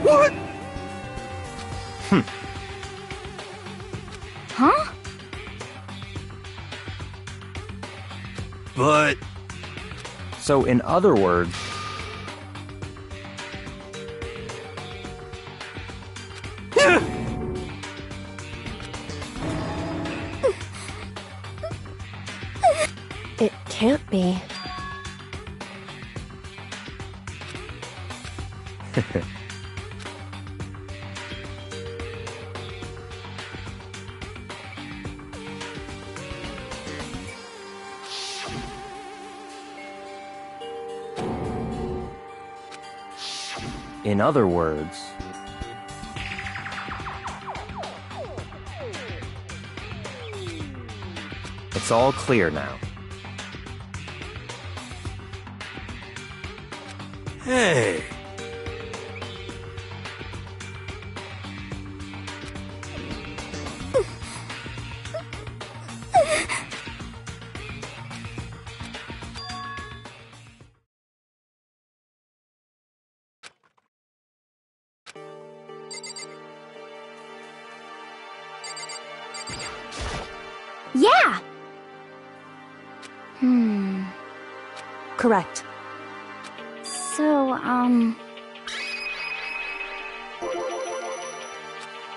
What? Huh? But... So in other words, It can't be. in other words, it's all clear now. Hey. Yeah! Correct. So,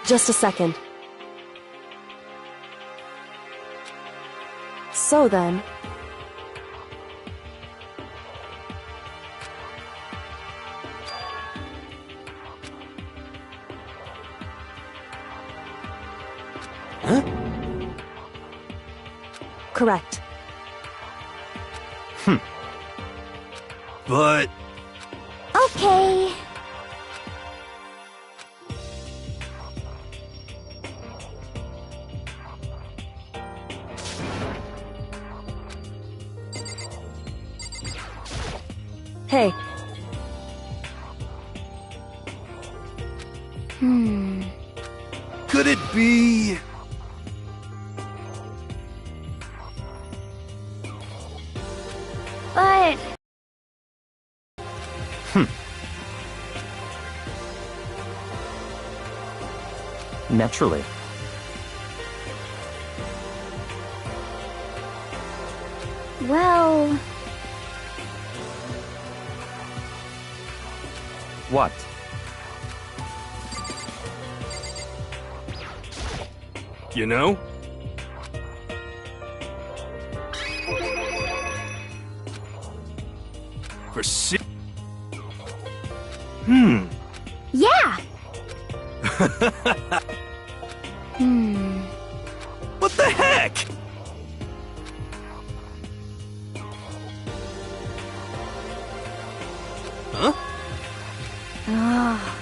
just a second. So then... Huh? Correct. But... Okay. Hey. Could it be... But... Naturally. Well... What? You know? For si- Yeah! What the heck? Huh? Ah.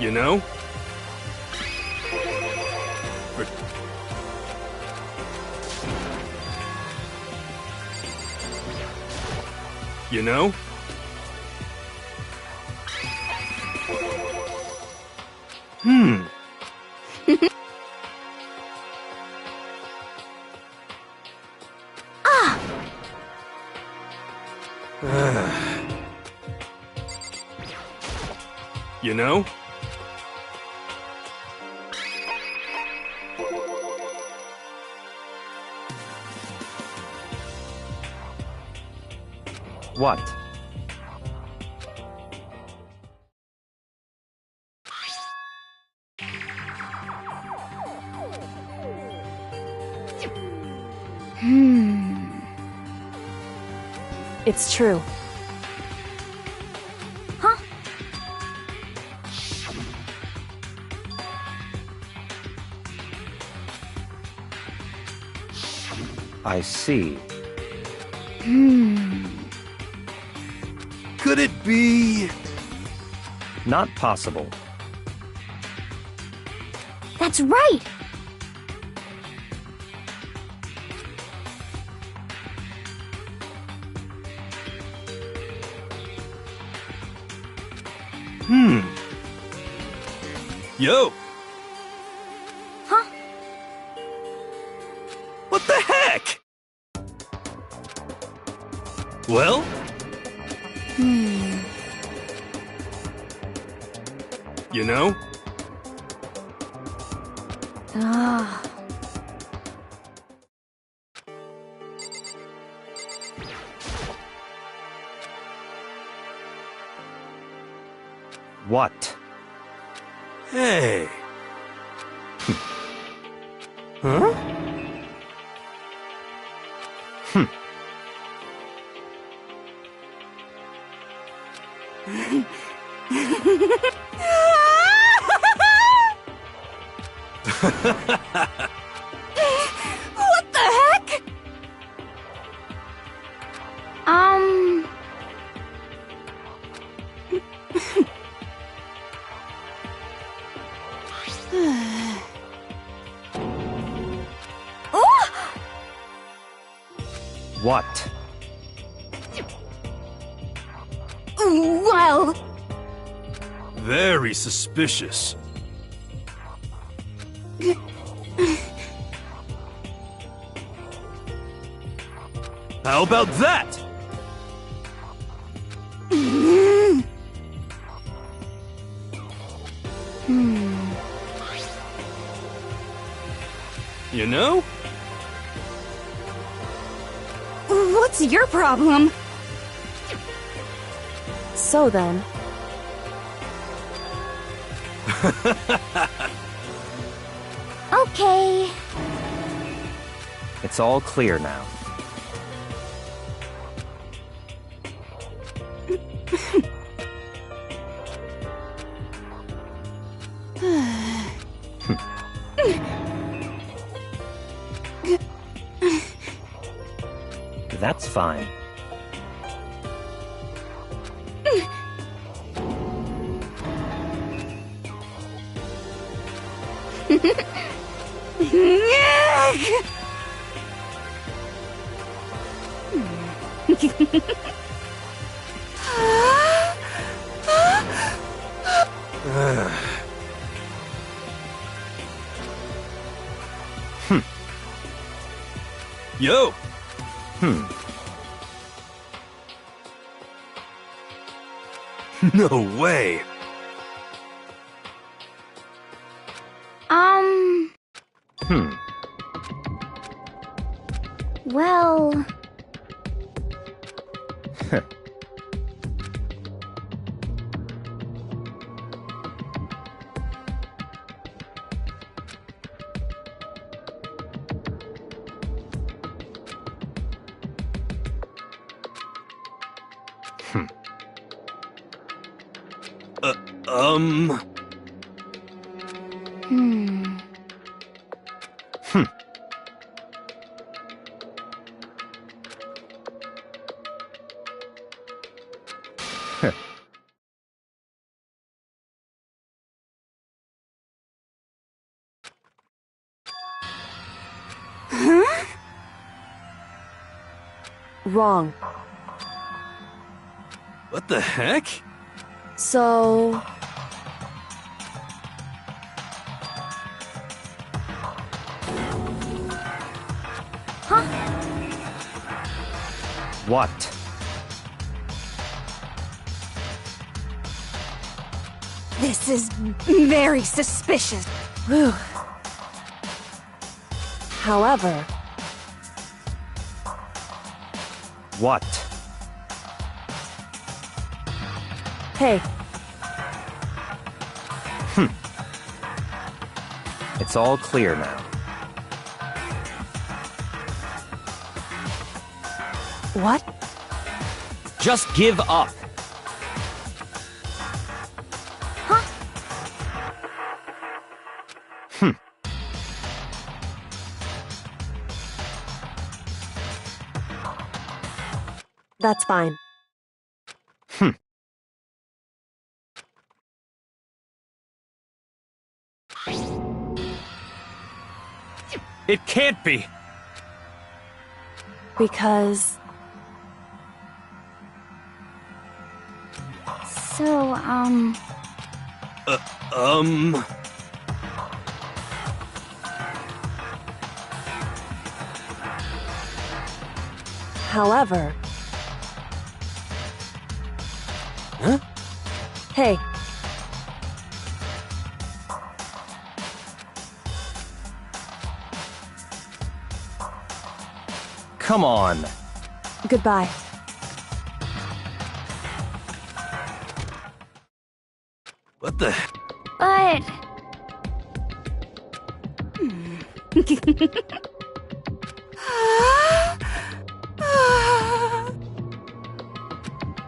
You know? For... You know? You know? What? It's true. Huh? I see. Could it be... Not possible. That's right! Yo! Huh? What the heck? Well? You know? Ah. What? Hey. Huh? What the heck? Oh! What? Well, Very suspicious. How about that? You know? what's your problem? So then. Okay. It's all clear now. That's fine. Yo! No way! Well, Um... wrong. What the heck? So... What? This is very suspicious. Whew. However, What? hey, It's all clear now. what? Just give up. That's fine. It can't be. Because... So, However... Huh? Hey, Come on. Goodbye. What the? But...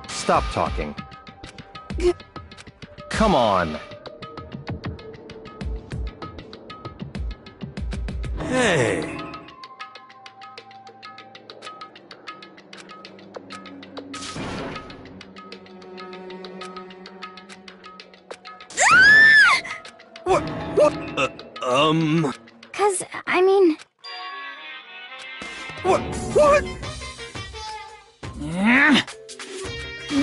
Stop talking. Come on. Hey. What? What? 'Cause, I mean... What? What?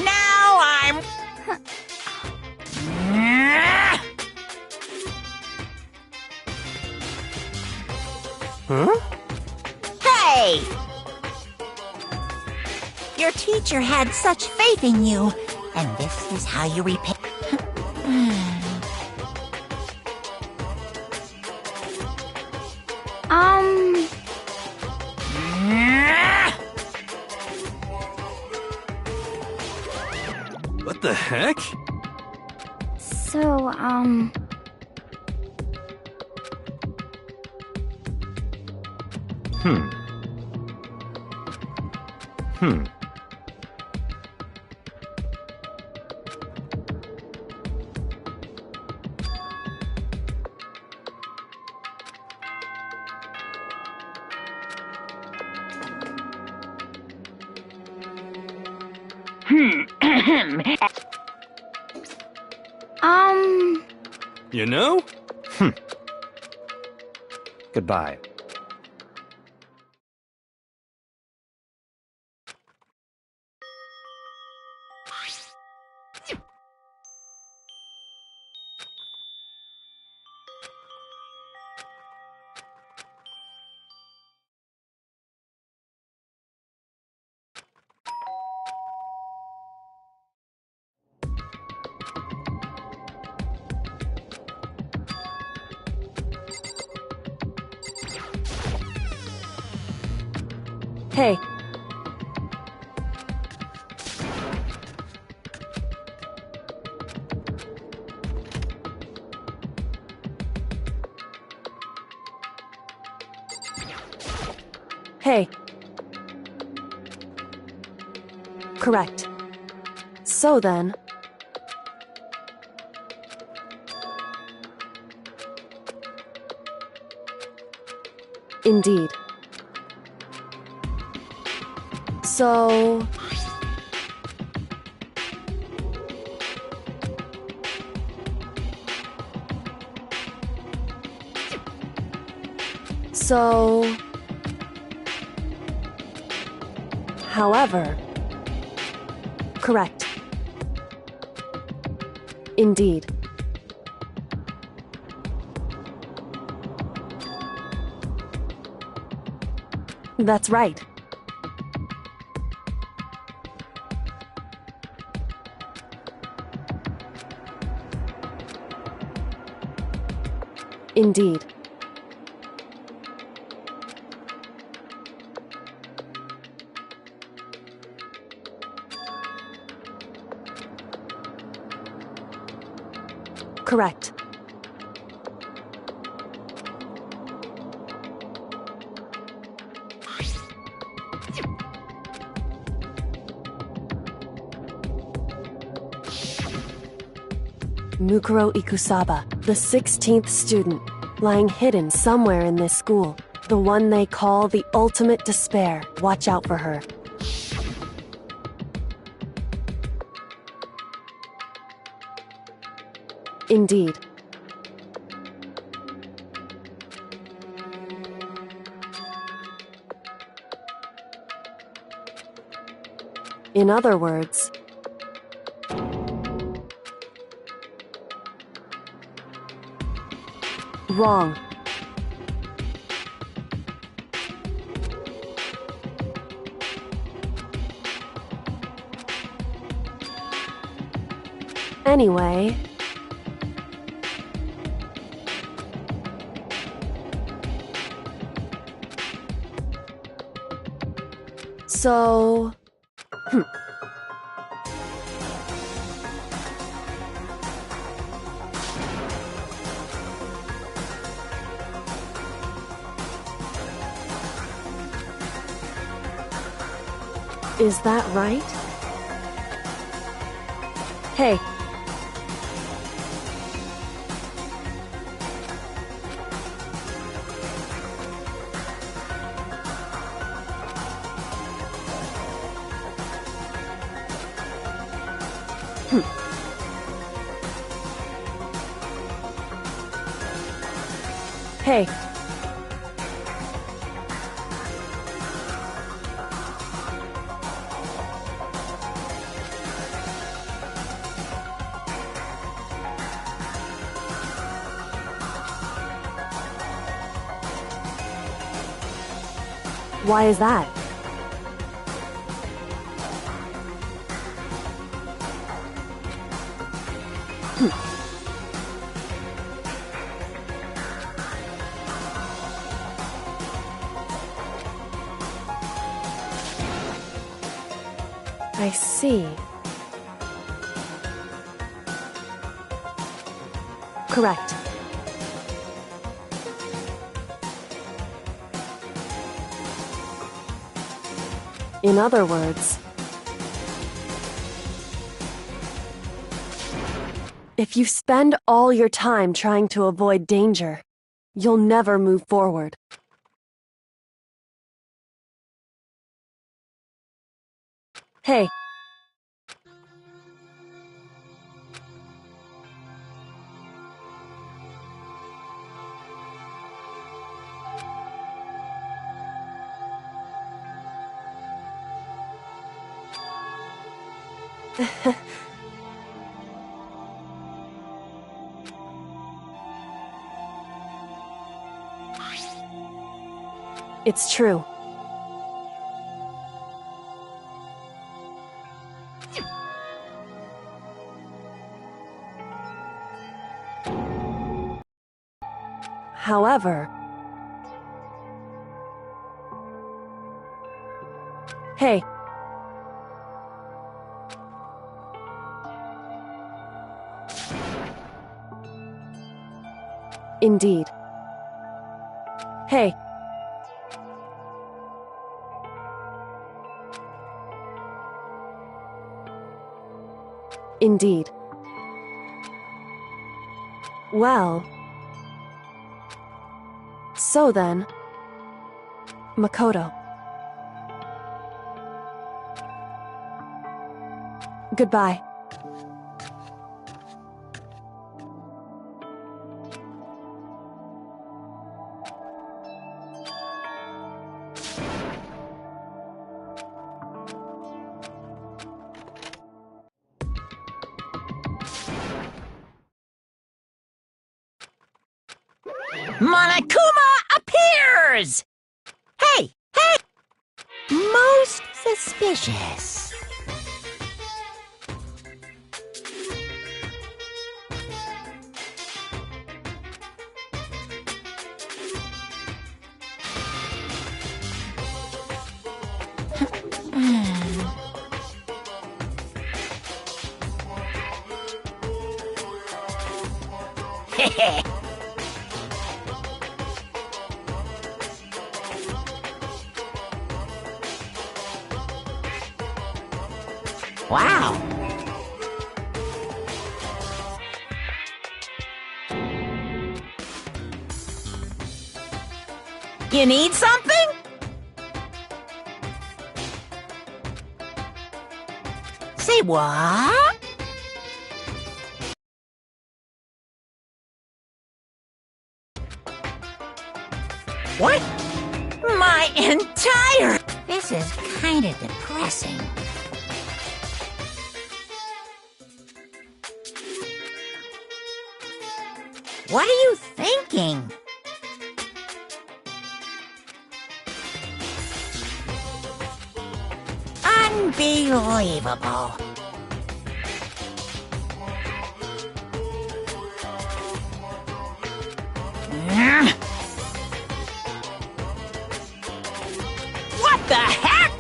Now I'm... Huh? Hey! Your teacher had such faith in you, and this is how you repay... What the heck? So, You know? Goodbye. Hey. Hey. Correct. So then... Indeed. So... So... However... Correct. Indeed. That's right. Indeed. Correct. Mukuro Ikusaba, the 16th student, lying hidden somewhere in this school. The one they call the ultimate despair. Watch out for her. Indeed. In other words, wrong. Anyway... So... Is that right? Hey. Hey. Why is that? I see. Correct. In other words, if you spend all your time trying to avoid danger, you'll never move forward. Hey. It's true. However... Hey. Indeed. Hey. Indeed. Well... So then... Makoto. Goodbye. Monokuma appears! Hey! Hey! Most suspicious. Heh. Wow. You need something? Say what? What? My entire... This is kind of depressing. What are you thinking? Unbelievable. What the heck?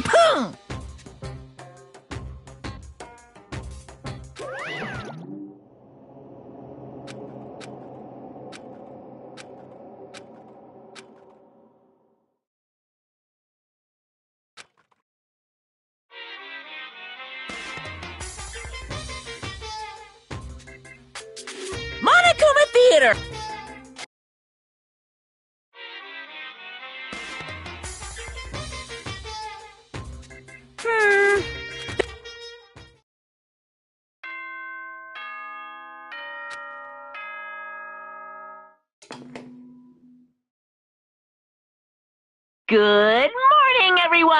Pong! Pong! Monokuma Theater! Good morning, everyone!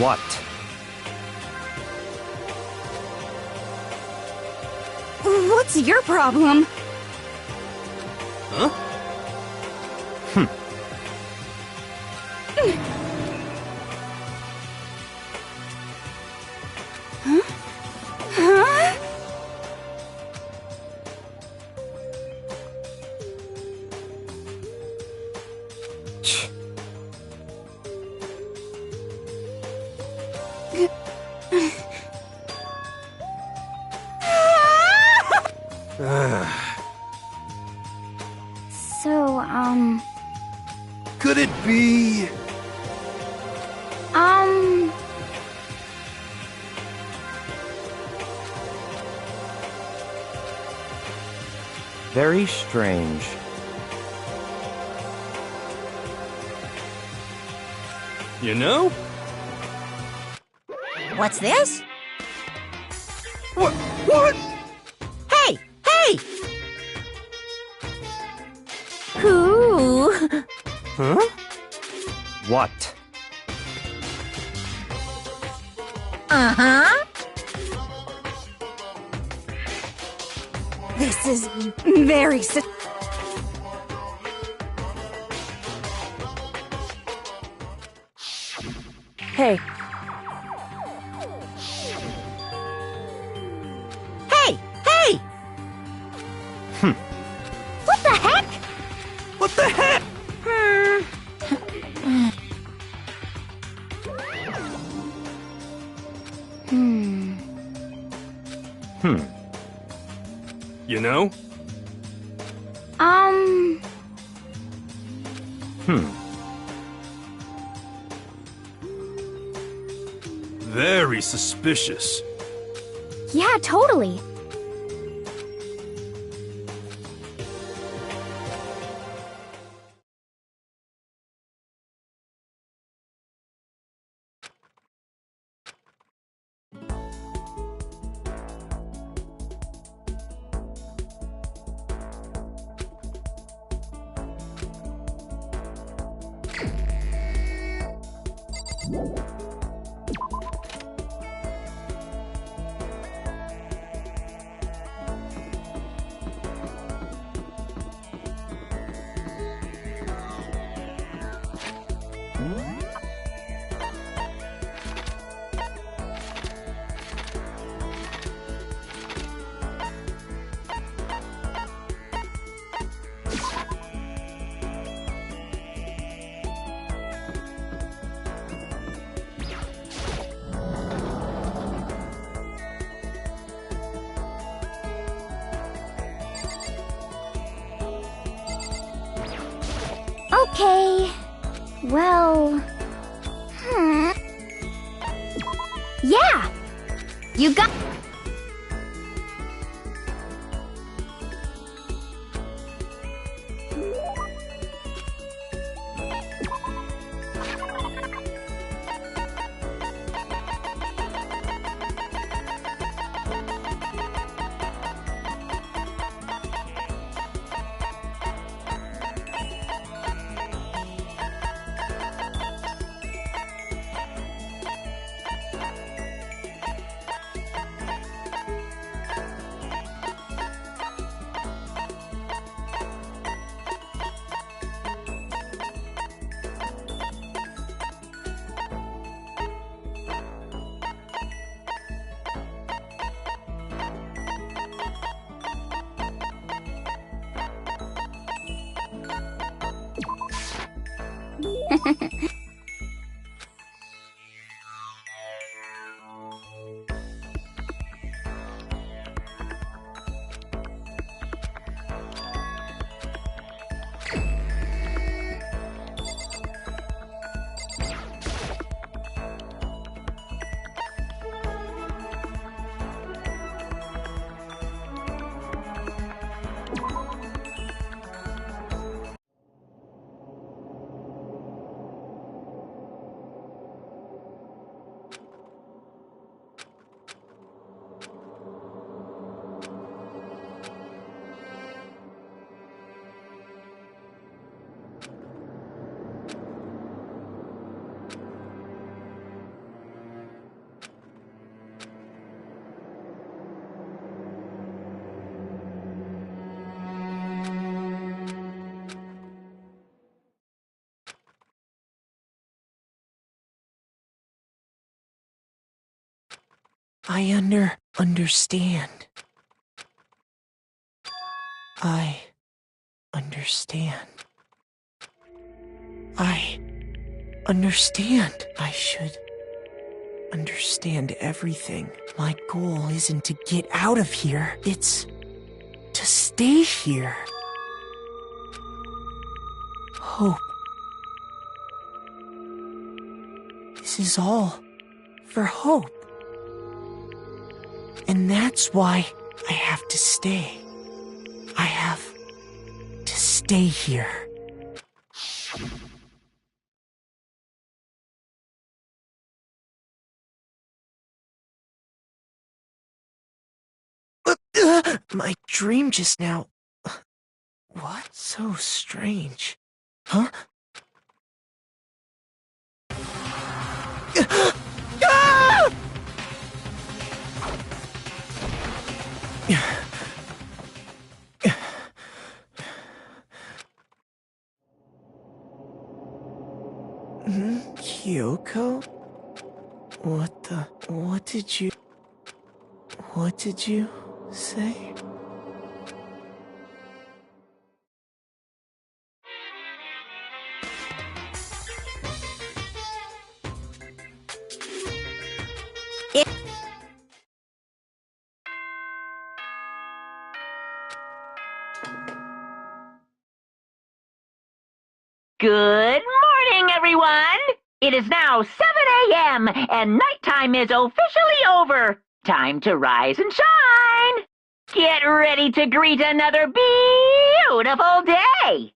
What? What's your problem? Huh? Huh? So, Could it be? Very strange. You know? What's this? What? What? Hey! Hey! who? Huh? What? Uh-huh. This is very Hey, Hey! Hey! What the heck? What the heck? You know? Very suspicious. Yeah, totally. Okay. Well... Yeah! You got... I understand. I understand. I understand. I should understand everything. My goal isn't to get out of here. It's to stay here. Hope. This is all for hope. And that's why I have to stay. I have to stay here. My dream just now. What? So strange. Huh? Ah! Kyoko? What did you say? Good morning, everyone! It is now 7 a.m., and nighttime is officially over. Time to rise and shine! Get ready to greet another beautiful day!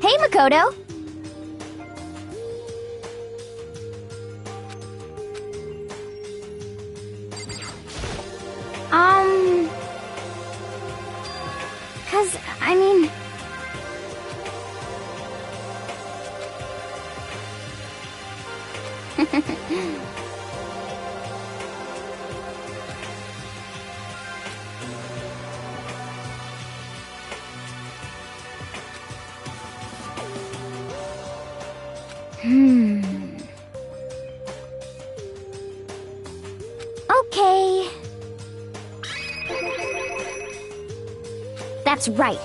Hey, Makoto. I mean... Okay. That's right.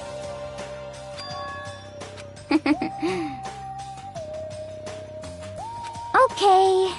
Okay.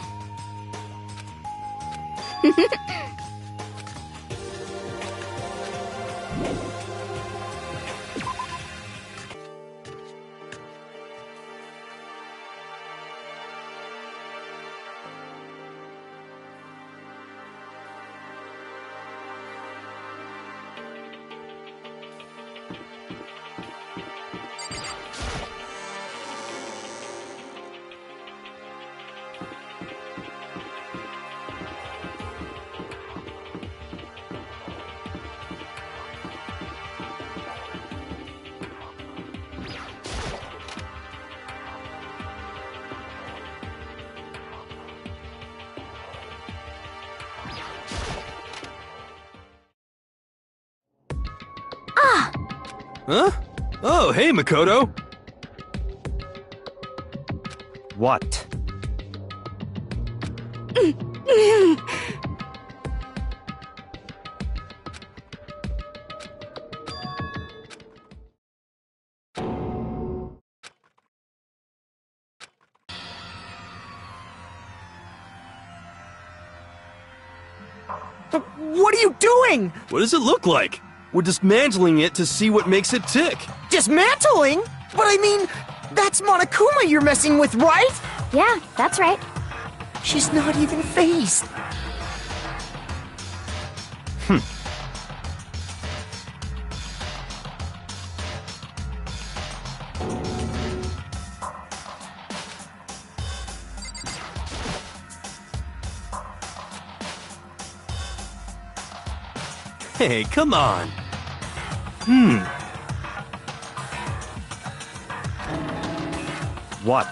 Huh? Oh, hey, Makoto. What? What are you doing? What does it look like? We're dismantling it to see what makes it tick. Dismantling? But I mean, that's Monokuma you're messing with, right? Yeah, that's right. She's not even phased. Hey, come on. What?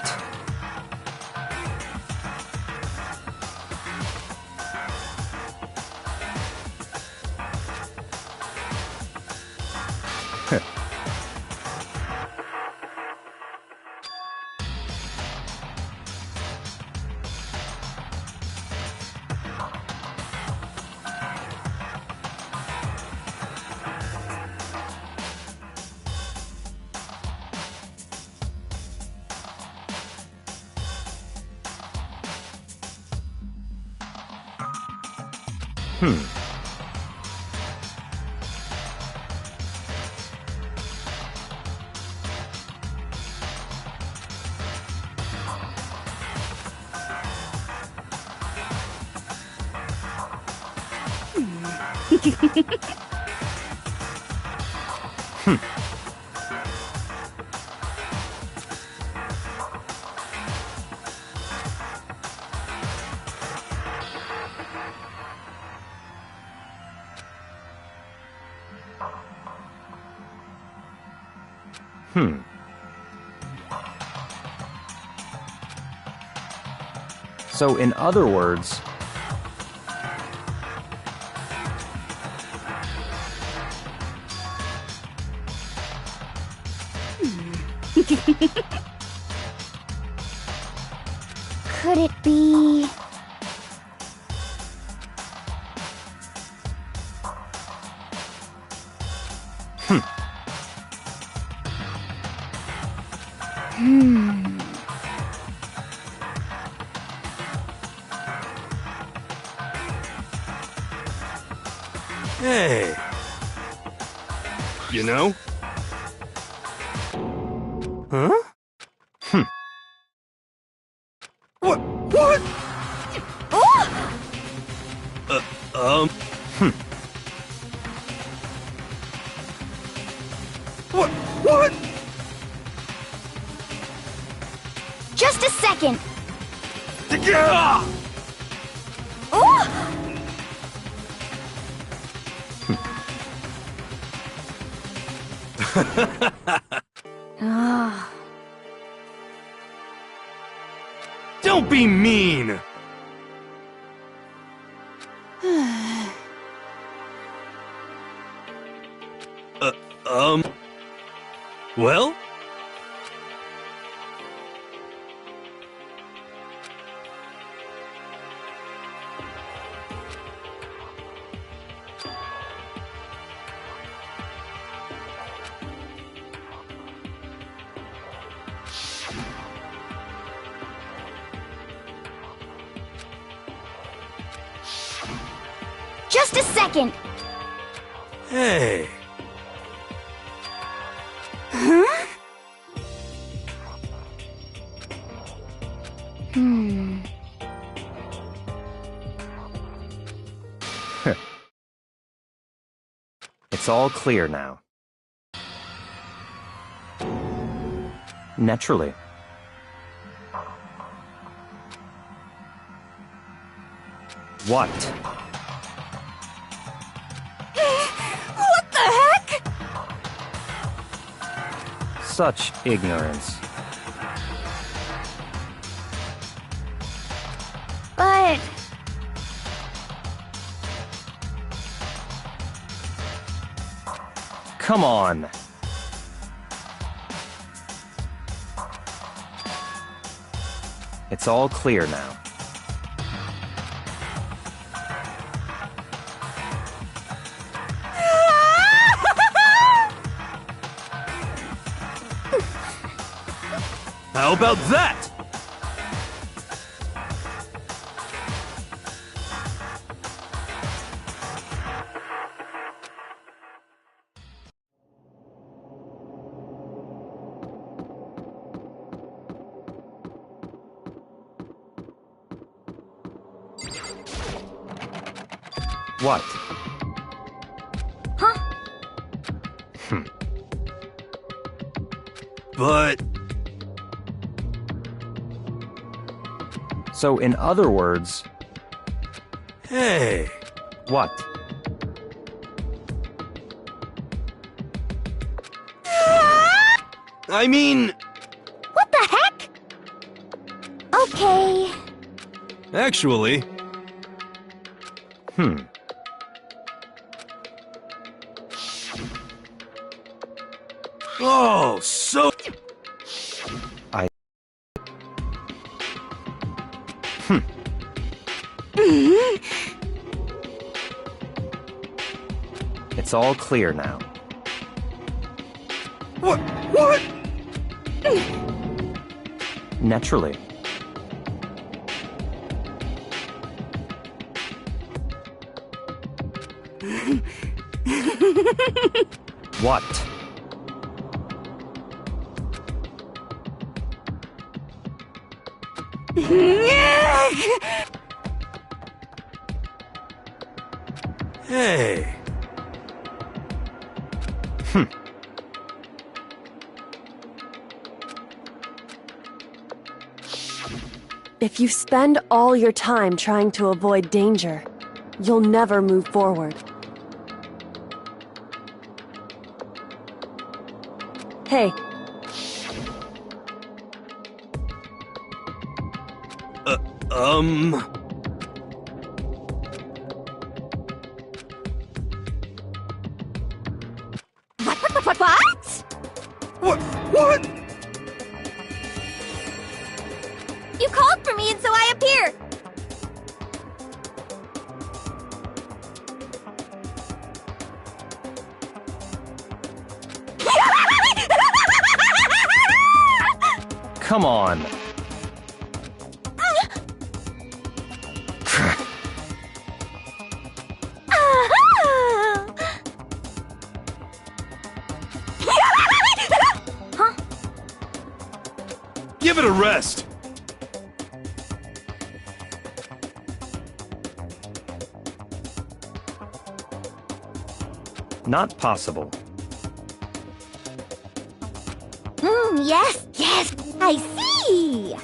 So, in other words, Could it be... Hey. You know? Huh? What? What? What? What? Just a second. Yeah! Ah. Don't be mean! Well? Just a second. Hey. Huh? It's all clear now. Naturally. What? What the heck? Such ignorance. But... Come on. It's all clear now. How about that? What? Huh? But... So, in other words, Hey. what? I mean... What the heck? Okay. Actually... Oh, so... I... It's all clear now. What? What? Naturally. What? Hey. If you spend all your time trying to avoid danger, you'll never move forward. Hey, What? What? You called for me and so I appeared. Come on. Give it a rest. Not possible. Yes, yes, I see!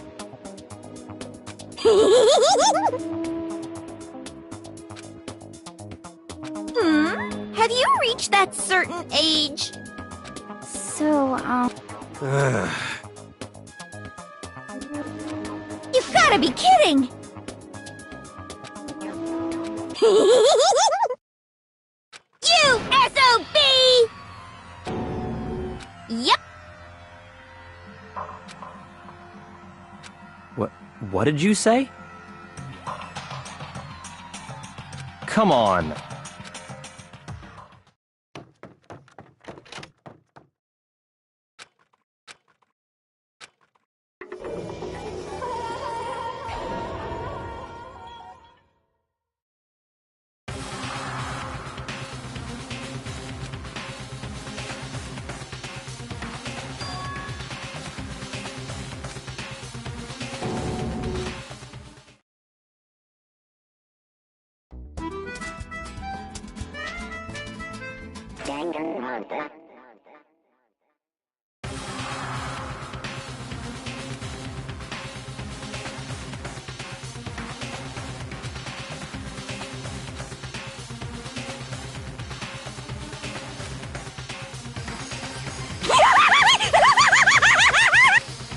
Have you reached that certain age? So, You've gotta be kidding! You SOB! Yep. What did you say? Come on.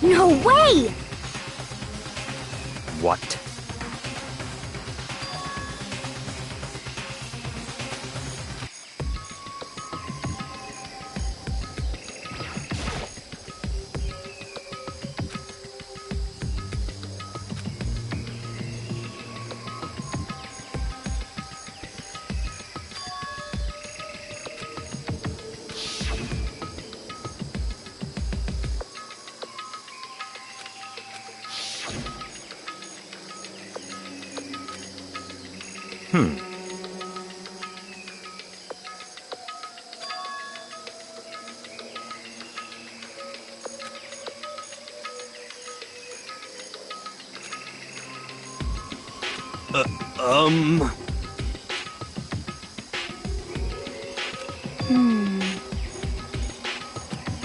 No way! What?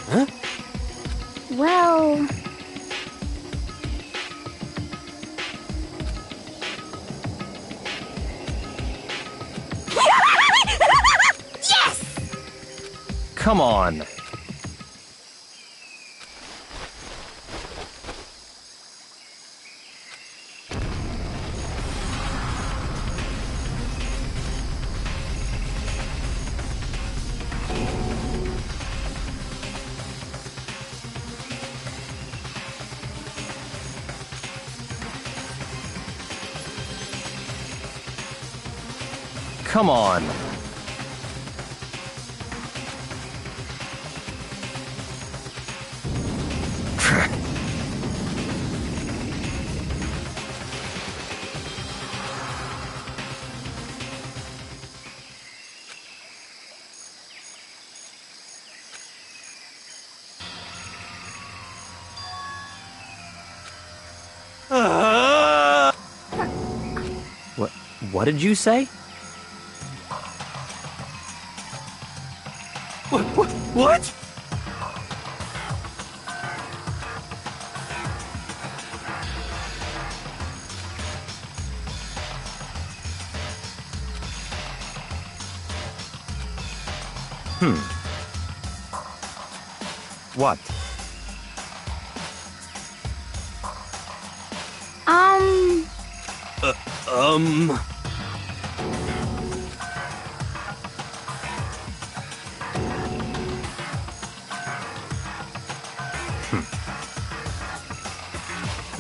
Huh? Well... Yes! Come on. Come on. What did you say? What? What?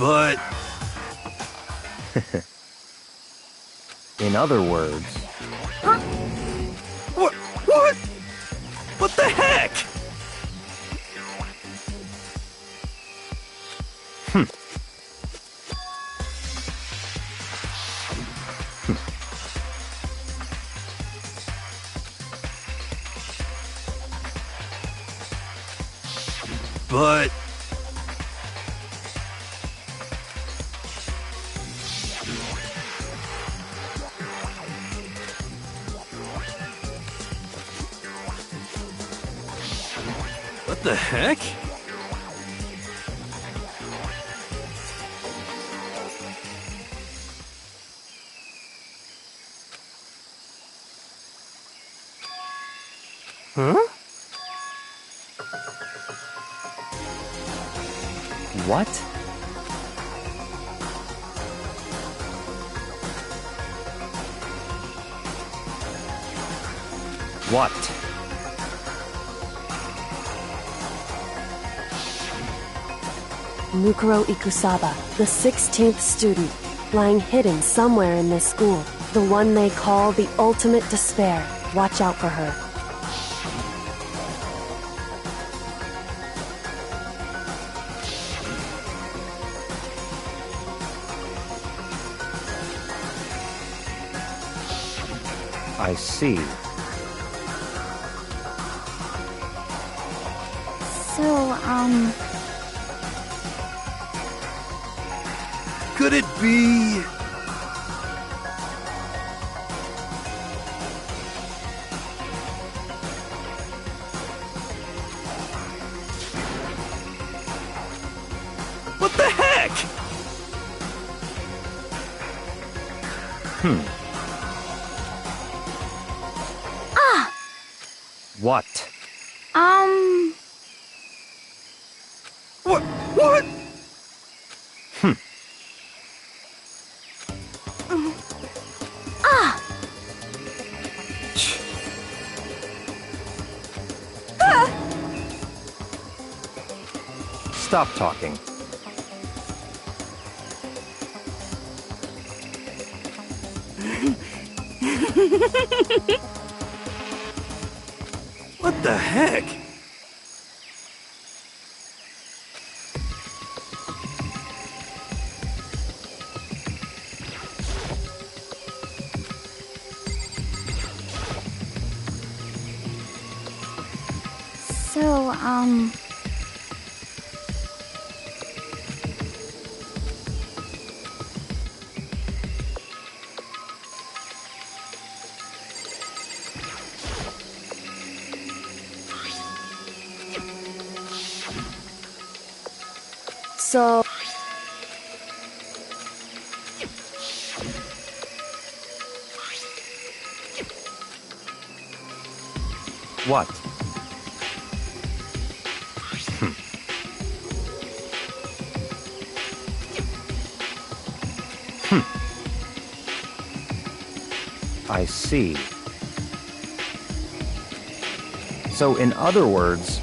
But... In other words... What? What? What the heck? But... the heck? Huh? What? What? Mukuro Ikusaba, the 16th student, lying hidden somewhere in this school. The one they call the ultimate despair. Watch out for her. I see. So, Could it be... What the heck? What? What? Stop talking. What the heck? so, So... What? I see. So, in other words,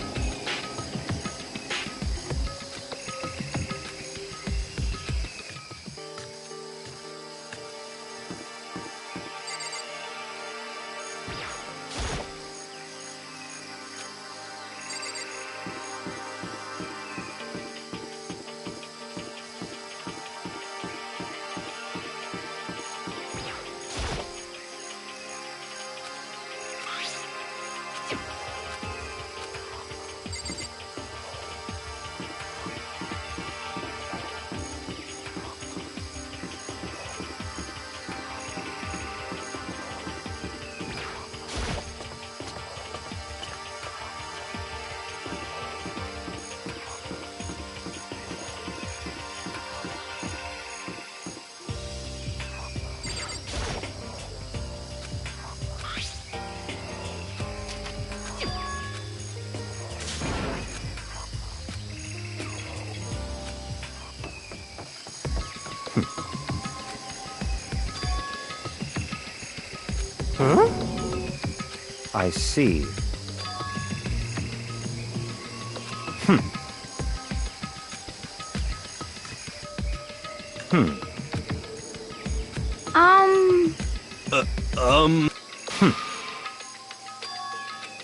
I see.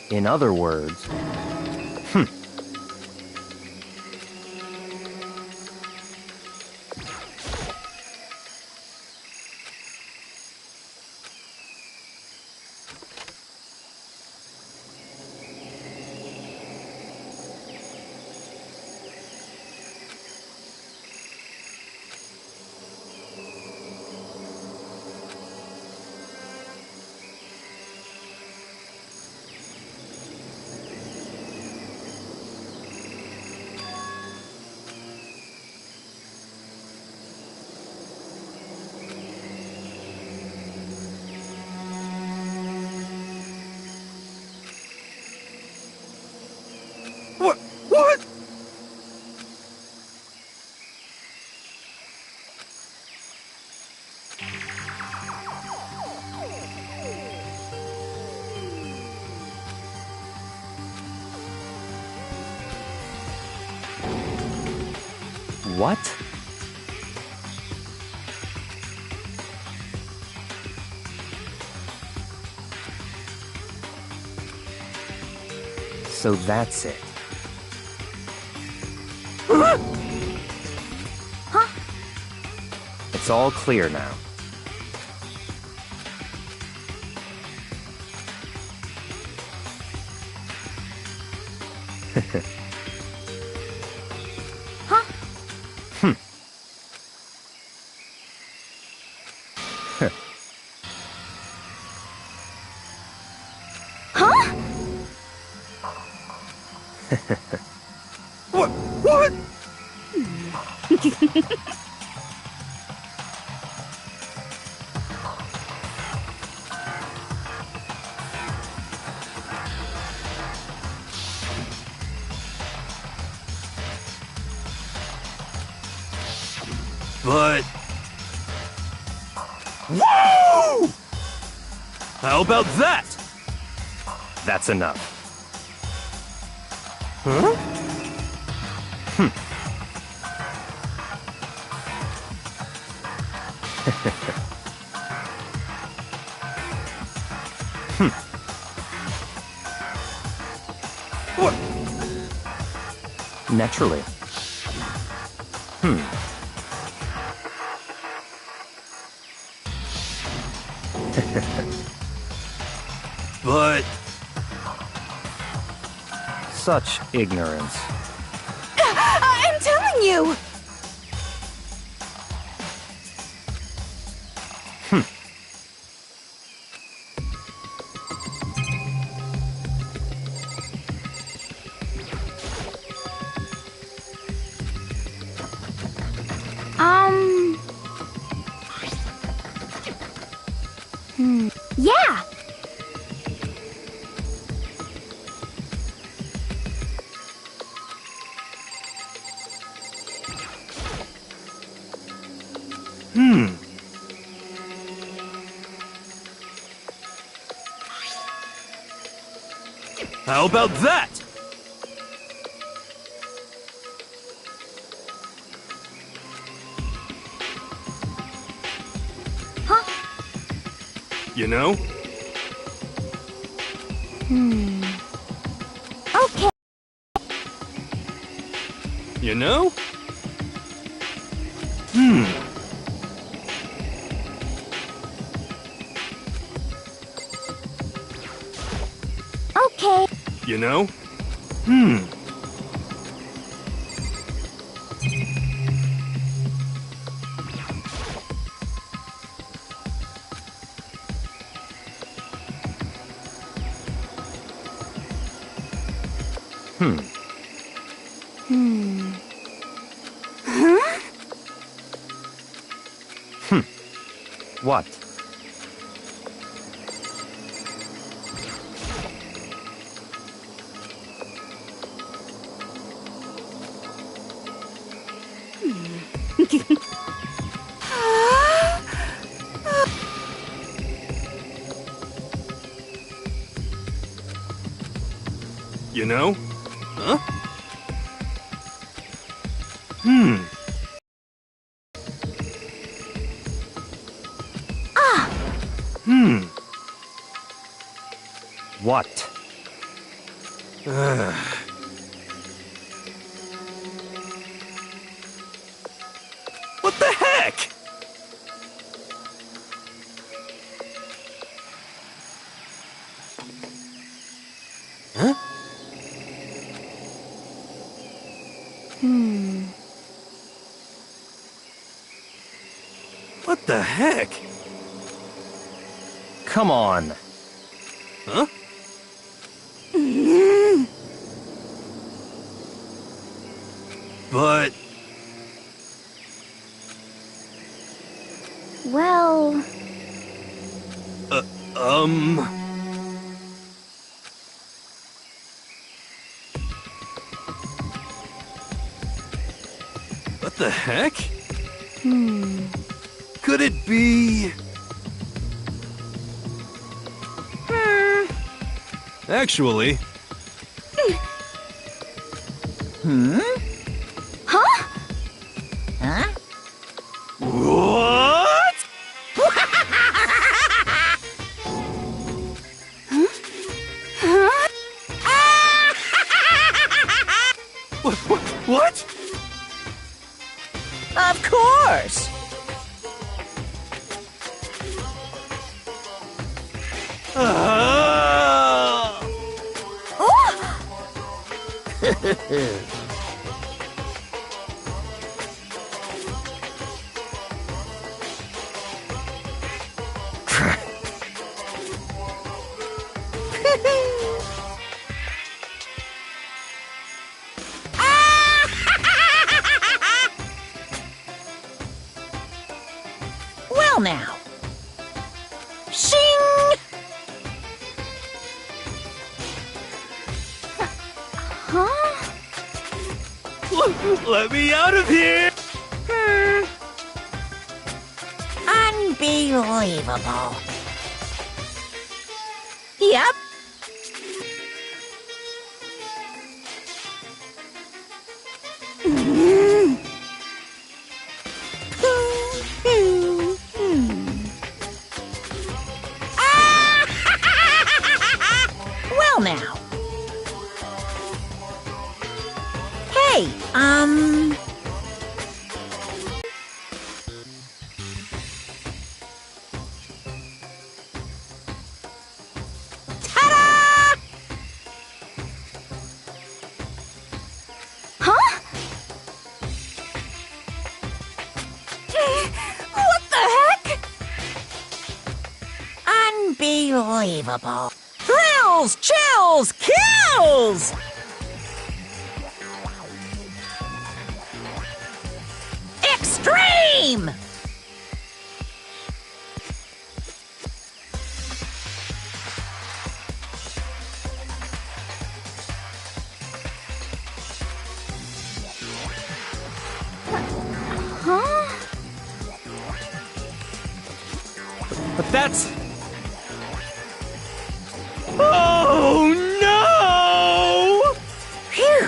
In other words, What? So that's it. Huh? It's all clear now. Huh? Huh? What? What? But... Whoa! How about that? That's enough. Huh? What? Naturally. But... Such ignorance. I'm telling you! Yeah! How about that? Huh? You know? Okay. You know? Okay. You know? What? You know? Huh? What? What the heck? Huh? What the heck? Come on. Huh? But... Well... What the heck? Could it be... Actually... Huh? Huh? What? What? Of course! Ah! Well now. Shing! Huh? Let me out of here! Unbelievable. Yep. Well now. Hey, ta-da! Huh? What the heck? Unbelievable. Thrills, chills, kills! Extreme! Huh? But that's... Oh, no! Phew!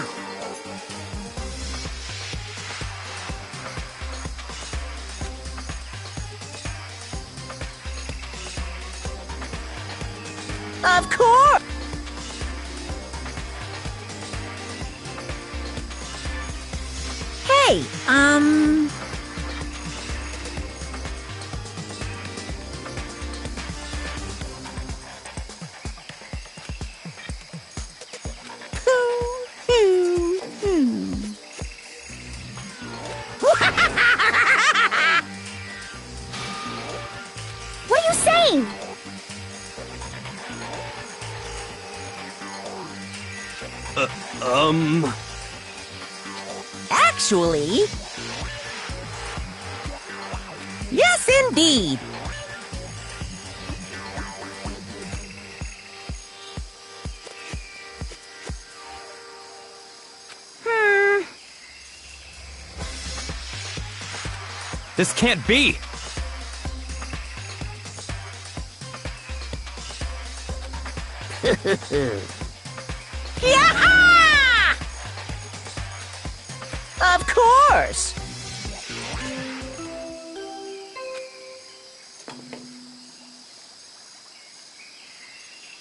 Of course! Hey, What are you saying? Actually... Yes, indeed. This can't be! Yaha! Of course!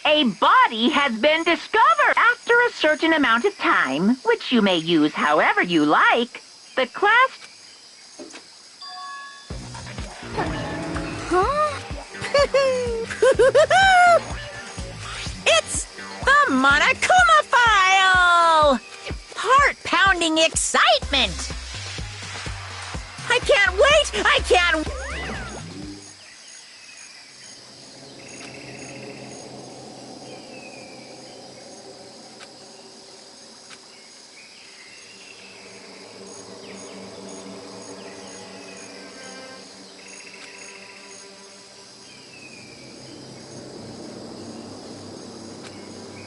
A body has been discovered. After a certain amount of time, which you may use however you like, the class... Huh? It's the Monokuma file! Heart-pounding excitement! I can't wait! I can't...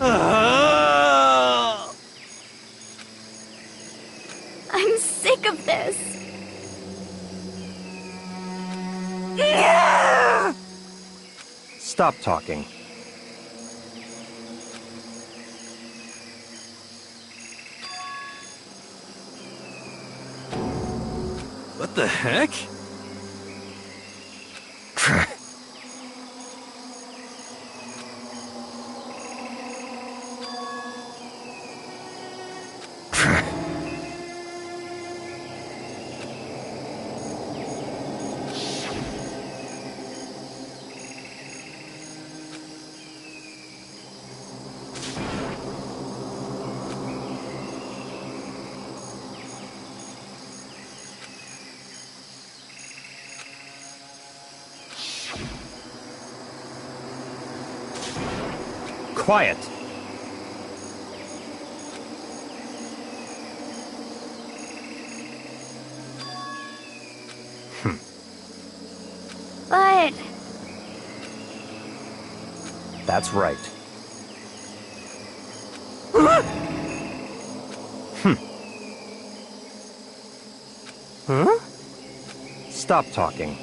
Ah! I'm sick of this. Stop talking. What What the heck? Quiet. But That's right. Huh? Stop talking.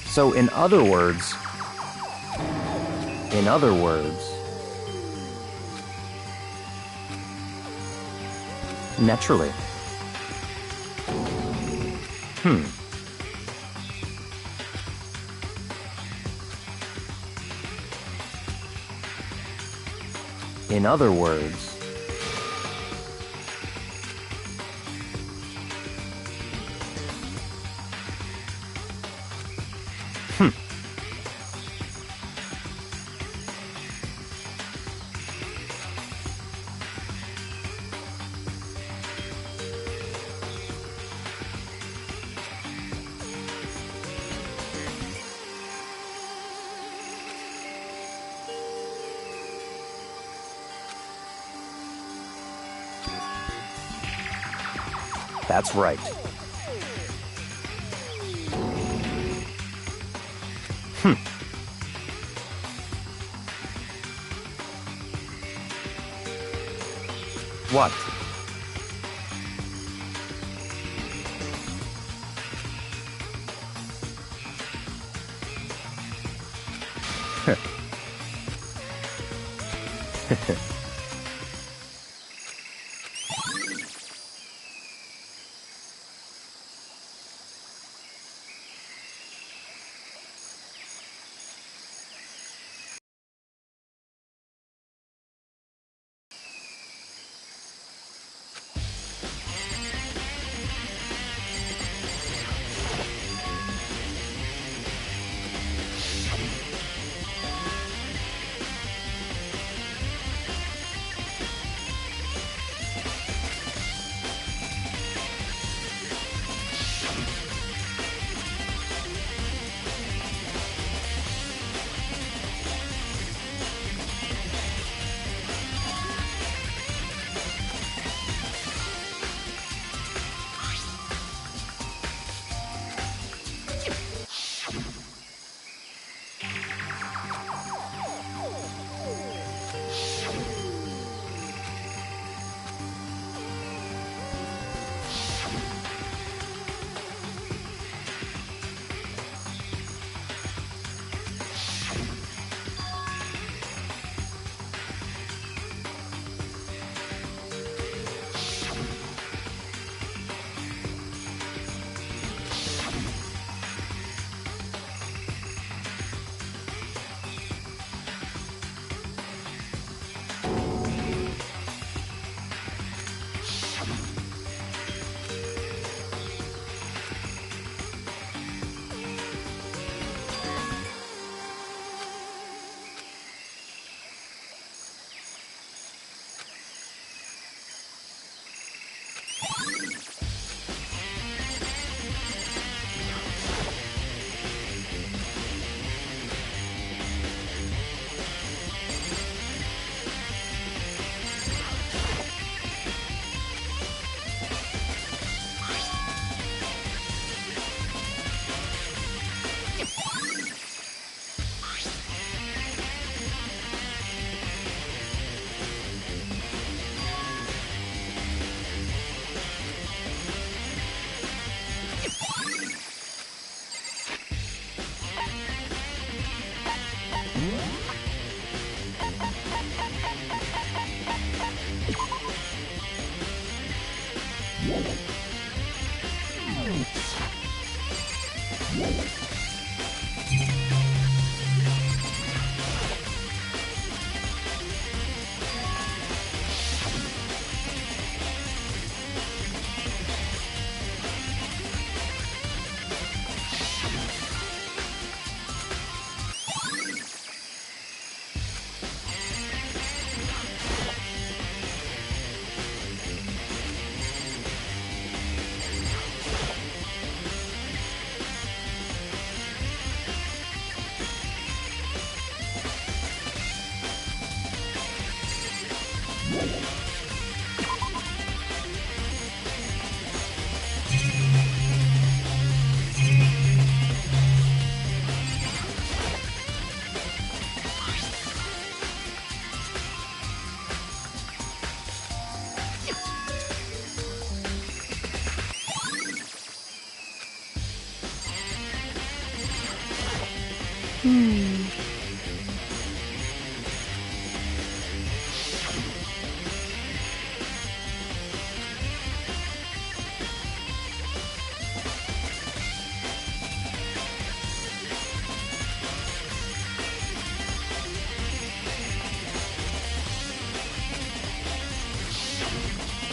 So in other words, naturally. In other words, that's right. What?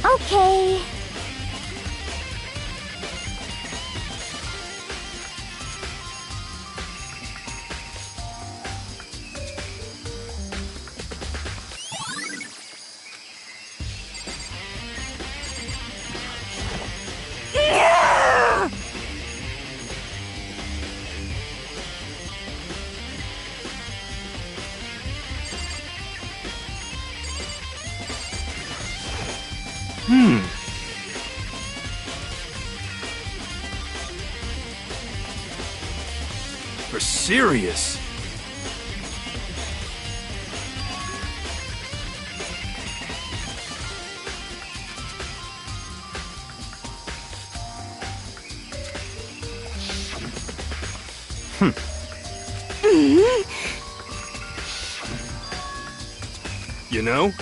Okay. For serious. You know?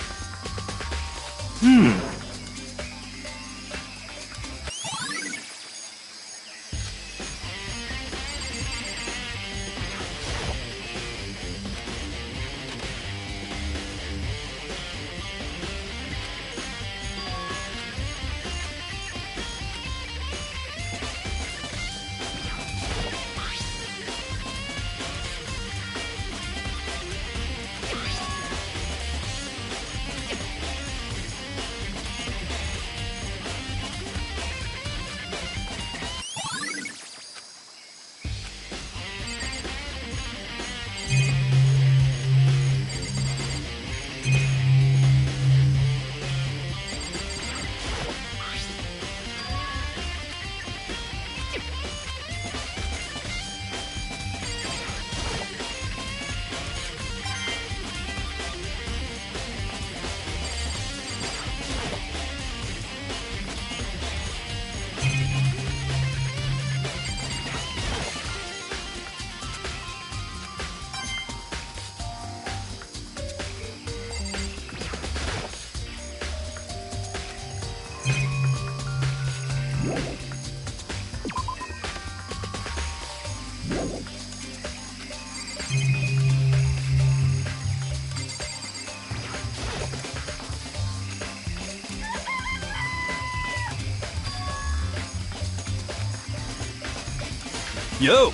Yo!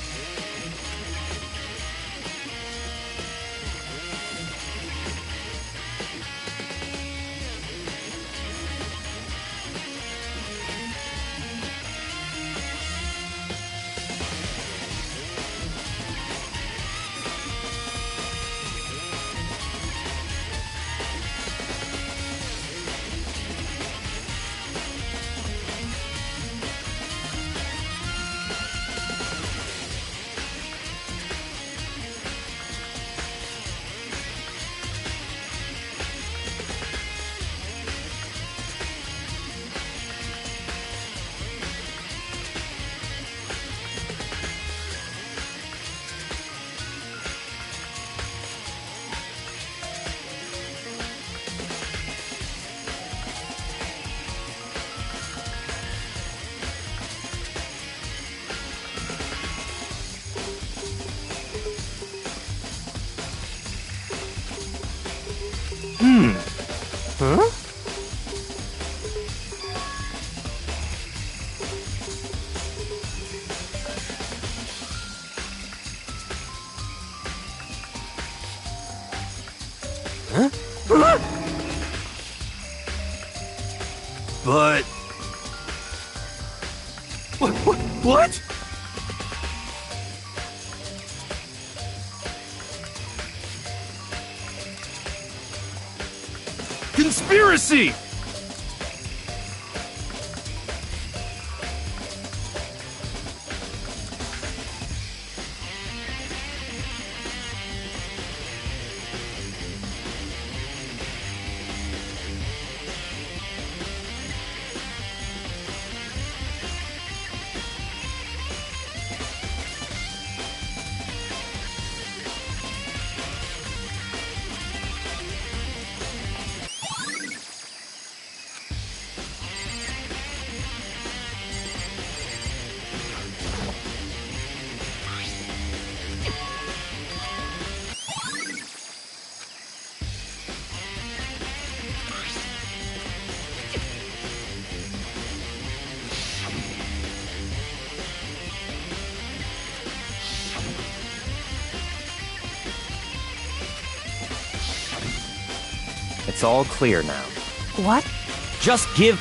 Huh? Huh? But... What? Conspiracy! It's all clear now. What? Just give...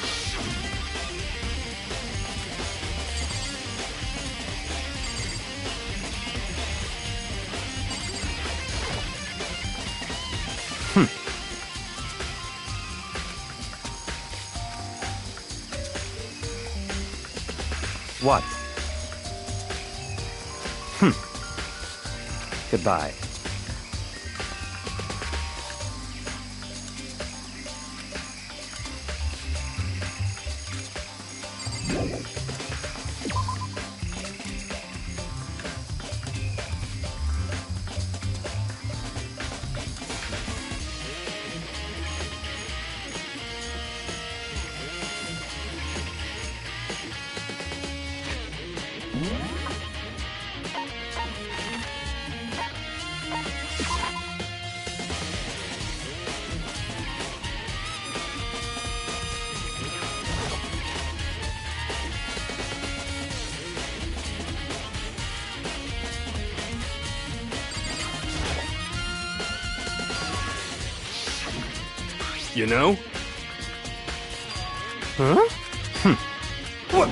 What? Goodbye. You know? Huh? What?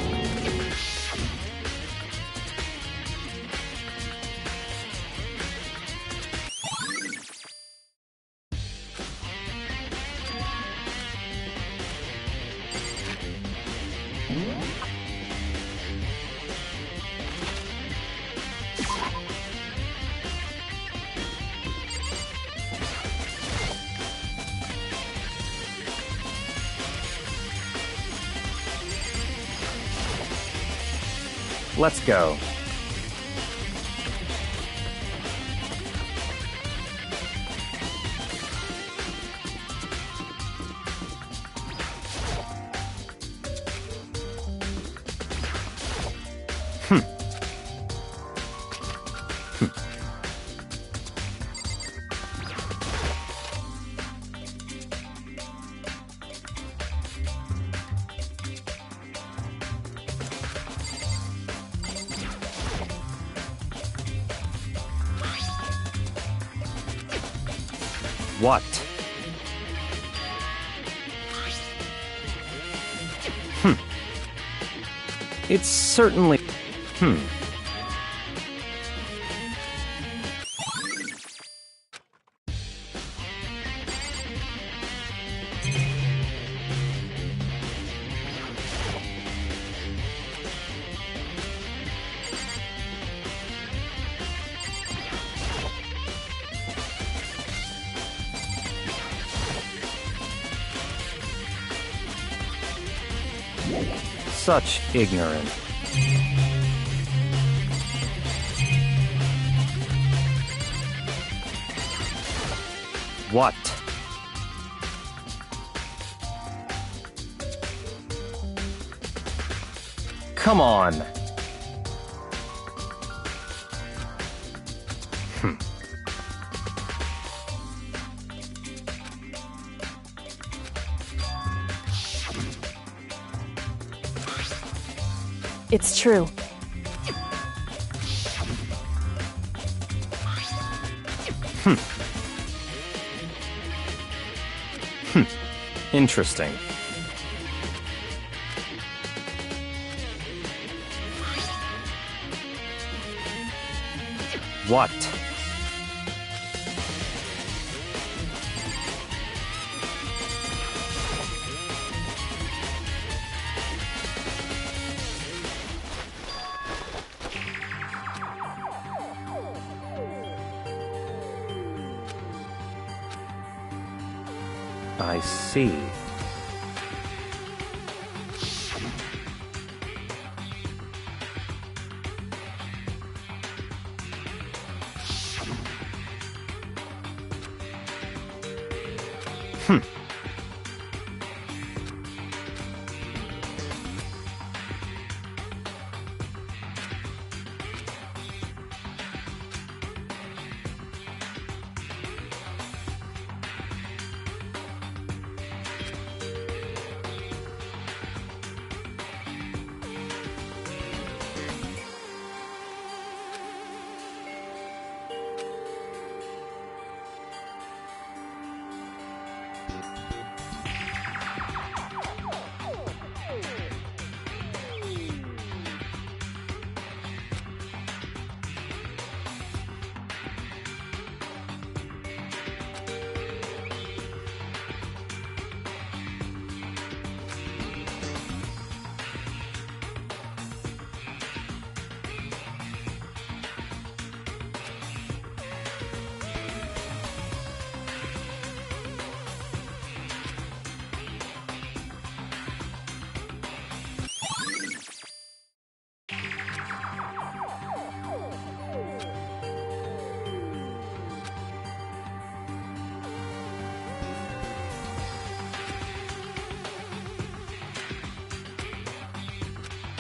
Let's go. What? It's certainly... Such ignorance. What? Come on. It's true. Interesting. What? I see.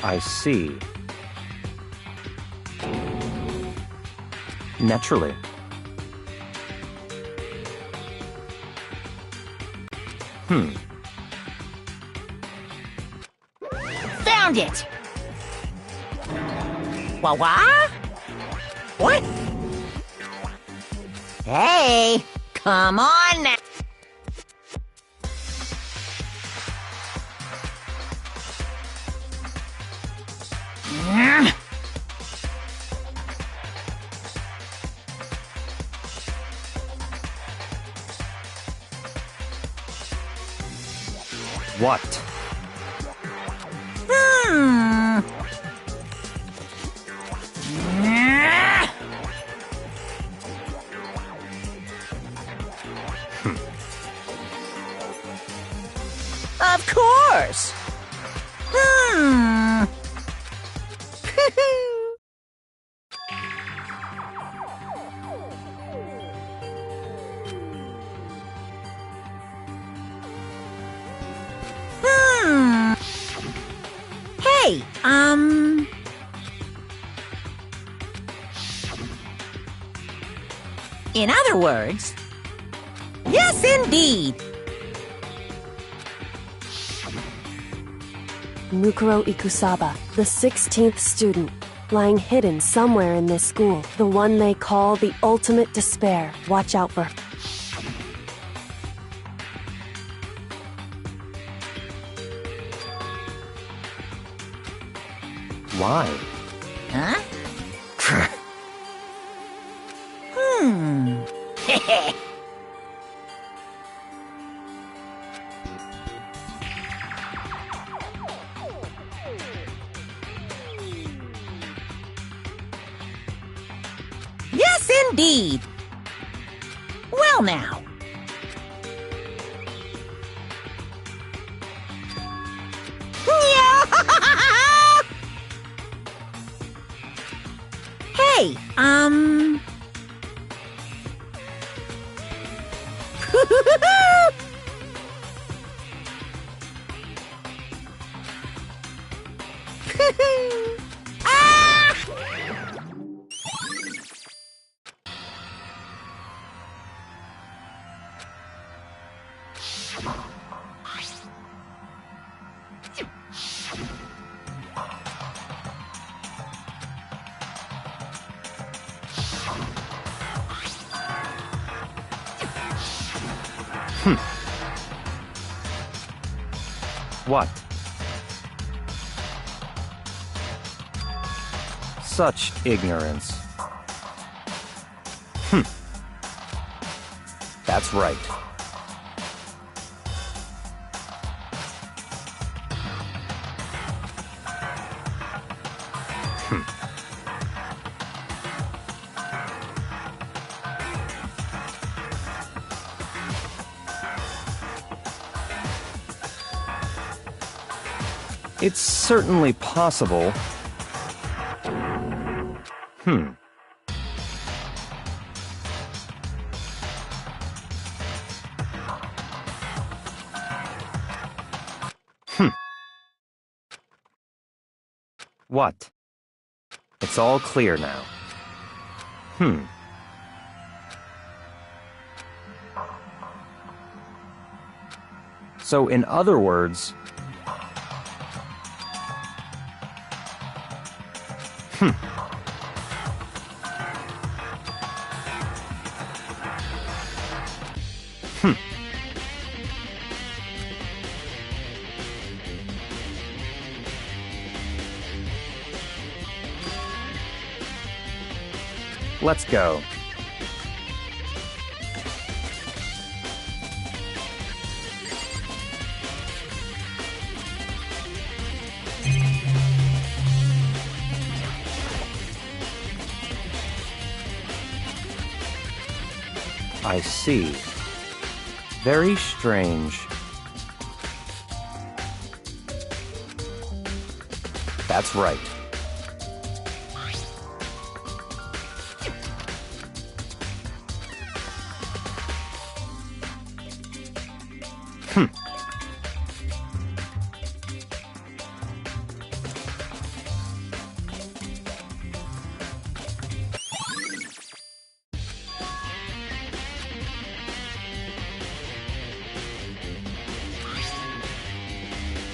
I see. Naturally. Found it! Wah? What? Hey, come on now. What? Of course. Hey, in other words, yes, indeed. Mukuro Ikusaba, the 16th student, lying hidden somewhere in this school. The one they call the ultimate despair. Watch out for. Why? Huh? Yes, indeed. Well, now. Hey, What? Such ignorance. That's right. It's certainly possible. What? It's all clear now. So, in other words, let's go. I see. Very strange. That's right.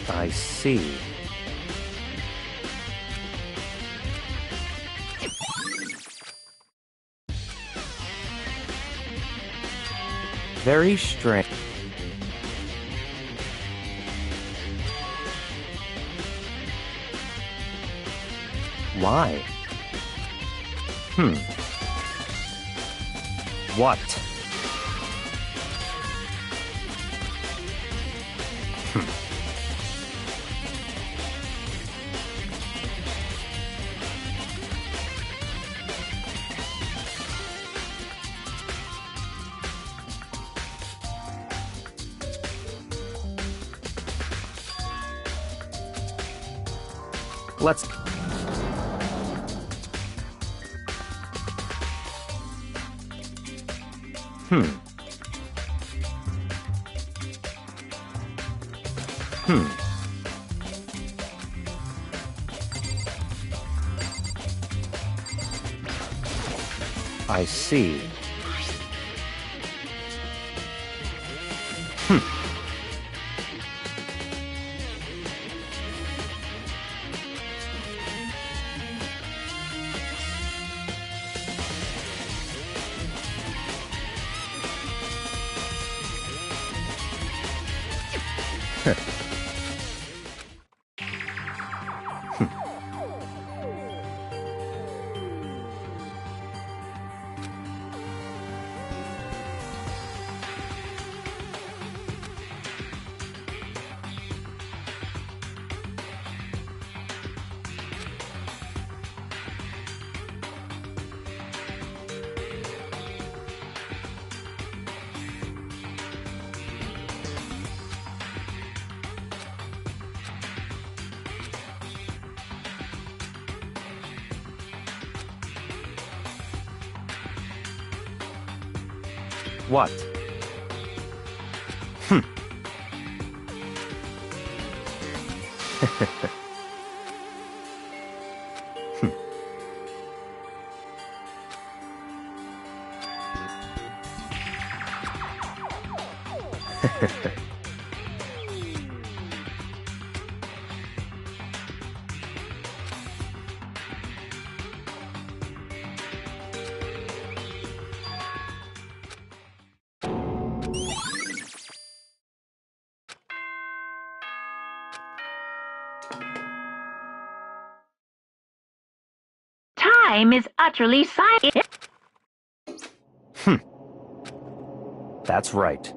I see. Very strange. Why? What? Let's... I see. What? Time is utterly silent. That's right.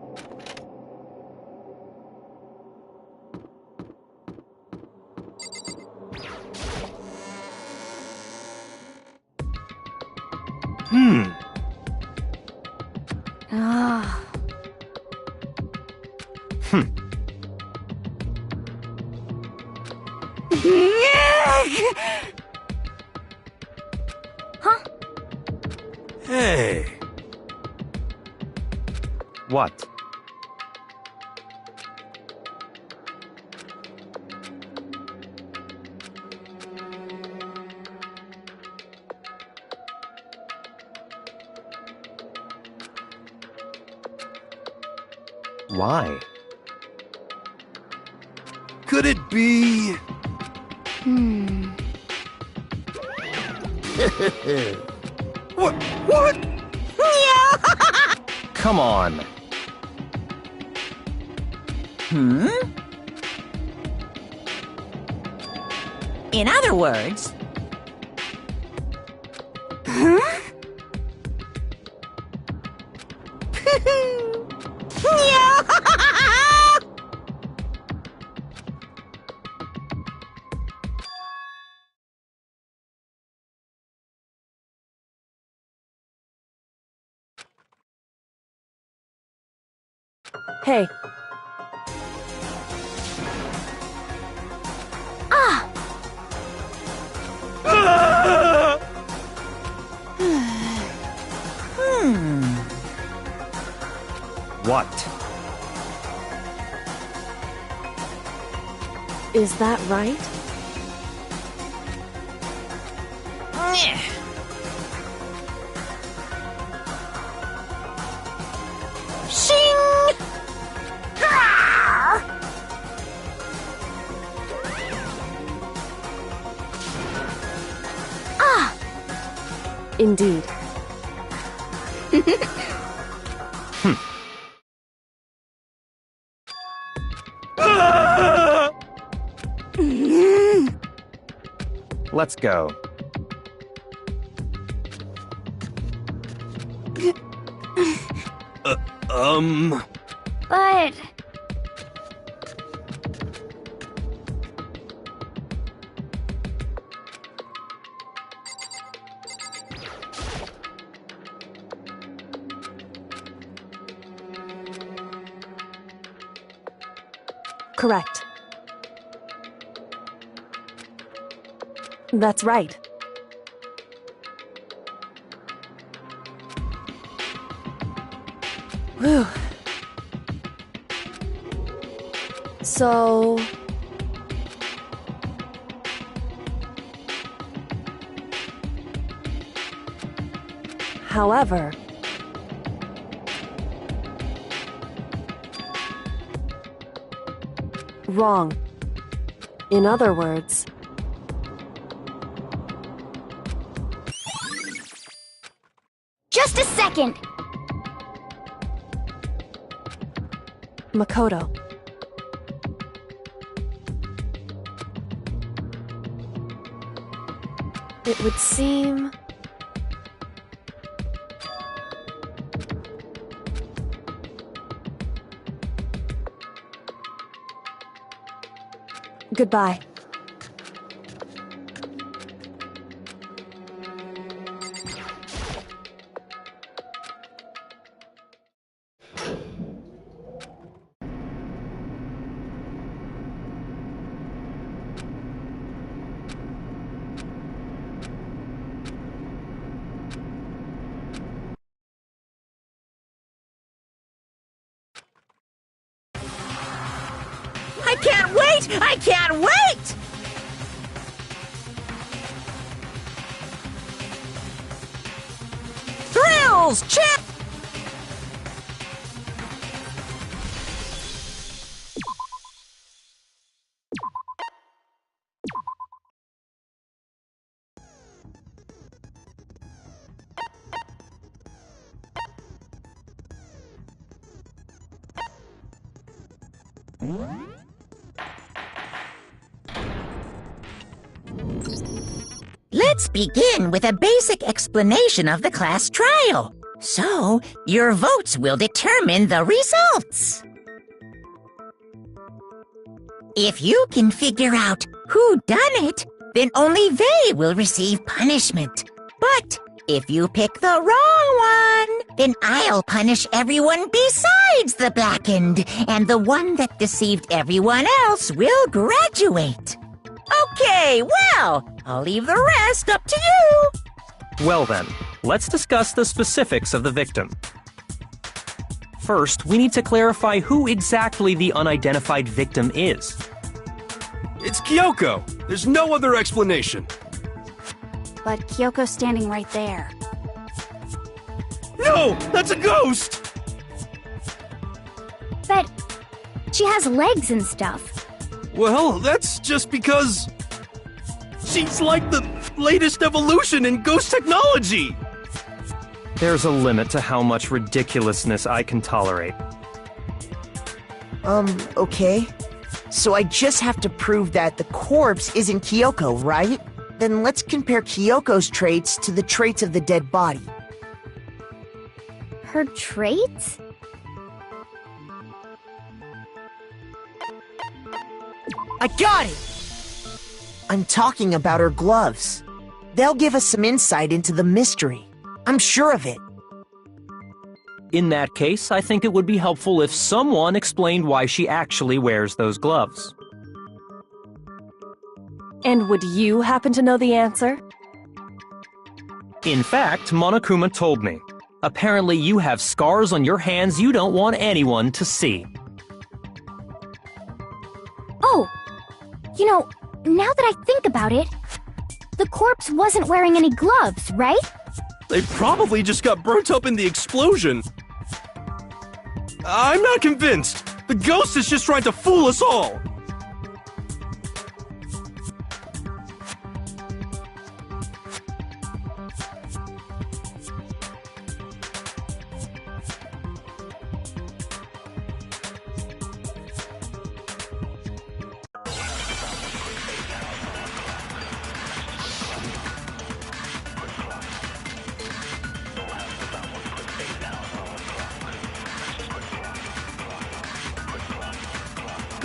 Ah. Huh? Hey. What? Why? Could it be? What? What? Come on. In other words... Hey, What? is that right? Indeed. Let's go. But... Correct. That's right. Whew. So... However... Wrong. In other words... Just a second! Makoto. It would seem... Goodbye. I can't wait! I can't wait! Thrills, Chip! Let's begin with a basic explanation of the class trial. So, your votes will determine the results. If you can figure out who done it, then only they will receive punishment. But if you pick the wrong one, then I'll punish everyone besides the blackened, and the one that deceived everyone else will graduate. Okay, well, I'll leave the rest up to you. Well then, let's discuss the specifics of the victim. First, we need to clarify who exactly the unidentified victim is. It's Kyoko! There's no other explanation! But Kyoko's standing right there. No! That's a ghost! But she has legs and stuff. Well, that's just because... she's like the latest evolution in ghost technology! There's a limit to how much ridiculousness I can tolerate. Okay. So I just have to prove that the corpse isn't Kyoko, right? Then let's compare Kyoko's traits to the traits of the dead body. Her traits? I got it! I'm talking about her gloves. They'll give us some insight into the mystery. I'm sure of it. In that case, I think it would be helpful if someone explained why she actually wears those gloves. And would you happen to know the answer? In fact, Monokuma told me. Apparently you have scars on your hands you don't want anyone to see. Oh! You know, now that I think about it, the corpse wasn't wearing any gloves, right? They probably just got burnt up in the explosion. I'm not convinced. The ghost is just trying to fool us all.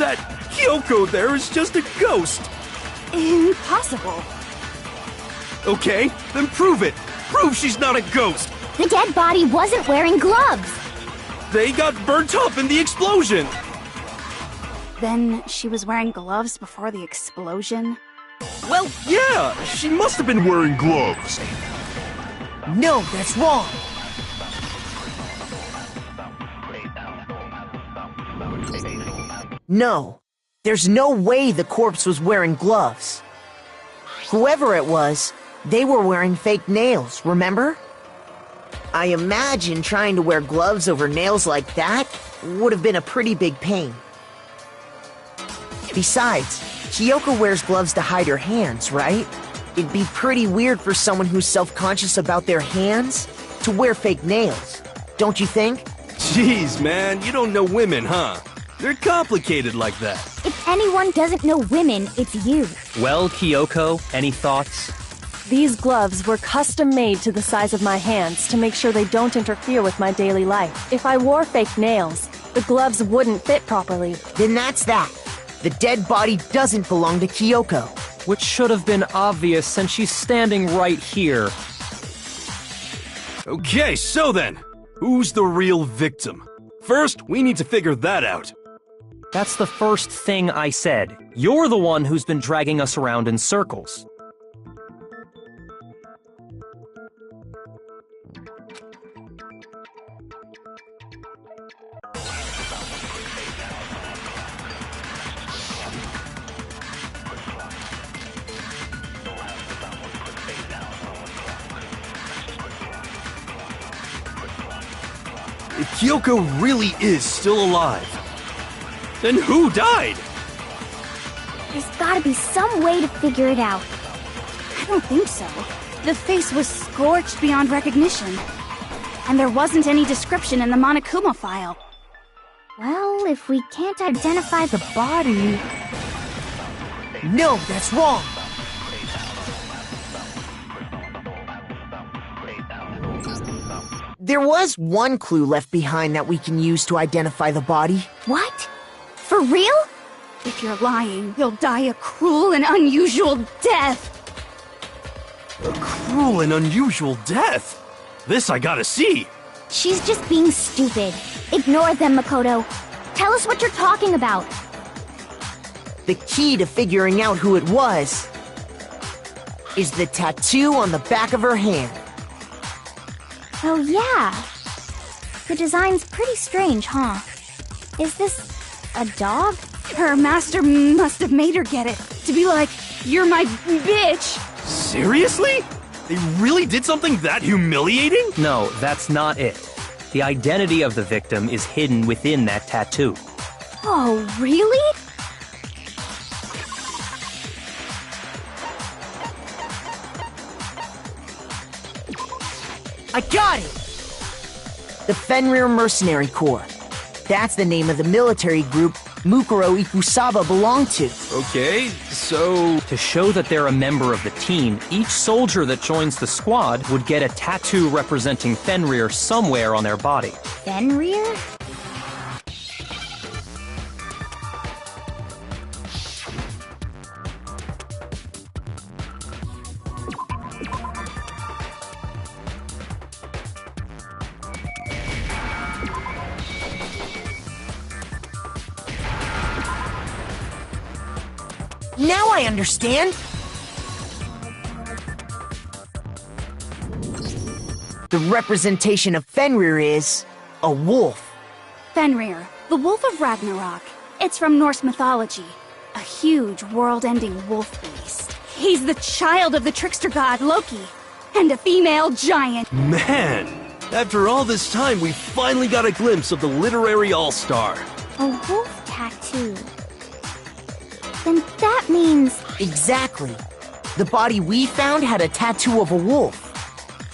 That Kyoko there is just a ghost. Impossible. Okay, then prove it. Prove she's not a ghost. The dead body wasn't wearing gloves. They got burnt up in the explosion. Then she was wearing gloves before the explosion? Well, yeah, she must have been wearing gloves. No, that's wrong. No, there's no way the corpse was wearing gloves. Whoever it was, they were wearing fake nails, remember? I imagine trying to wear gloves over nails like that would have been a pretty big pain. Besides, Kyoko wears gloves to hide her hands, right? It'd be pretty weird for someone who's self-conscious about their hands to wear fake nails, don't you think? Jeez, man, you don't know women, huh? They're complicated like that. If anyone doesn't know women, it's you. Well, Kyoko, any thoughts? These gloves were custom made to the size of my hands to make sure they don't interfere with my daily life. If I wore fake nails, the gloves wouldn't fit properly. Then that's that. The dead body doesn't belong to Kyoko. Which should have been obvious since she's standing right here. Okay, so then, who's the real victim? First, we need to figure that out. That's the first thing I said. You're the one who's been dragging us around in circles. If Kyoko really is still alive, then who died? There's gotta be some way to figure it out. I don't think so. The face was scorched beyond recognition. And there wasn't any description in the Monokuma file. Well, if we can't identify the body... No, that's wrong. There was one clue left behind that we can use to identify the body. What? For real? If you're lying, you'll die a cruel and unusual death. A cruel and unusual death. This I gotta see. She's just being stupid. Ignore them, Makoto. Tell us what you're talking about. The key to figuring out who it was is the tattoo on the back of her hand. Oh, yeah. The design's pretty strange, huh? Is this a dog? Her master must have made her get it. To be like, you're my bitch. Seriously? They really did something that humiliating? No, that's not it. The identity of the victim is hidden within that tattoo. Oh, really? I got it! The Fenrir Mercenary Corps. That's the name of the military group Mukuro Ikusaba belonged to. Okay, so... To show that they're a member of the team, each soldier that joins the squad would get a tattoo representing Fenrir somewhere on their body. Fenrir? Now I understand! The representation of Fenrir is a wolf. Fenrir, the Wolf of Ragnarok. It's from Norse mythology. A huge, world-ending wolf beast. He's the child of the trickster god Loki, and a female giant. Man! After all this time, we finally got a glimpse of the literary all-star. A wolf tattoo. Then that means... Exactly. The body we found had a tattoo of a wolf,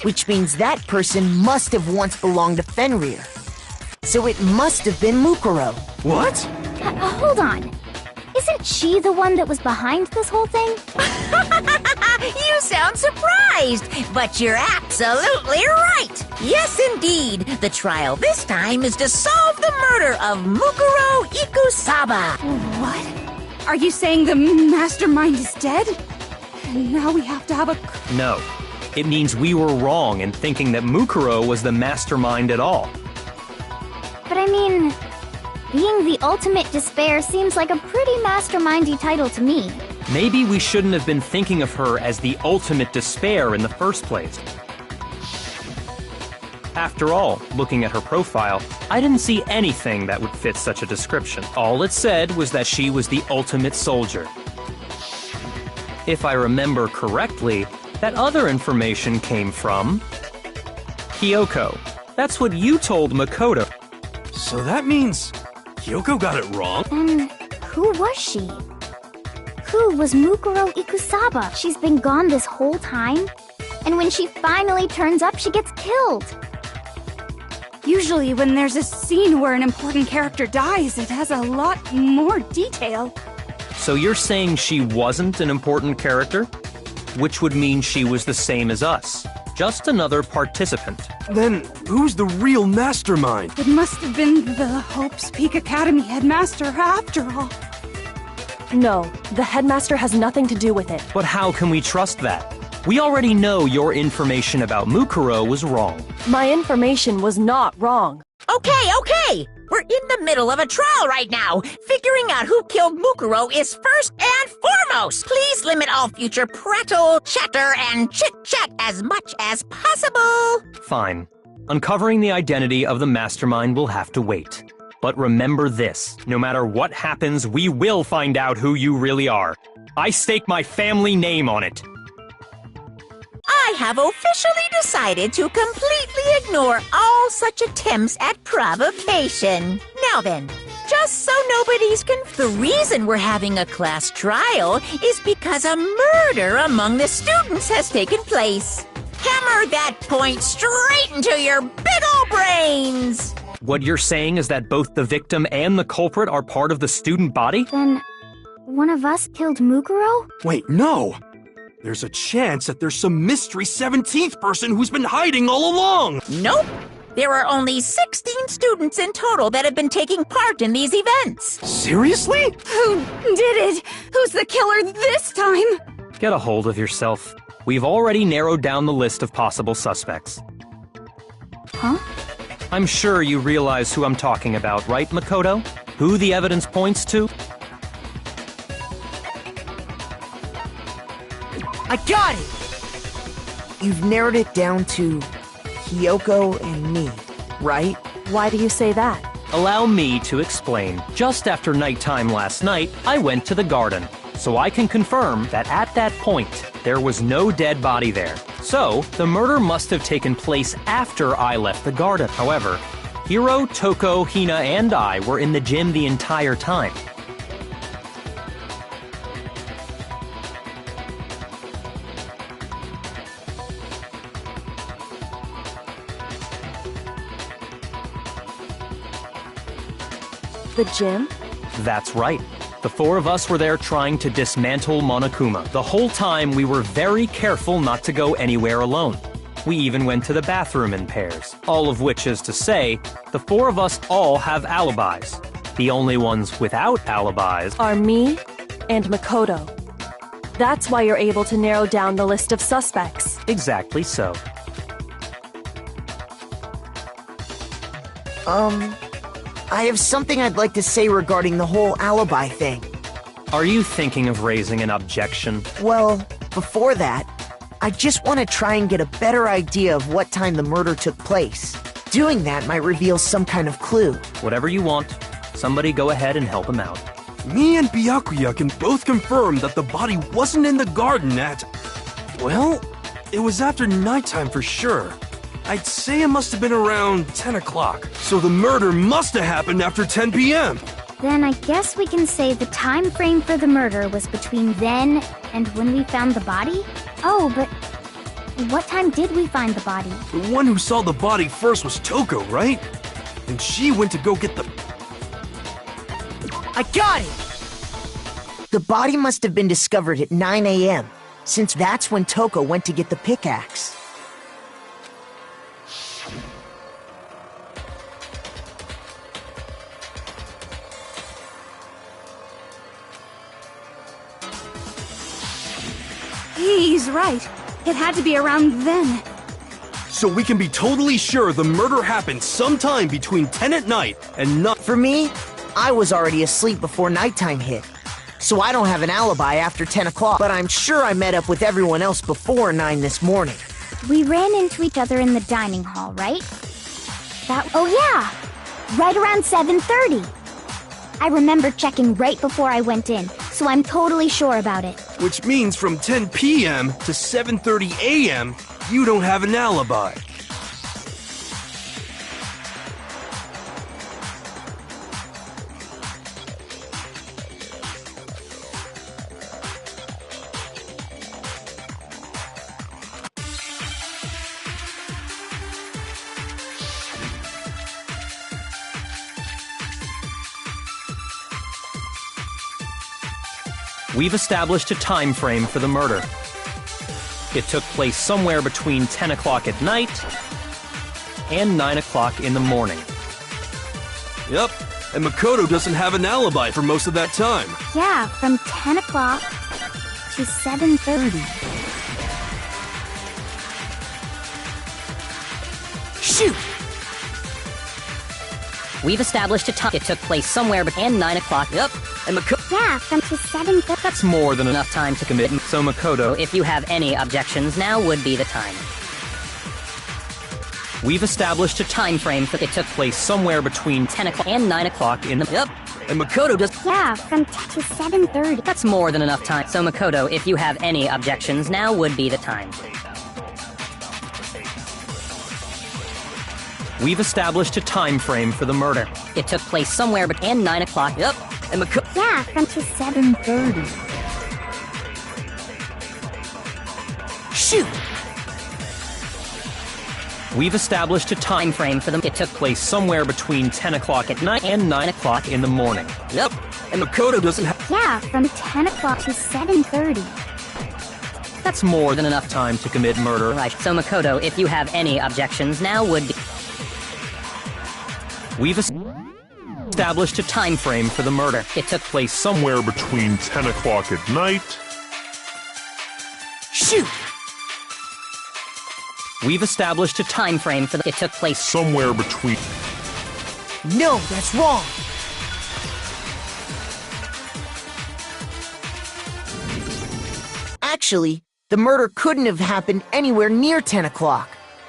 which means that person must have once belonged to Fenrir. So it must have been Mukuro. What? Hold on. Isn't she the one that was behind this whole thing? You sound surprised, but you're absolutely right. Yes, indeed. The trial this time is to solve the murder of Mukuro Ikusaba. What? Are you saying the mastermind is dead? And now we have to have a... No. It means we were wrong in thinking that Mukuro was the mastermind at all. But I mean, being the ultimate despair seems like a pretty mastermindy title to me. Maybe we shouldn't have been thinking of her as the ultimate despair in the first place. After all, looking at her profile, I didn't see anything that would fit such a description. All it said was that she was the ultimate soldier. If I remember correctly, that other information came from Kyoko. That's what you told Makoto. So that means Kyoko got it wrong? And who was she? Who was Mukuro Ikusaba? She's been gone this whole time? And when she finally turns up, she gets killed. Usually when there's a scene where an important character dies, it has a lot more detail. So you're saying she wasn't an important character? Which would mean she was the same as us. Just another participant. Then who's the real mastermind? It must have been the Hope's Peak Academy headmaster after all. No, the headmaster has nothing to do with it. But how can we trust that? We already know your information about Mukuro was wrong. My information was not wrong. Okay. We're in the middle of a trial right now. Figuring out who killed Mukuro is first and foremost. Please limit all future prattle, chatter, and chit-chat as much as possible. Fine. Uncovering the identity of the mastermind will have to wait. But remember this, no matter what happens, we will find out who you really are. I stake my family name on it. I have officially decided to completely ignore all such attempts at provocation. Now then, just so nobody's the reason we're having a class trial is because a murder among the students has taken place. Hammer that point straight into your big ol' brains! What you're saying is that both the victim and the culprit are part of the student body? Then, one of us killed Mukuro? Wait, no! There's a chance that there's some mystery 17th person who's been hiding all along! Nope! There are only 16 students in total that have been taking part in these events. Seriously? Who did it? Who's the killer this time? Get a hold of yourself. We've already narrowed down the list of possible suspects. Huh? I'm sure you realize who I'm talking about, right, Makoto? Who the evidence points to? I got it! You've narrowed it down to Kyoko and me, right? Why do you say that? Allow me to explain. Just after nighttime last night, I went to the garden, so I can confirm that at that point, there was no dead body there. So, the murder must have taken place after I left the garden. However, Hiro, Toko, Hina, and I were in the gym the entire time. The gym? That's right. The four of us were there trying to dismantle Monokuma. The whole time we were very careful not to go anywhere alone. We even went to the bathroom in pairs. All of which is to say, the four of us all have alibis. The only ones without alibis Are me and Makoto. That's why you're able to narrow down the list of suspects. exactly so. I have something I'd like to say regarding the whole alibi thing. Are you thinking of raising an objection? Well, before that, I just want to try and get a better idea of what time the murder took place. Doing that might reveal some kind of clue. Whatever you want. Somebody go ahead and help him out. Me and Byakuya can both confirm that the body wasn't in the garden at... Well, it was after nighttime for sure. I'd say it must have been around 10 o'clock. So the murder must have happened after 10 p.m. Then I guess we can say the time frame for the murder was between then and when we found the body? Oh, but what time did we find the body? The one who saw the body first was Toko, right? And she went to go get the... I got it! The body must have been discovered at 9 a.m., since that's when Toko went to get the pickaxe. He's right. It had to be around then. So we can be totally sure the murder happened sometime between 10 at night and 9. For me, I was already asleep before nighttime hit. So I don't have an alibi after 10 o'clock, but I'm sure I met up with everyone else before 9 this morning. We ran into each other in the dining hall, right? Oh yeah! Right around 7:30. I remember checking right before I went in, so I'm totally sure about it. Which means from 10 p.m. to 7:30 a.m., you don't have an alibi. We've established a time frame for the murder. It took place somewhere between 10 o'clock at night and 9 o'clock in the morning. Yep, and Makoto doesn't have an alibi for most of that time. Yeah, from 10 o'clock to 7:30. Shoot! We've established a time. It took place somewhere between 9 o'clock. Yep, and Yeah, from to 7:30. that's more than enough Time to commit. So Makoto, If you have any objections, now would be the time. we've established a time frame for It took place somewhere between 10 o'clock and 9 o'clock in the. Yep, and Makoto does. Yeah, from 10 to 7:30. That's more than enough time. So Makoto, if you have any objections, now would be the time. We've established a time frame for the murder. It took place somewhere between 9 o'clock. Yep, and Makoto. Yeah, from to 7:30. Shoot! We've established a time Frame for them. It took place somewhere between 10 o'clock at night and 9 o'clock in the morning. Yep, and Makoto doesn't have. Yeah, from 10 o'clock to 7:30. That's more than enough time to commit murder. right. So Makoto, if you have any objections, now would be We've established a time frame for the murder. It took place somewhere Between 10 o'clock at night. Shoot! We've established a time frame for the. It took place Somewhere between. No, that's wrong! Actually, the murder couldn't have happened anywhere near 10 o'clock.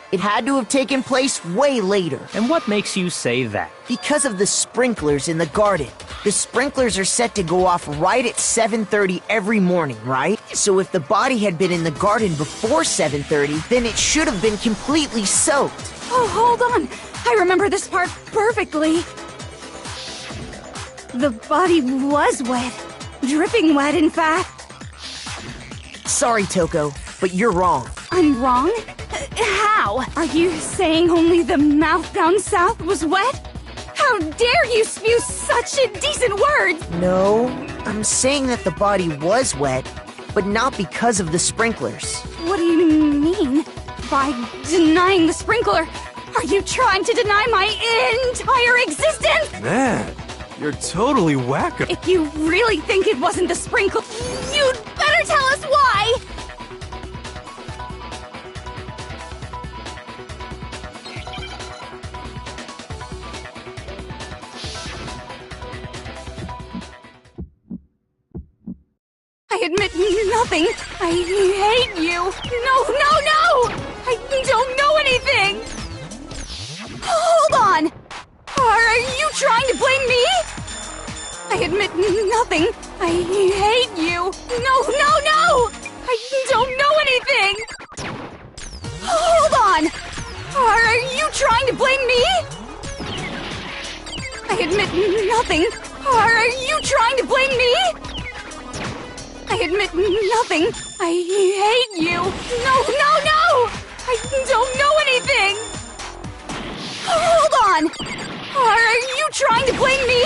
It had to have taken place way later. And what makes you say that? Because of the sprinklers in the garden. The sprinklers are set to go off right at 7:30 every morning, right? So if the body had been in the garden before 7:30, then it should have been completely soaked. Oh, hold on. I remember this part perfectly. The body was wet. Dripping wet, in fact. Sorry, Toko, but you're wrong. I'm wrong? How? Are you saying only the mouth down south was wet? How dare you spew such indecent words! No, I'm saying that the body was wet, but not because of the sprinklers. What do you mean? By denying the sprinkler, are you trying to deny my entire existence? Man, you're totally wacko. If you really think it wasn't the sprinkler, you'd better tell us why! I admit nothing. I hate you. No, no, no! I don't know anything! Hold on! Are you trying to blame me? I admit nothing. I hate you. No, no, no! I don't know anything! Hold on! Are you trying to blame me? I admit nothing. Are you trying to blame me? I admit nothing. I hate you. No, no, no! I don't know anything! Hold on! Are you trying to blame me?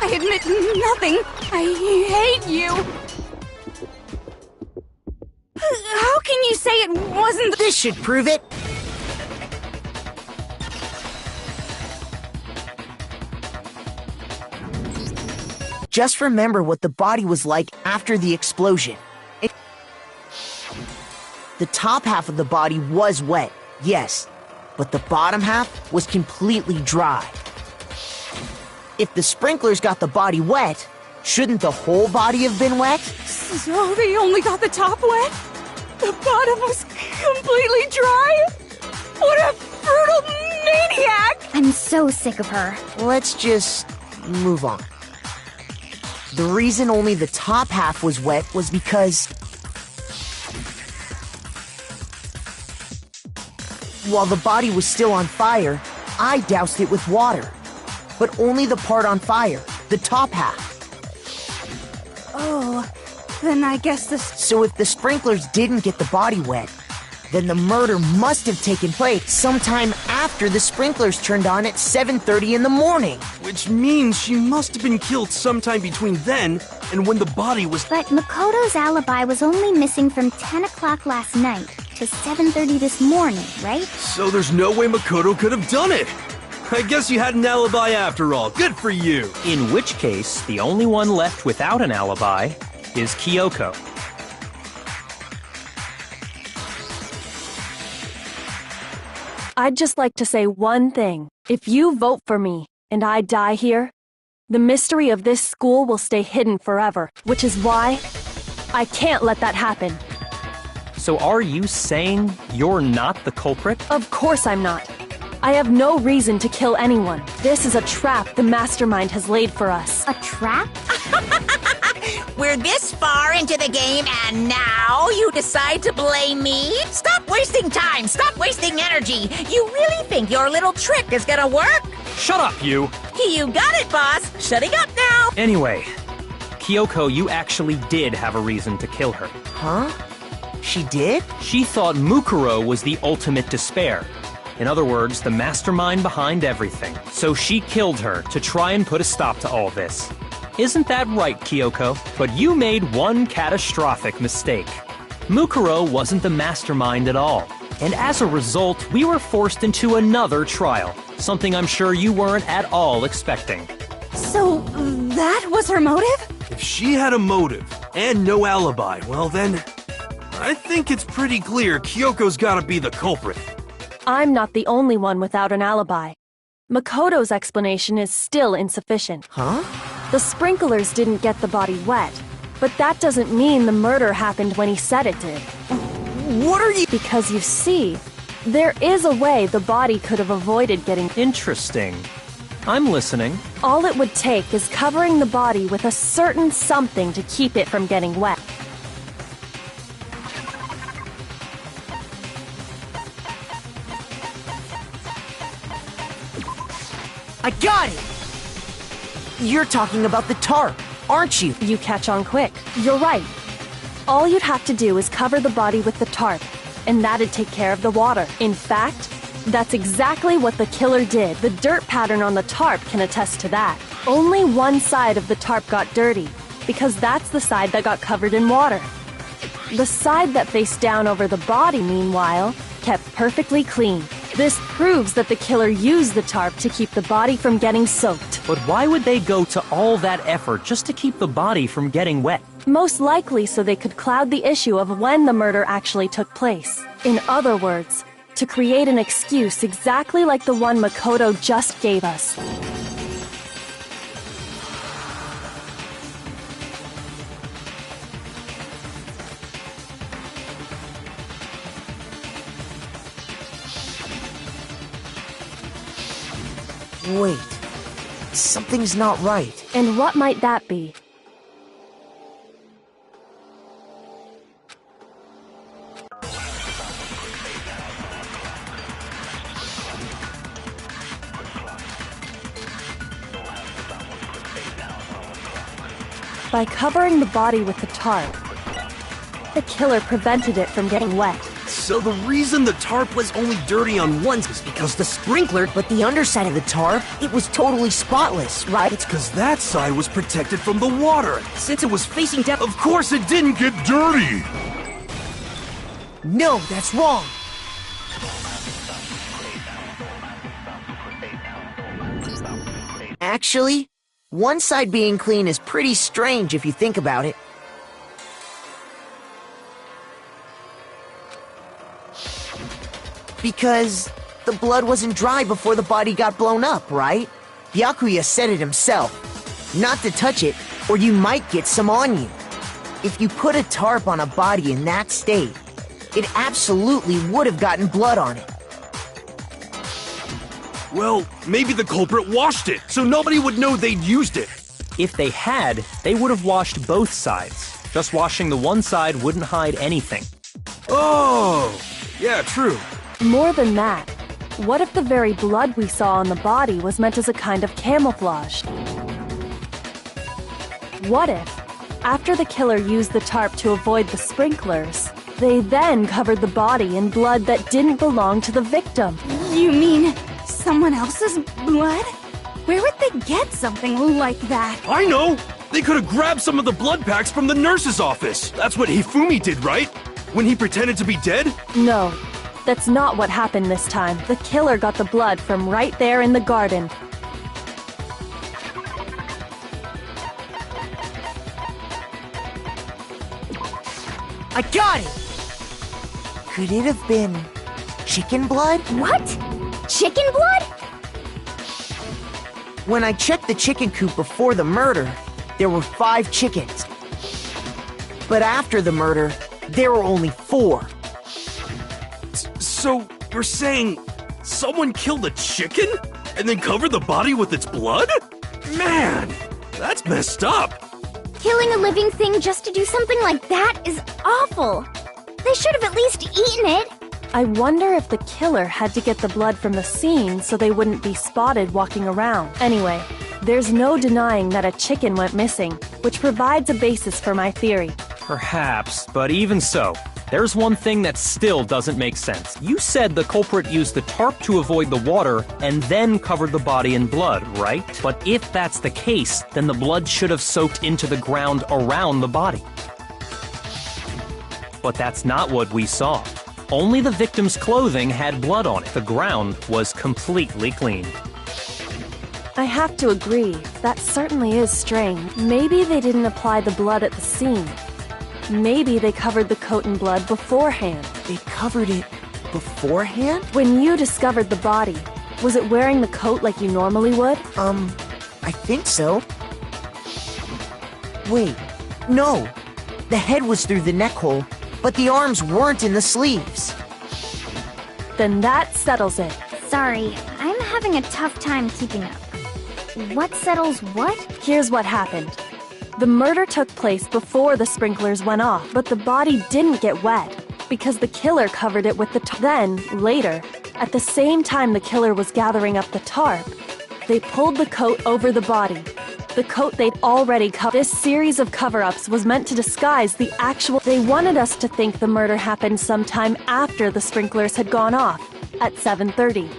I admit nothing. I hate you. How can you say it wasn't This should prove it. Just remember what the body was like after the explosion. The top half of the body was wet, yes, but the bottom half was completely dry. If the sprinklers got the body wet, shouldn't the whole body have been wet? So they only got the top wet? The bottom was completely dry? What a brutal maniac! I'm so sick of her. Let's just move on. The reason only the top half was wet was because while the body was still on fire, I doused it with water. But only the part on fire, the top half. Oh, then I guess this... So if the sprinklers didn't get the body wet, then the murder must have taken place sometime after the sprinklers turned on at 7:30 in the morning. Which means she must have been killed sometime between then and when the body was... But Makoto's alibi was only missing from 10 o'clock last night to 7:30 this morning, right? So there's no way Makoto could have done it. I guess you had an alibi after all. Good for you. In which case, the only one left without an alibi is Kyoko. I'd just like to say one thing. If you vote for me, and I die here, the mystery of this school will stay hidden forever, which is why I can't let that happen. So are you saying you're not the culprit? Of course I'm not. I have no reason to kill anyone. This is a trap the mastermind has laid for us. A trap? We're this far into the game, and now you decide to blame me? Stop wasting time! Stop wasting energy! You really think your little trick is gonna work? Shut up, you! You got it, boss! Shutting up now! Anyway, Kyoko, you actually did have a reason to kill her. Huh? She did? She thought Mukuro was the ultimate despair. In other words, the mastermind behind everything. So she killed her to try and put a stop to all this. Isn't that right, Kyoko? But you made one catastrophic mistake. Mukuro wasn't the mastermind at all. And as a result, we were forced into another trial. Something I'm sure you weren't at all expecting. So, that was her motive? If she had a motive and no alibi, well then, I think it's pretty clear Kyoko's gotta be the culprit. I'm not the only one without an alibi. Makoto's explanation is still insufficient. Huh? The sprinklers didn't get the body wet, but that doesn't mean the murder happened when he said it did. What are you... Because you see, there is a way the body could have avoided getting... Interesting. I'm listening. All it would take is covering the body with a certain something to keep it from getting wet. I got it! You're talking about the tarp, aren't you? You catch on quick. You're right. All you'd have to do is cover the body with the tarp, and that'd take care of the water. In fact, that's exactly what the killer did. The dirt pattern on the tarp can attest to that. Only one side of the tarp got dirty, because that's the side that got covered in water. The side that faced down over the body, meanwhile, kept perfectly clean. This proves that the killer used the tarp to keep the body from getting soaked. But why would they go to all that effort just to keep the body from getting wet? Most likely so they could cloud the issue of when the murder actually took place. In other words, to create an excuse exactly like the one Makoto just gave us. Wait, something's not right. And what might that be? By covering the body with the tarp, the killer prevented it from getting wet. So the reason the tarp was only dirty on one is because the sprinkler... But the underside of the tarp, it was totally spotless, right? It's because that side was protected from the water. Since it was facing down... Of course it didn't get dirty! No, that's wrong! Actually, one side being clean is pretty strange if you think about it. Because the blood wasn't dry before the body got blown up, right? Byakuya said it himself. Not to touch it, or you might get some on you. If you put a tarp on a body in that state, it absolutely would have gotten blood on it. Well, maybe the culprit washed it, so nobody would know they'd used it. If they had, they would have washed both sides. Just washing the one side wouldn't hide anything. Oh, yeah, true. More than that, what if the very blood we saw on the body was meant as a kind of camouflage? What if, after the killer used the tarp to avoid the sprinklers, they then covered the body in blood that didn't belong to the victim? You mean someone else's blood? Where would they get something like that? I know! They could have grabbed some of the blood packs from the nurse's office. That's what Hifumi did, right? When he pretended to be dead? No, that's not what happened this time. The killer got the blood from right there in the garden. I got it! Could it have been chicken blood? What? Chicken blood? When I checked the chicken coop before the murder, there were 5 chickens. But after the murder, there were only 4. So, you're saying someone killed a chicken and then covered the body with its blood? Man, that's messed up. Killing a living thing just to do something like that is awful. They should have at least eaten it. I wonder if the killer had to get the blood from the scene so they wouldn't be spotted walking around. Anyway, there's no denying that a chicken went missing, which provides a basis for my theory. Perhaps, but even so, there's one thing that still doesn't make sense. You said the culprit used the tarp to avoid the water and then covered the body in blood, right? But if that's the case, then the blood should have soaked into the ground around the body. But that's not what we saw. Only the victim's clothing had blood on it. The ground was completely clean. I have to agree, that certainly is strange. Maybe they didn't apply the blood at the scene. Maybe they covered the coat in blood beforehand. They covered it beforehand? When you discovered the body, was it wearing the coat like you normally would? I think so. Wait, no. The head was through the neck hole, but the arms weren't in the sleeves. Then that settles it. Sorry, I'm having a tough time keeping up. What settles what? Here's what happened. The murder took place before the sprinklers went off, but the body didn't get wet because the killer covered it with the tarp. Then, later, at the same time the killer was gathering up the tarp, they pulled the coat over the body. The coat they'd already covered. This series of cover-ups was meant to disguise the actual... They wanted us to think the murder happened sometime after the sprinklers had gone off, at 7:30.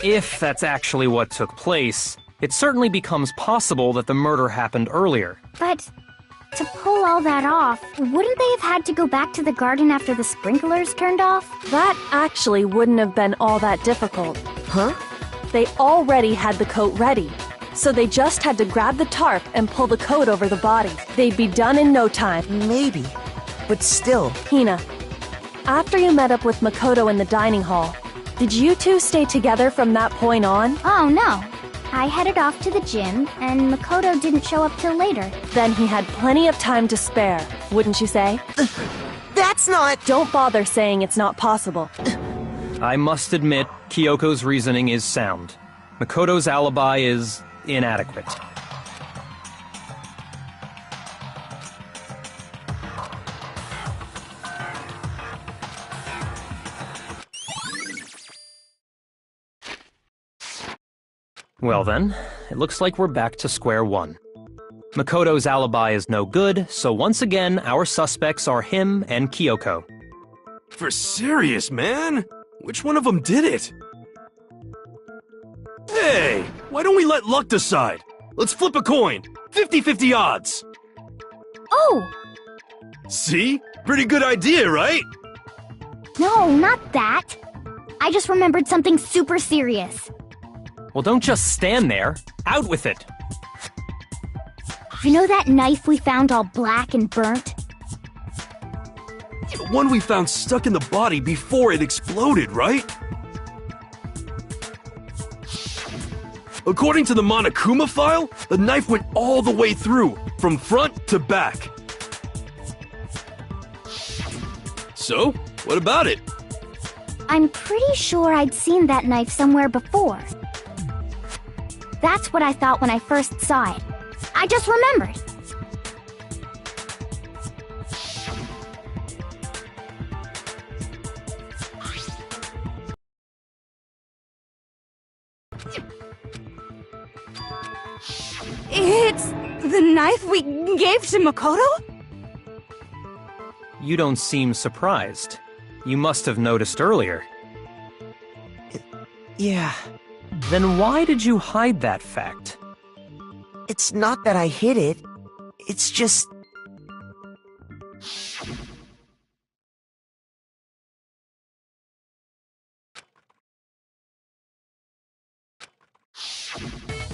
If that's actually what took place, it certainly becomes possible that the murder happened earlier. But to pull all that off, wouldn't they have had to go back to the garden after the sprinklers turned off? That actually wouldn't have been all that difficult. Huh? They already had the coat ready, so they just had to grab the tarp and pull the coat over the body. They'd be done in no time. Maybe, but still. Hina, after you met up with Makoto in the dining hall, did you two stay together from that point on? Oh, no. I headed off to the gym, and Makoto didn't show up till later. Then he had plenty of time to spare, wouldn't you say? That's not... Don't bother saying it's not possible. I must admit, Kyoko's reasoning is sound. Makoto's alibi is inadequate. Well then, it looks like we're back to square one. Makoto's alibi is no good, so once again, our suspects are him and Kyoko. For serious, man? Which one of them did it? Hey, why don't we let luck decide? Let's flip a coin. 50-50 odds. Oh! See? Pretty good idea, right? No, not that. I just remembered something super serious. Well, don't just stand there. Out with it. You know that knife we found all black and burnt? The one we found stuck in the body before it exploded, right? According to the Monokuma file, the knife went all the way through, from front to back. So, what about it? I'm pretty sure I'd seen that knife somewhere before. That's what I thought when I first saw it. I just remembered. It's the knife we gave to Makoto? You don't seem surprised. You must have noticed earlier. Yeah, Then why did you hide that fact? it's not that I hid it. It's just...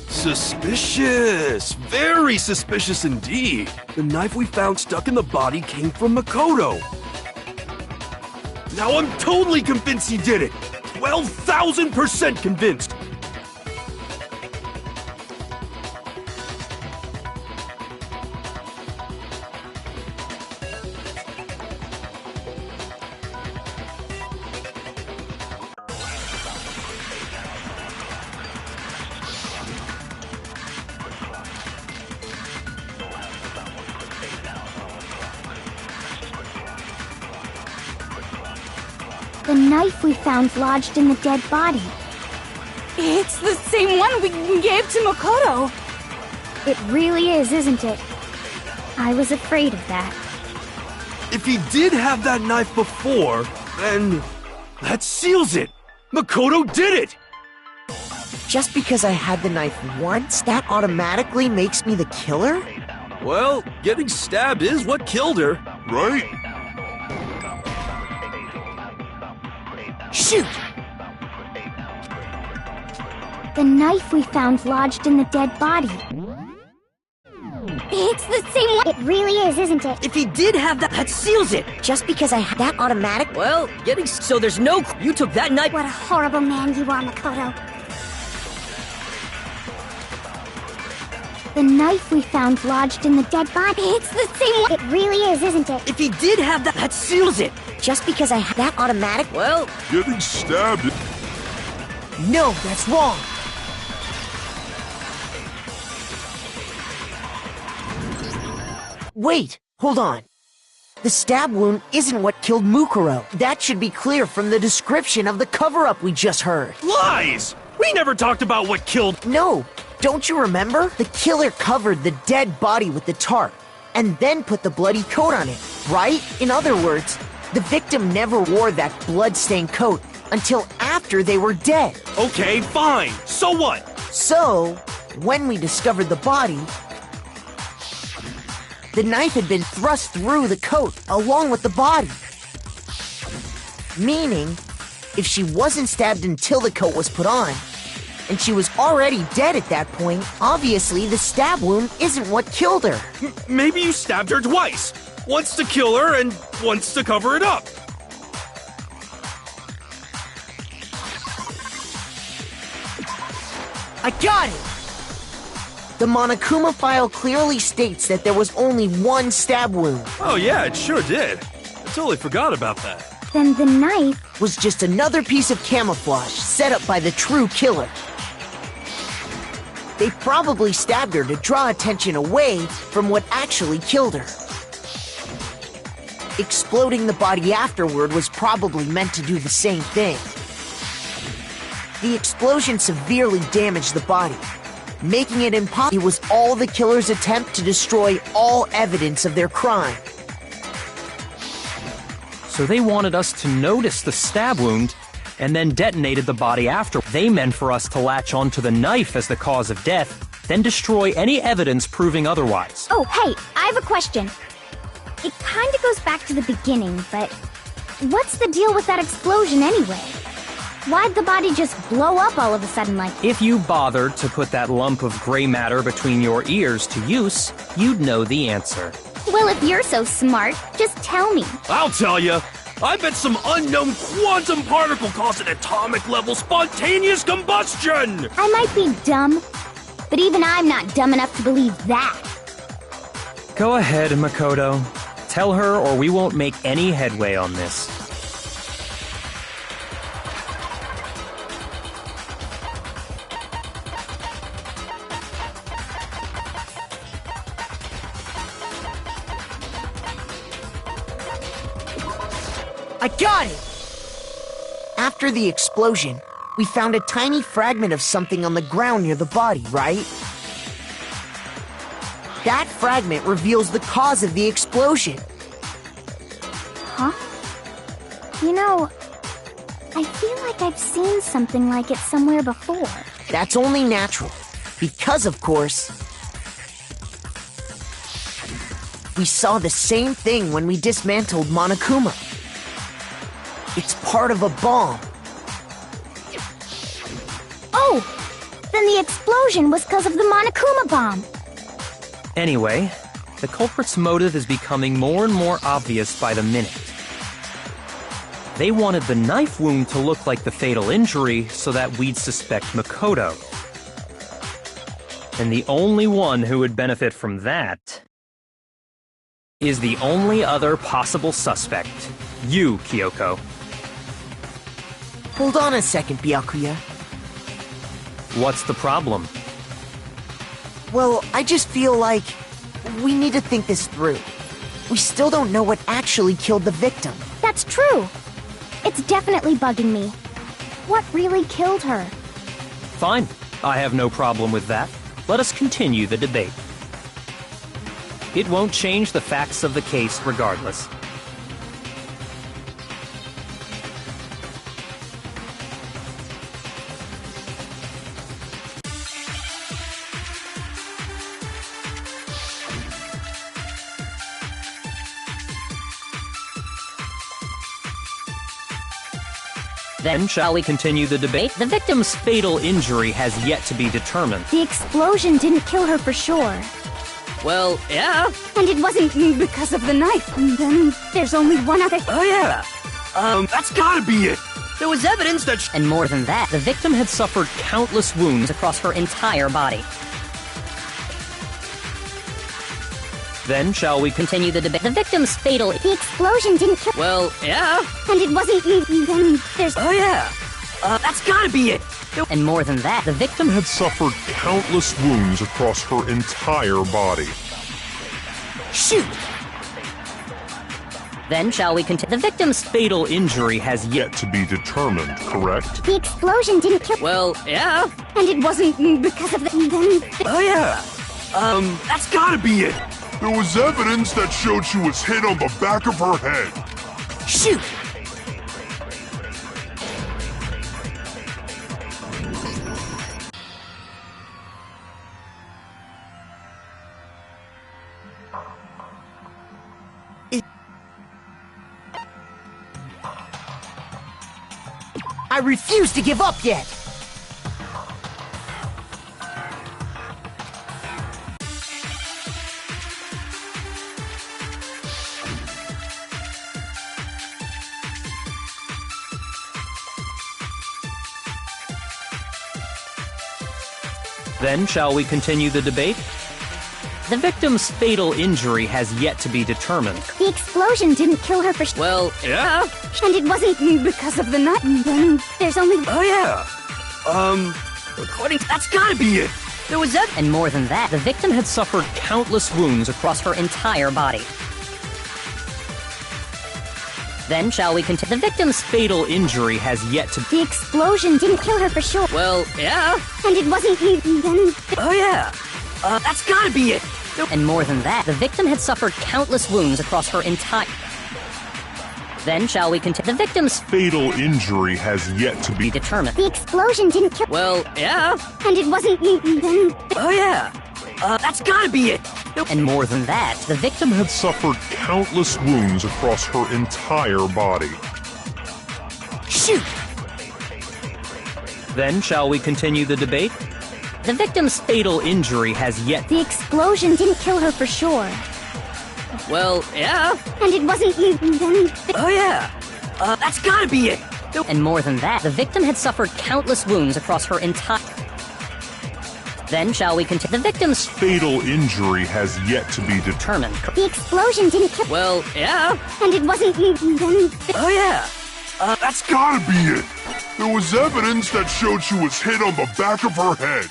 Suspicious! Very suspicious indeed. The knife we found stuck in the body came from Makoto. Now I'm totally convinced he did it! 12,000% convinced! The knife we found lodged in the dead body. It's the same one we gave to Makoto. It really is, isn't it? I was afraid of that. If he did have that knife before, then that seals it! Makoto did it! Just because I had the knife once, that automatically makes me the killer? Well, getting stabbed is what killed her. Right? Shoot! The knife we found lodged in the dead body. It's the same one. It really is, isn't it? If he did have that seals it. Just because I had that automatic... Well, so there's no... You took that knife... What a horrible man you are, Makoto. The knife we found lodged in the dead body. It's the same one. It really is, isn't it? If he did have that seals it. Just because I had that automatic... Well, Getting stabbed. No, that's wrong! Wait, hold on. The stab wound isn't what killed Mukuro. That should be clear from the description of the cover-up we just heard. Lies! We never talked about what killed... No, don't you remember? The killer covered the dead body with the tarp, and then put the bloody coat on it, right? In other words, the victim never wore that blood-stained coat until after they were dead. Okay, fine. So what? So, when we discovered the body, the knife had been thrust through the coat along with the body. Meaning, if she wasn't stabbed until the coat was put on, and she was already dead at that point, obviously the stab wound isn't what killed her. Maybe you stabbed her twice. Once to kill her and once to cover it up. I got it! The Monokuma file clearly states that there was only one stab wound. Oh yeah, it sure did. I totally forgot about that. Then the knife... Was just another piece of camouflage set up by the true killer. They probably stabbed her to draw attention away from what actually killed her. Exploding the body afterward was probably meant to do the same thing. The explosion severely damaged the body, making it impossible. It was all the killer's attempt to destroy all evidence of their crime. So they wanted us to notice the stab wound and then detonated the body after. They meant for us to latch onto the knife as the cause of death, then destroy any evidence proving otherwise. Oh, hey, I have a question. It kinda goes back to the beginning, but what's the deal with that explosion anyway? Why'd the body just blow up all of a sudden like that? If you bothered to put that lump of gray matter between your ears to use, you'd know the answer. Well, if you're so smart, just tell me. I'll tell you. I bet some unknown quantum particle caused an atomic-level spontaneous combustion! I might be dumb, but even I'm not dumb enough to believe that. Go ahead, Makoto. Tell her or we won't make any headway on this. I got it! After the explosion, we found a tiny fragment of something on the ground near the body, right? That fragment reveals the cause of the explosion. Huh? You know, I feel like I've seen something like it somewhere before. That's only natural, because of course, we saw the same thing when we dismantled Monokuma. It's part of a bomb. Oh! Then the explosion was because of the Monokuma bomb. Anyway, the culprit's motive is becoming more and more obvious by the minute. They wanted the knife wound to look like the fatal injury so that we'd suspect Makoto. And the only one who would benefit from that is the only other possible suspect, you, Kyoko. Hold on a second, Byakuya. What's the problem? Well, I just feel like we need to think this through. We still don't know what actually killed the victim. That's true. It's definitely bugging me. What really killed her? Fine, I have no problem with that. Let us continue the debate. It won't change the facts of the case regardless. Then shall we continue the debate? The victim's fatal injury has yet to be determined. The explosion didn't kill her for sure. Well, yeah. And it wasn't because of the knife. Then there's only one other. Oh, yeah. That's gotta be it! There was evidence that And more than that, The victim had suffered countless wounds. across her entire body. Then shall we Continue the debate. The victim's fatal... The explosion didn't kill. well, yeah. And it wasn't. Then there's. Oh, yeah. That's gotta be it. And more than that, the victim Had suffered countless wounds across her entire body. Shoot! Then shall we continue? The victim's fatal injury has yet Yet to be determined, correct? The explosion didn't kill. Well, yeah. And it wasn't because of the. Then. Oh, yeah. That's gotta be it! There was evidence that showed she was hit on the back of her head. Shoot! I refuse to give up yet! Then shall we continue the debate? The victim's fatal injury has yet to be determined. The explosion didn't kill her for. Well, yeah. And it wasn't because of the knife. Then there's only. Oh, yeah. According to... That's gotta be it. There was evidence... And more than that, the victim Had suffered countless wounds across her entire body. Then shall we continue? The victim's fatal injury has yet to The explosion didn't kill her for sure. Well, yeah. And it wasn't. Then. Oh, yeah. That's gotta be it. And more than that, the victim had suffered countless wounds across her entire... Then shall we continue? The victim's Fatal injury has yet to be determined. The explosion didn't kill. Well, yeah. And it wasn't. Then. Oh, yeah. That's gotta be it. And more than that, the victim had suffered countless wounds across her entire body. Shoot! Then shall we continue the debate? The victim's fatal injury has yet... The explosion didn't kill her for sure. Well, yeah. And it wasn't you, then... Oh yeah, that's gotta be it. And more than that, the victim had suffered countless wounds across her entire... Then shall we continue? The victim's Fatal injury has yet to be determined. determined. The explosion didn't kill... Well, yeah. And it wasn't you, then... Oh yeah, That's gotta be it. There was evidence that showed she was hit on the back of her head.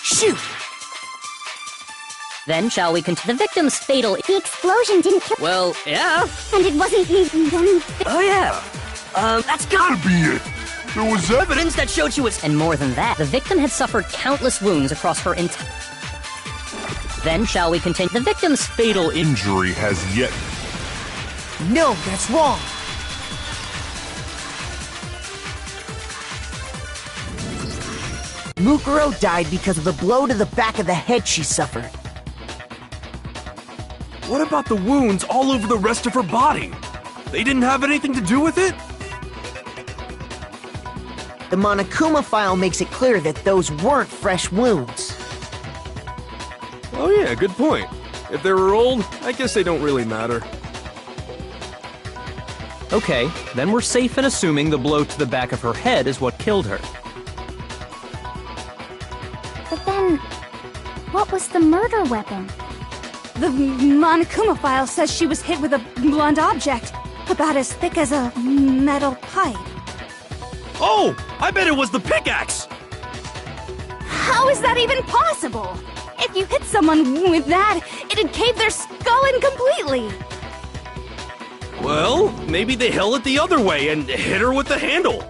Shoot! Then shall we continue? The victim's fatal... The explosion didn't kill... Well, yeah. And it wasn't you, then... oh yeah, that's gotta Gotta be it. There was evidence that showed she was. And more than that, the victim had suffered countless wounds across her entire... Then shall we continue? The victim's fatal injury has yet. No, that's wrong. Mukuro died because of the blow to the back of the head she suffered. What about the wounds all over the rest of her body? They didn't have anything to do with it? The Monokuma file makes it clear that those weren't fresh wounds. Oh yeah, good point. If they were old, I guess they don't really matter. Okay, then we're safe in assuming the blow to the back of her head is what killed her. But then... what was the murder weapon? The Monokuma file says she was hit with a blunt object, about as thick as a metal pipe. Oh! I bet it was the pickaxe! How is that even possible? If you hit someone with that, it'd cave their skull in completely. Well, maybe they held it the other way and hit her with the handle.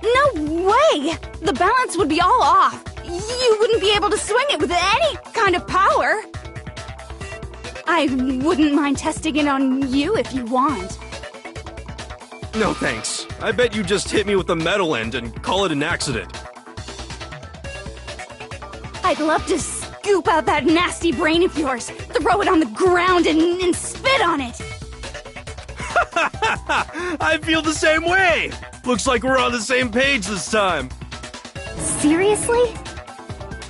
No way! The balance would be all off. You wouldn't be able to swing it with any kind of power. I wouldn't mind testing it on you if you want. No thanks. I bet you just hit me with the metal end and call it an accident. I'd love to scoop out that nasty brain of yours, throw it on the ground and spit on it. I feel the same way! Looks like we're on the same page this time. Seriously?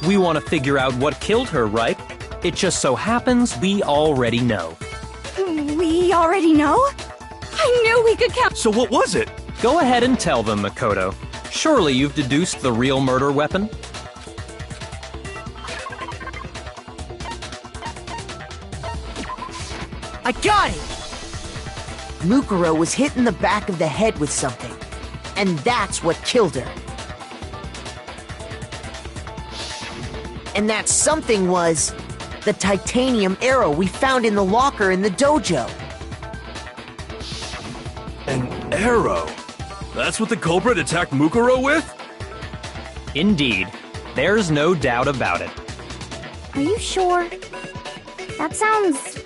We want to figure out what killed her, right? It just so happens we already know. We already know? I knew we could count. So what was it? Go ahead and tell them, Makoto. Surely you've deduced the real murder weapon? I got it! Mukuro was hit in the back of the head with something, and that's what killed her. And that something was the titanium arrow we found in the locker in the dojo. An arrow? That's what the culprit attacked Mukuro with? Indeed. There's no doubt about it. Are you sure? That sounds...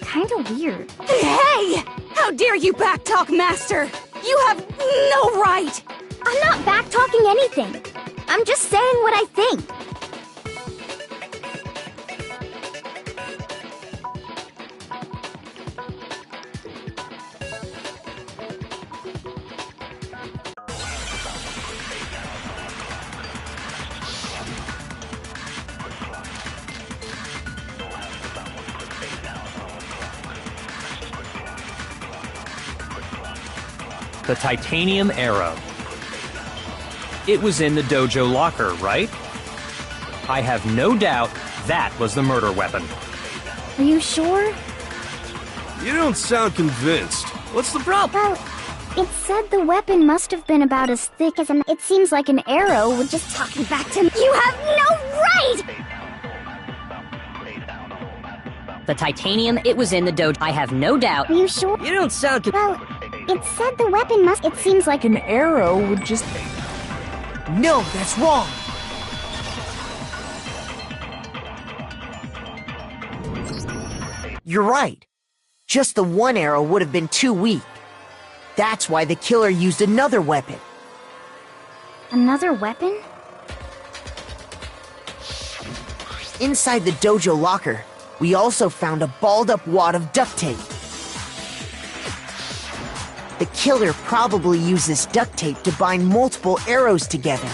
kinda weird. Hey! How dare you backtalk, Master! You have no right! I'm not backtalking anything. I'm just saying what I think. The titanium arrow. It was in the dojo locker, right? I have no doubt that was the murder weapon. Are you sure? You don't sound convinced. What's the problem? Well, it said the weapon must have been about as thick as an... It seems like an arrow would just... Talking back to me. You have no right! The titanium, it was in the dojo. I have no doubt. Are you sure? You don't sound. Well, it said the weapon must... It seems like An arrow would just... No, that's wrong! You're right. Just the one arrow would have been too weak. That's why the killer used another weapon. Another weapon? Inside the dojo locker, we also found a balled-up wad of duct tape. The killer probably used this duct tape to bind multiple arrows together.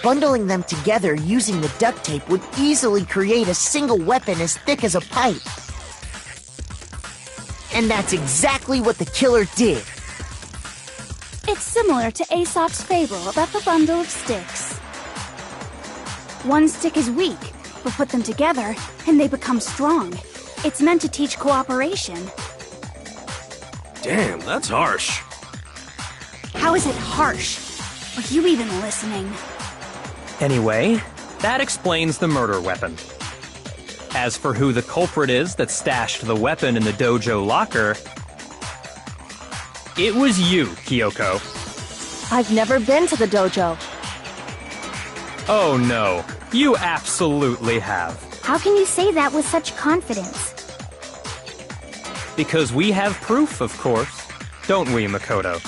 Bundling them together using the duct tape would easily create a single weapon as thick as a pipe. And that's exactly what the killer did. It's similar to Aesop's fable about the bundle of sticks. One stick is weak, but put them together, and they become strong. It's meant to teach cooperation. Damn, that's harsh. How is it harsh? Are you even listening? Anyway, that explains the murder weapon. As for who the culprit is that stashed the weapon in the dojo locker, it was you, Kyoko. I've never been to the dojo. Oh no, you absolutely have. How can you say that with such confidence? Because we have proof, of course. Don't we, Makoto?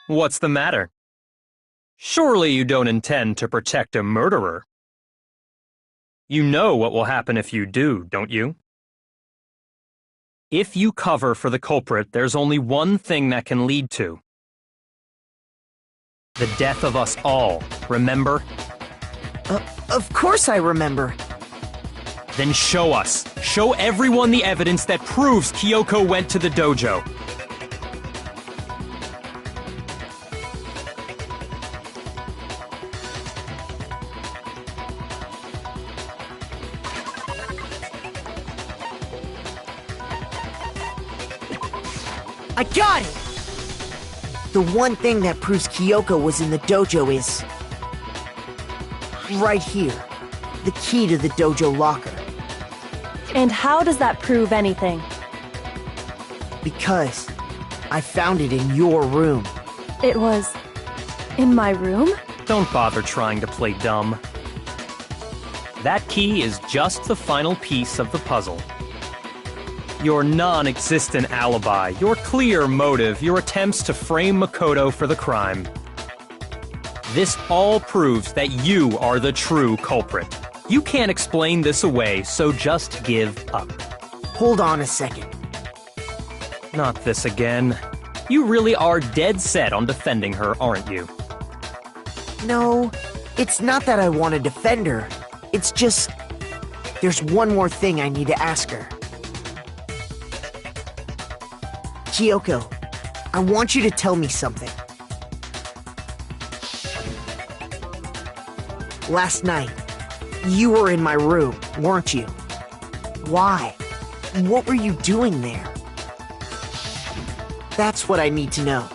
What's the matter? Surely you don't intend to protect a murderer. You know what will happen if you do, don't you? If you cover for the culprit, there's only one thing that can lead to. The death of us all, remember? Of course I remember. Then show us. Show everyone the evidence that proves Kyoko went to the dojo. I got it! The one thing that proves Kyoko was in the dojo is... right here. The key to the dojo locker. And how does that prove anything? Because I found it in your room. It was... in my room? Don't bother trying to play dumb. That key is just the final piece of the puzzle. Your non-existent alibi, your clear motive, your attempts to frame Makoto for the crime. This all proves that you are the true culprit. You can't explain this away, so just give up. Hold on a second. Not this again. You really are dead set on defending her, aren't you? No, it's not that I want to defend her. It's just... there's one more thing I need to ask her. Kyoko, I want you to tell me something. Last night, you were in my room, weren't you? Why? What were you doing there? That's what I need to know.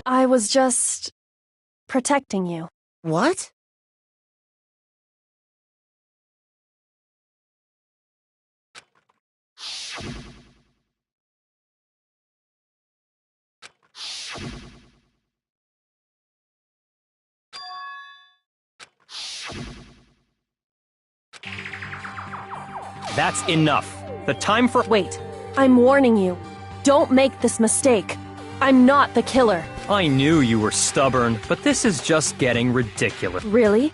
I was just... protecting you. What? That's enough. The time for— Wait, I'm warning you. Don't make this mistake. I'm not the killer. I knew you were stubborn, but this is just getting ridiculous. Really?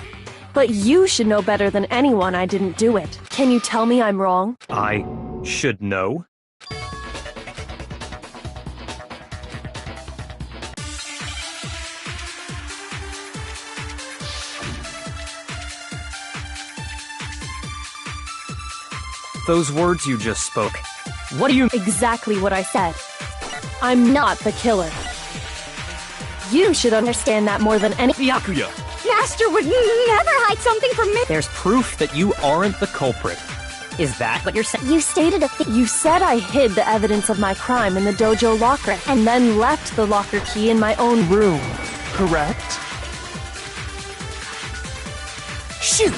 But you should know better than anyone I didn't do it. Can you tell me I'm wrong? I should know? Those words you just spoke. What do you— Exactly what I said. I'm not the killer. You should understand that more than any— Byakuya! Master would never hide something from me! There's proof that you aren't the culprit. Is that what you're saying? You stated You said I hid the evidence of my crime in the dojo locker and then left the locker key in my own room, correct? Shoot!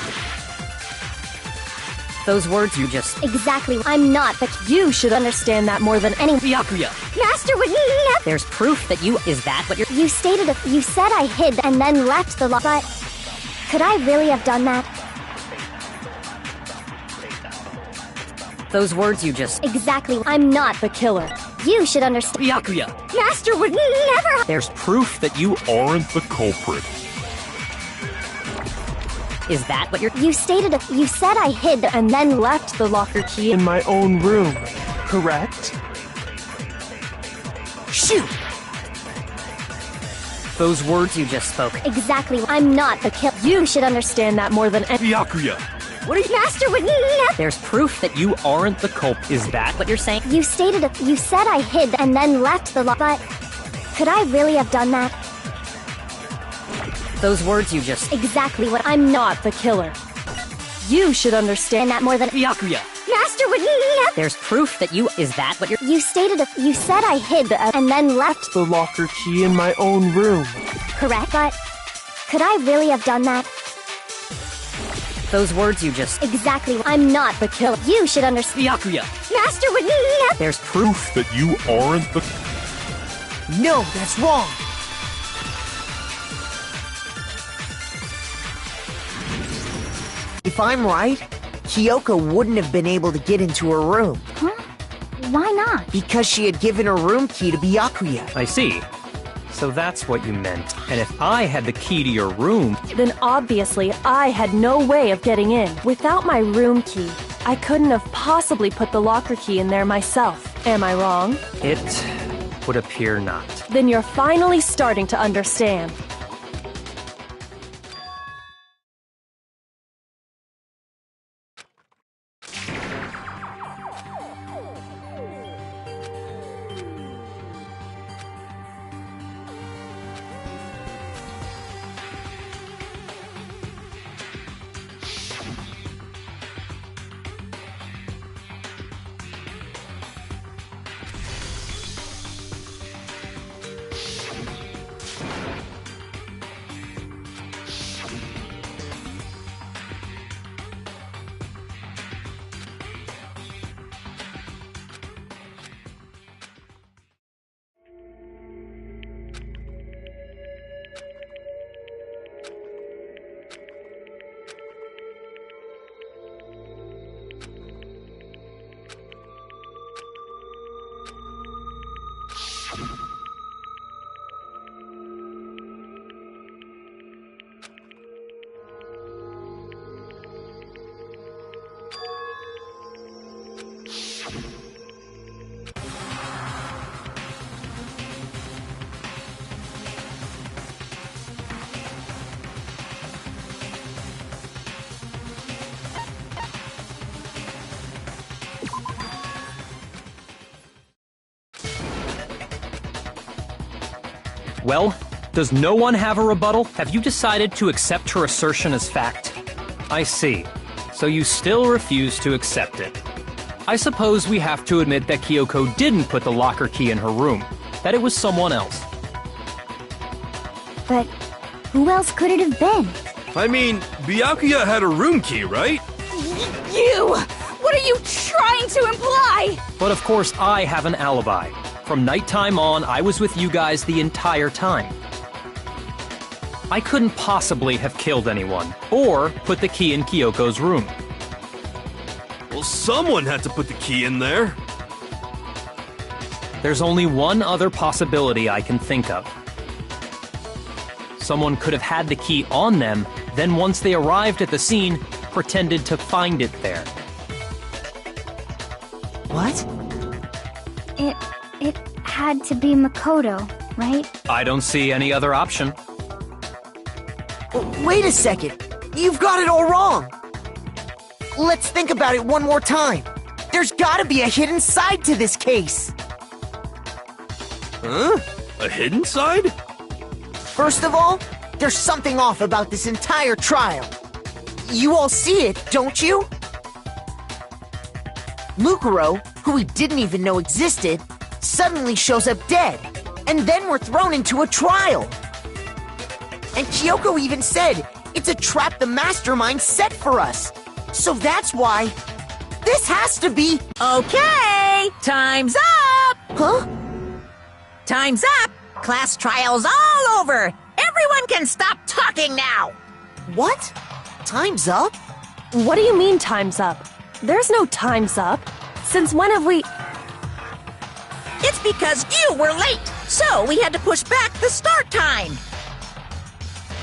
Those words you just— Exactly. I'm not the... You should understand that more than any— Byakuya! Master would never... There's proof that you— Is that what you're— You stated You said I hid and then left the But... could I really have done that? Those words you just— Exactly. I'm not the killer. You should understand. Byakuya! Master would never... There's proof that you Aren't the culprit. Is that what you're— You stated You said I hid And then left the locker key in my own room, correct? Shoot! Those words you just spoke. Exactly. I'm not the killer. You should understand that more than any. Byakuya! What are you, Master? With There's proof that you aren't the culprit. Is that what you're saying? You stated it. You said I hid and then left the but could I really have done that? Those words you just... Exactly what I'm not the killer. You should understand that more than Byakuya! Master with There's proof that you... Is that what you're... You stated it. You said I hid and then left The locker key in my own room. correct, but could I really have done that? Those words you just... Exactly. I'm not the killer. You should understand. Byakuya! Master with There's Proof that you aren't the... No, that's wrong. If I'm right, Kyoko wouldn't have been able to get into her room Huh? Why not? because she had given her room key to Byakuya. I see. So that's what you meant. And if I had the key to your room... Then obviously I had no way of getting in. Without my room key, I couldn't have possibly put the locker key in there myself. Am I wrong? It would appear not. Then you're finally starting to understand. Well, does no one have a rebuttal? Have you decided to accept her assertion as fact? I see. So you still refuse to accept it. I suppose we have to admit that Kyoko didn't put the locker key in her room, that it was someone else. But who else could it have been? I mean, Byakuya had a room key, right? You! What are you trying to imply? But of course I have an alibi. From nighttime on, I was with you guys the entire time. I couldn't possibly have killed anyone, or put the key in Kyoko's room. Well, someone had to put the key in there. There's only one other possibility I can think of. Someone could have had the key on them, then once they arrived at the scene, pretended to find it there. What? It had to be Makoto, right? I don't see any other option. Wait a second. You've got it all wrong. Let's think about it one more time. There's gotta be a hidden side to this case. Huh? A hidden side? First of all, there's something off about this entire trial. You all see it, don't you? Mukuro, who we didn't even know existed, suddenly shows up dead, and then we're thrown into a trial. And Kyoko even said it's a trap the mastermind set for us. So that's why this has to be... Okay, time's up! Huh? Time's up! Class trial's all over! Everyone can stop talking now! What? Time's up? What do you mean time's up? There's no time's up. Since when have we... It's because you were late, so we had to push back the start time.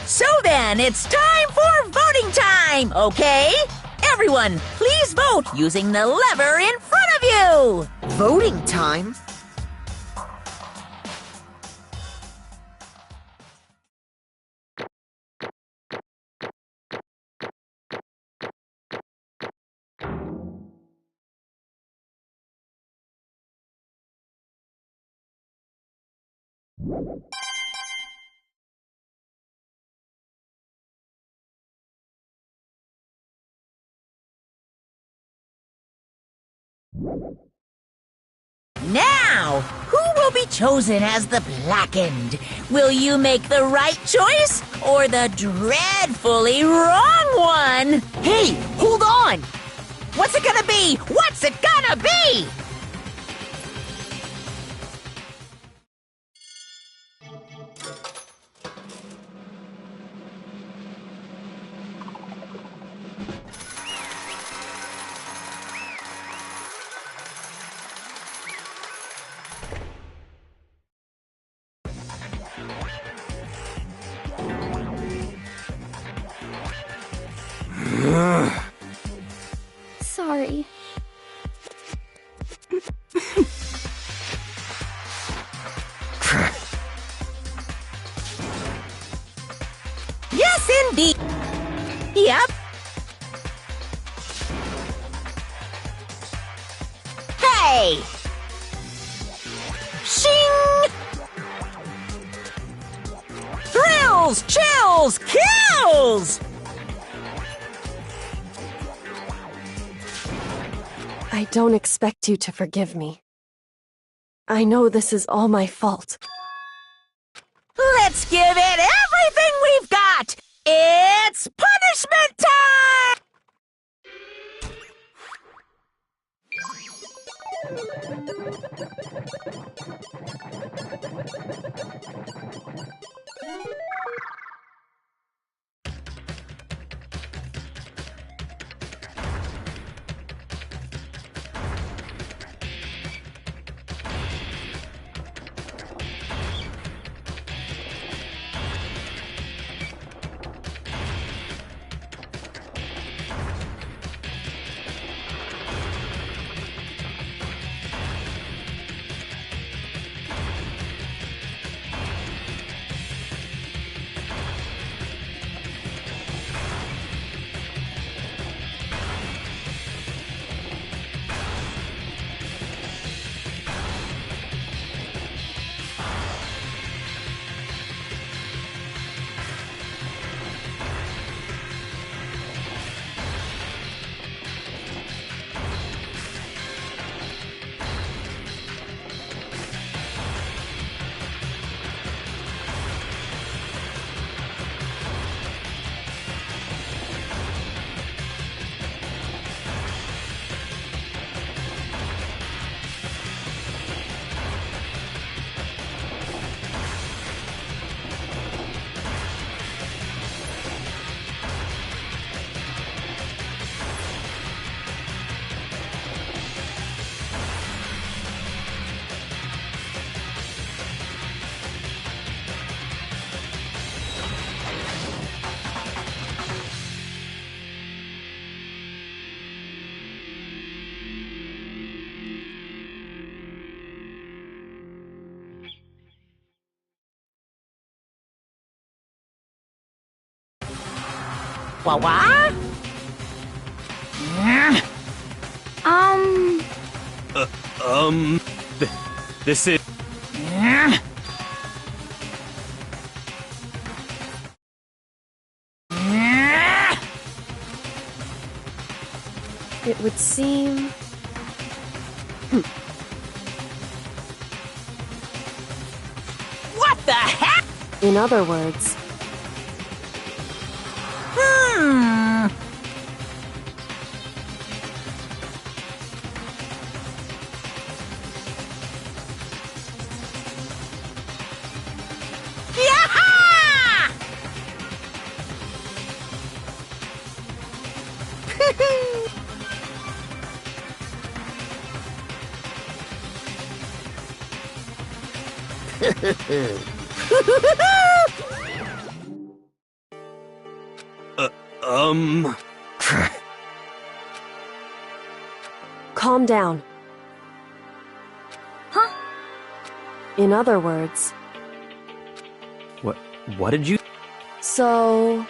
So then, it's time for voting time, okay? Everyone, please vote using the lever in front of you! Voting time? Now, who will be chosen as the Blackened? Will you make the right choice or the dreadfully wrong one? Hey, hold on! What's it gonna be? What's it gonna be? Sorry. Yes, indeed. Yep. Hey! Shing! Thrills, chills, kills! I don't expect you to forgive me. I know this is all my fault. Let's give it everything we've got! It's punishment time! Wah-wah? This is... It would seem... What the heck? In other words... Yaha! Calm down. Huh? In other words... What did you... So...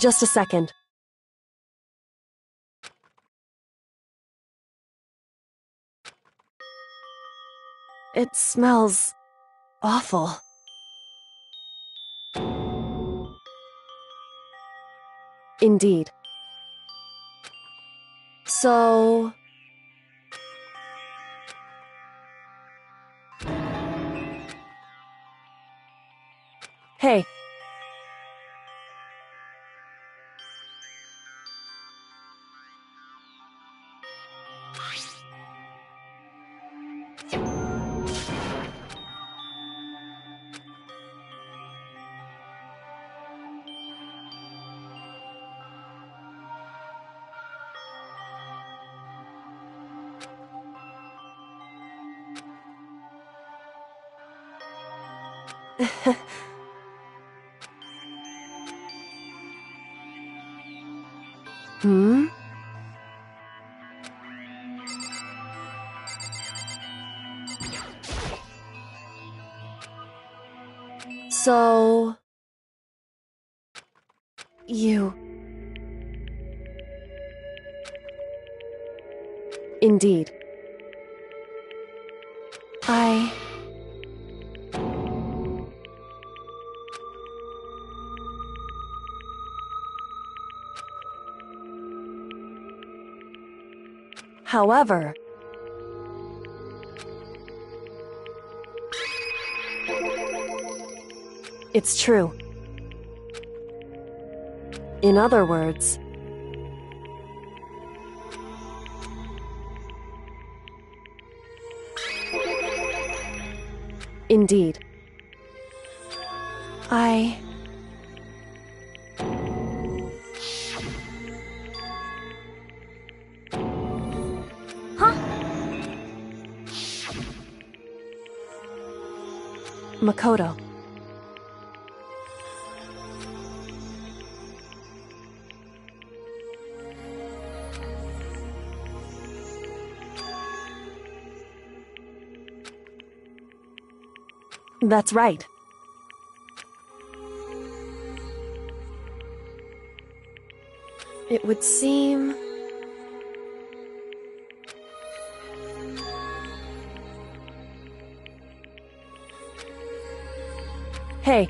Just a second. It smells awful. Indeed. So... Hey. Hmm? So... You... Indeed. However... It's true. In other words... Indeed. Makoto. That's right. It would seem... Hey.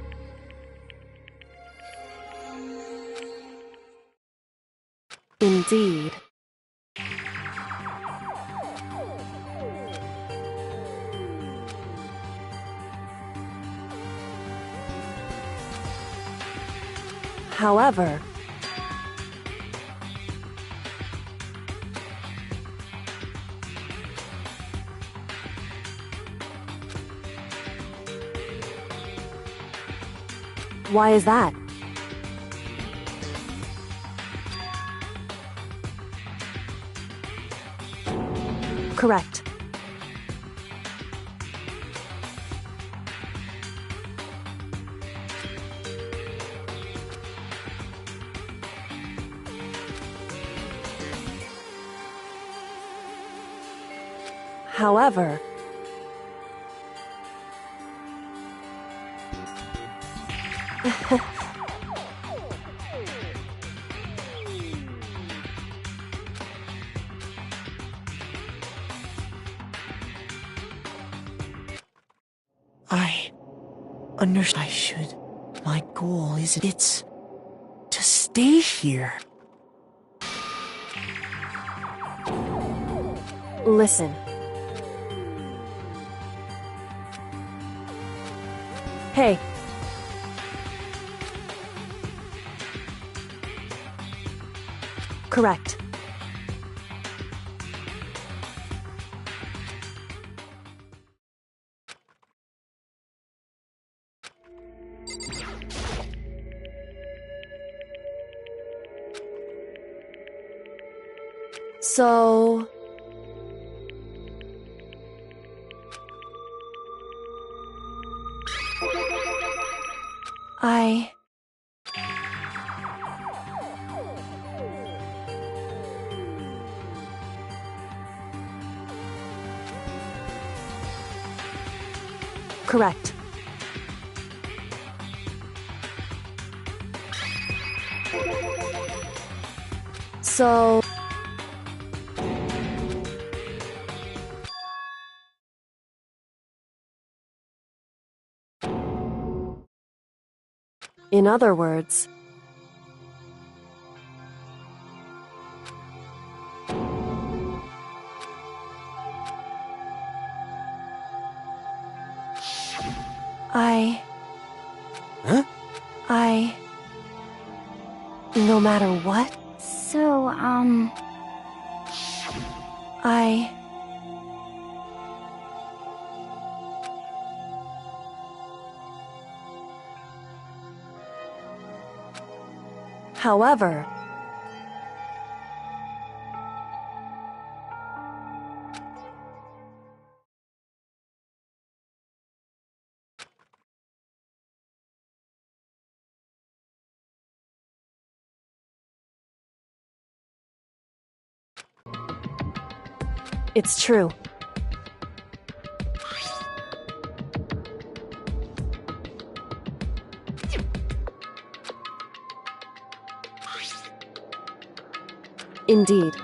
Indeed. However... Why is that? Correct. However... I understand. I should. My goal isn't. It's to stay here. Listen. Hey. Correct. So... I... Correct. So... In other words... Huh? No matter what, So, However... It's true. Indeed.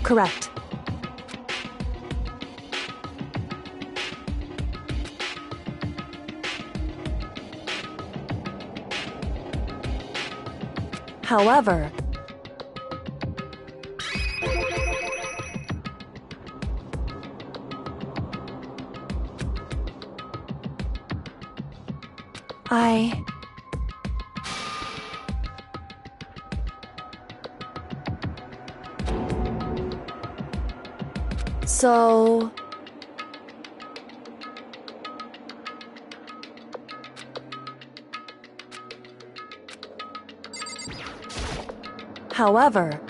Correct. However... So... However...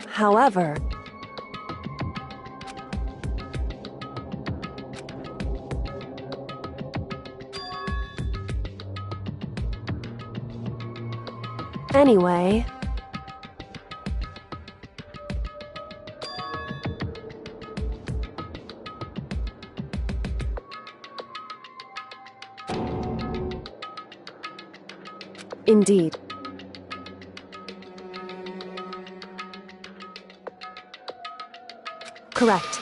However... Anyway... Indeed. Correct.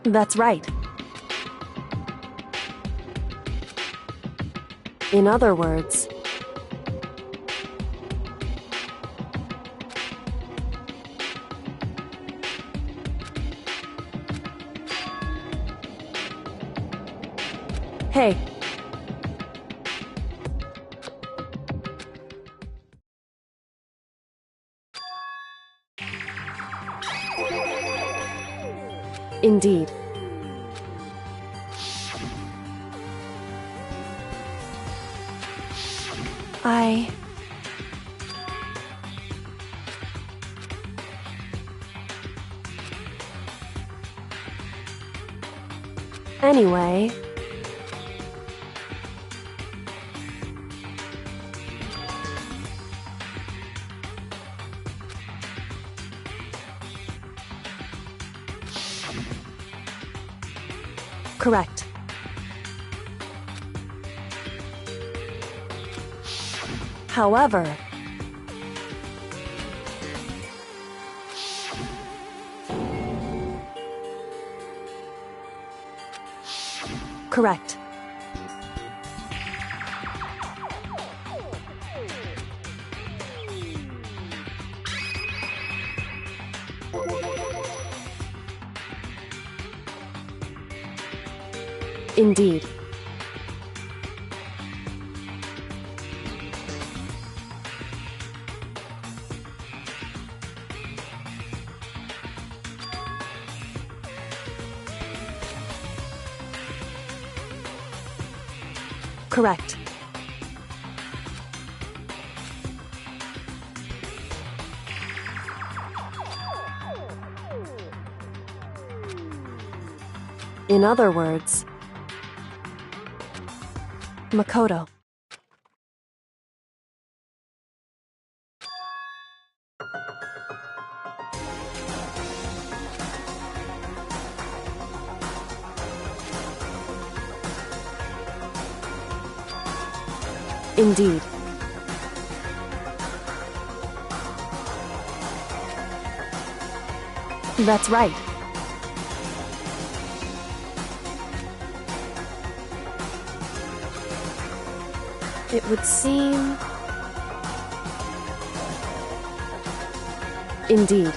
That's right. In other words... Hey. Indeed. Anyway... Correct. However... Correct. Indeed. Correct. In other words... Makoto. Indeed. That's right. It would seem... Indeed.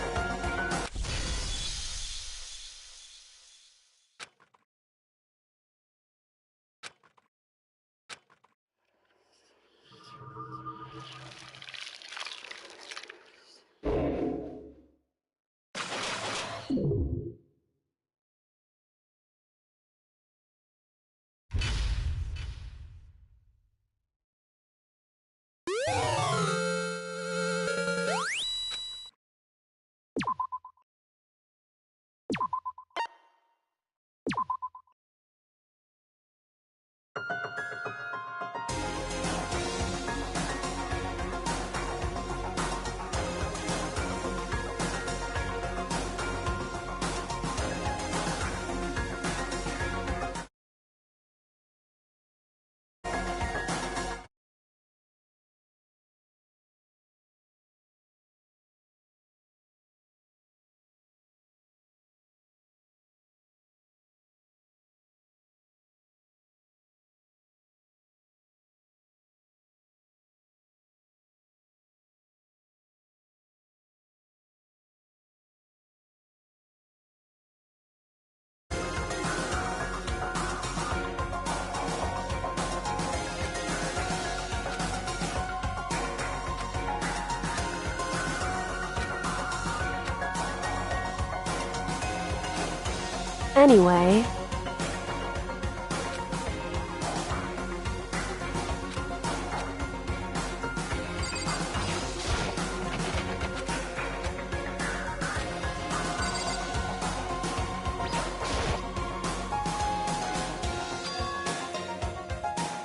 Anyway...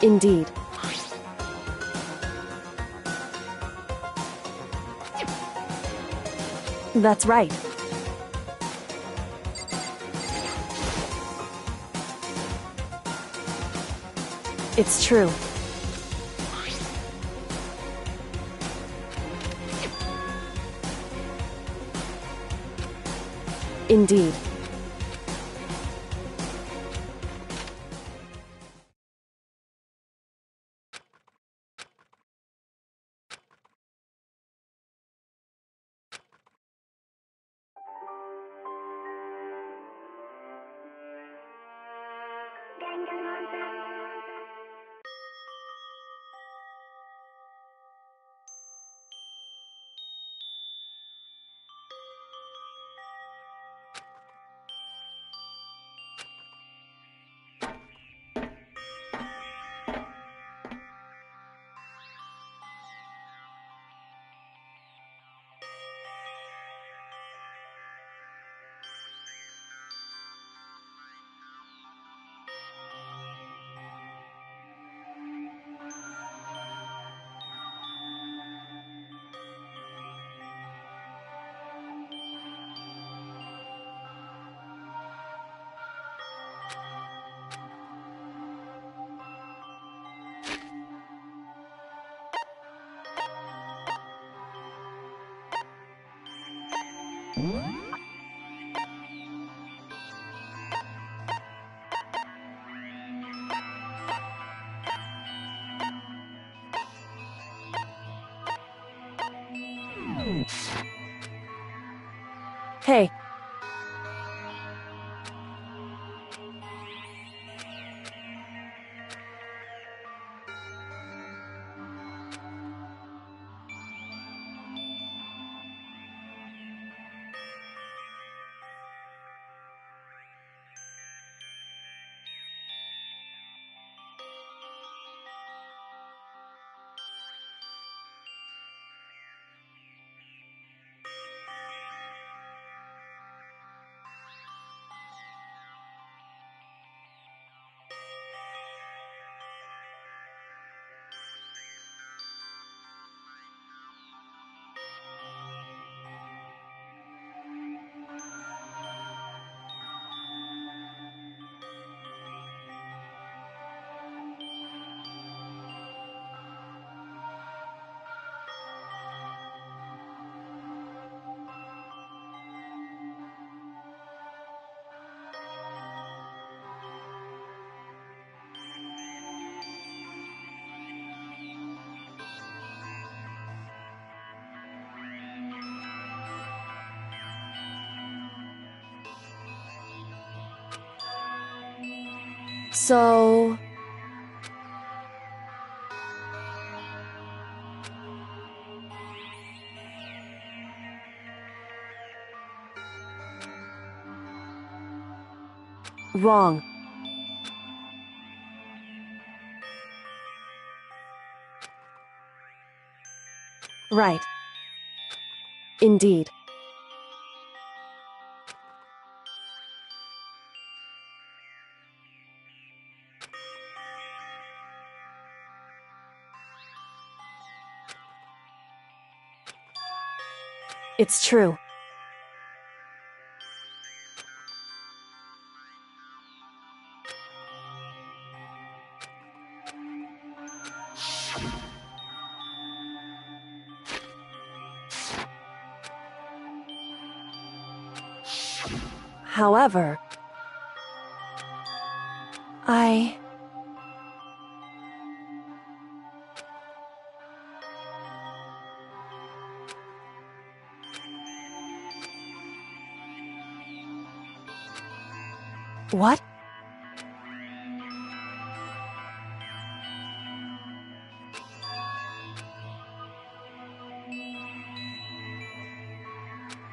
Indeed. That's right. It's true. Indeed. Hey. So... Wrong. Right. Indeed. It's true. However, What?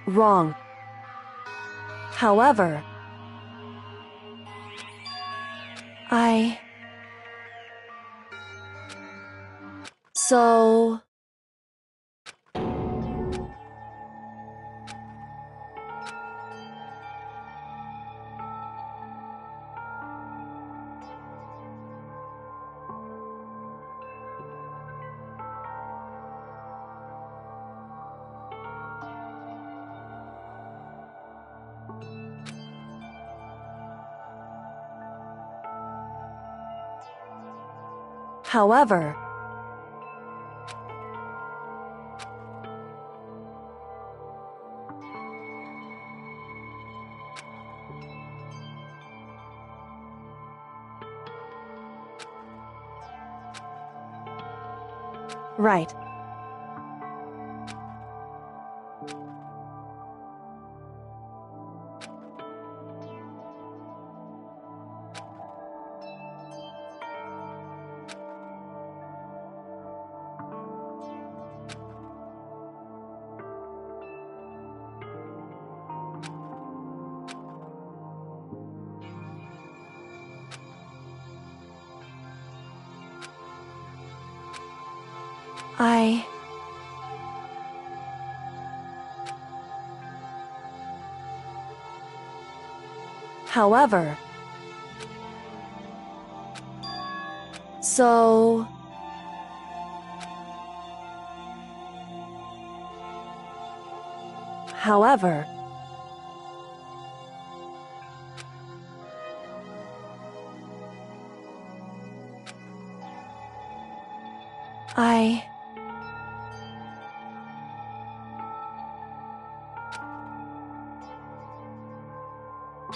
Wrong. However, So... However... Right. However... So... However...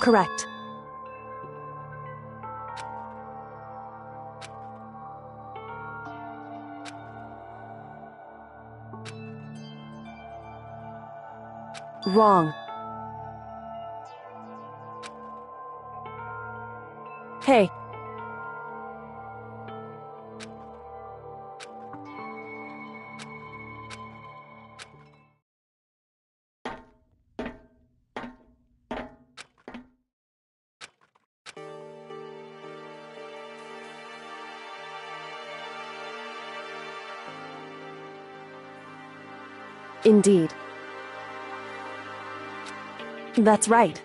Correct. Wrong. Hey. Indeed. That's right.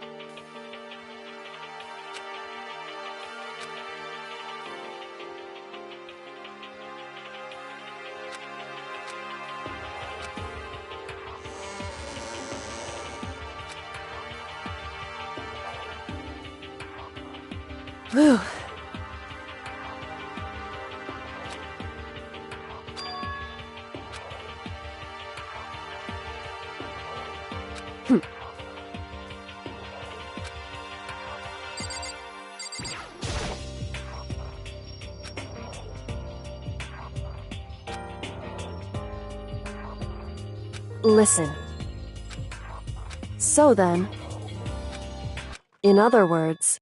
Whew. Listen. So then, in other words,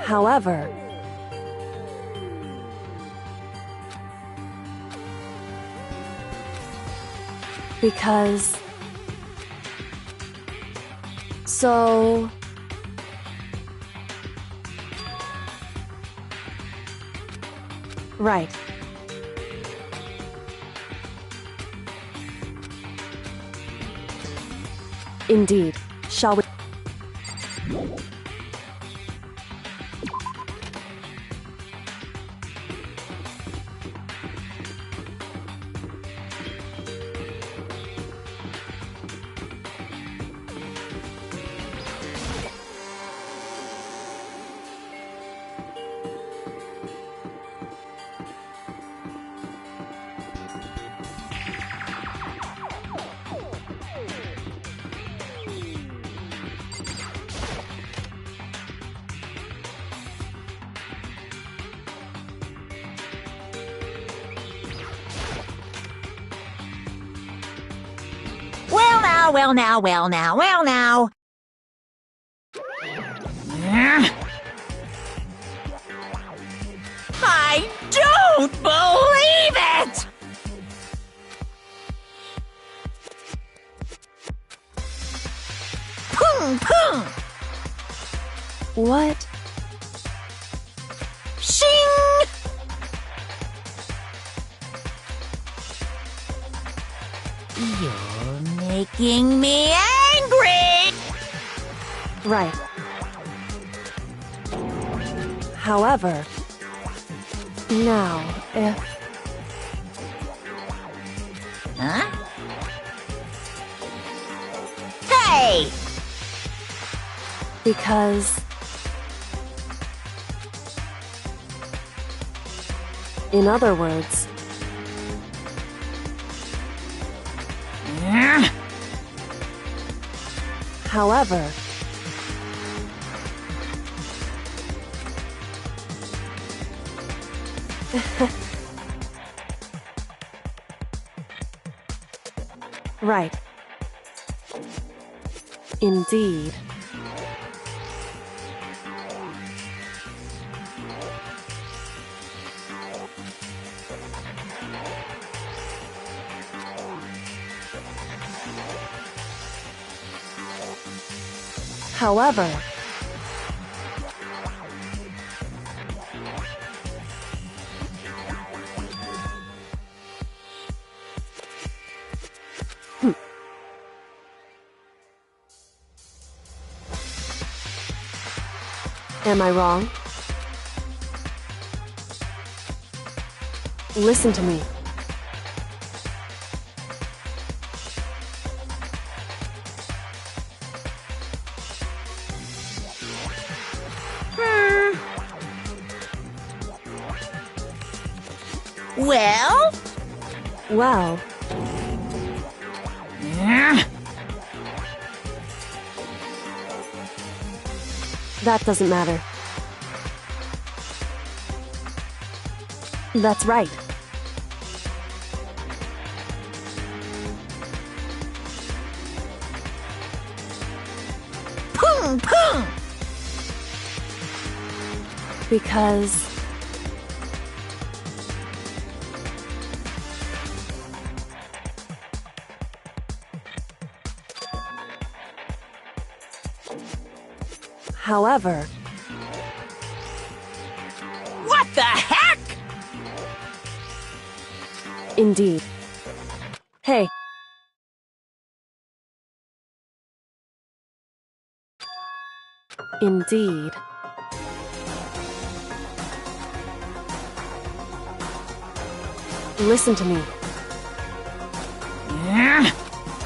however, because, so, right. Indeed. Shall we? Well now. I don't believe it! Pung! What? making me angry! Right. However, now, if... Huh? Hey! Because... In other words... However... Right. Indeed. However, am I wrong? Listen to me. Well? Well... That doesn't matter. That's right. Boom, boom! Because... However... What the heck? Indeed. Hey. Indeed. Listen to me.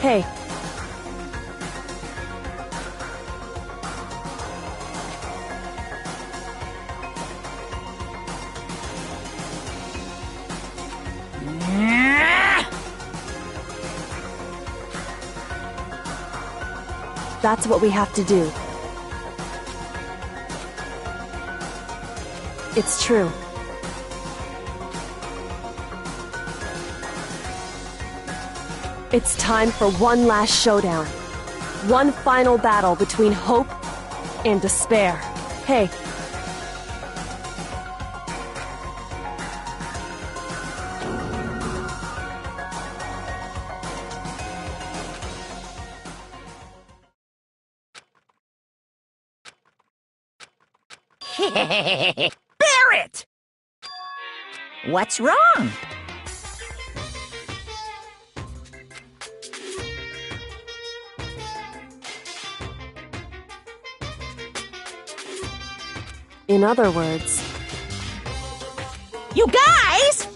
Hey. That's what we have to do. It's true. It's time for one last showdown. One final battle between hope and despair. Hey. Barrett! What's wrong? In other words... You guys!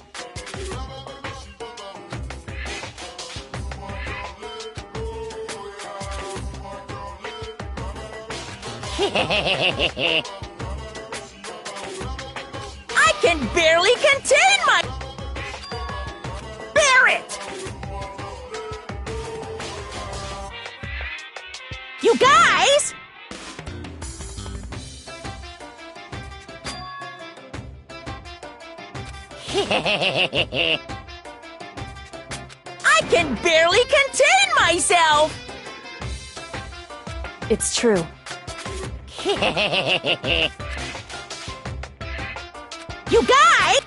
I can barely contain my... Barrett! You guys! I can barely contain myself! It's true. You guys!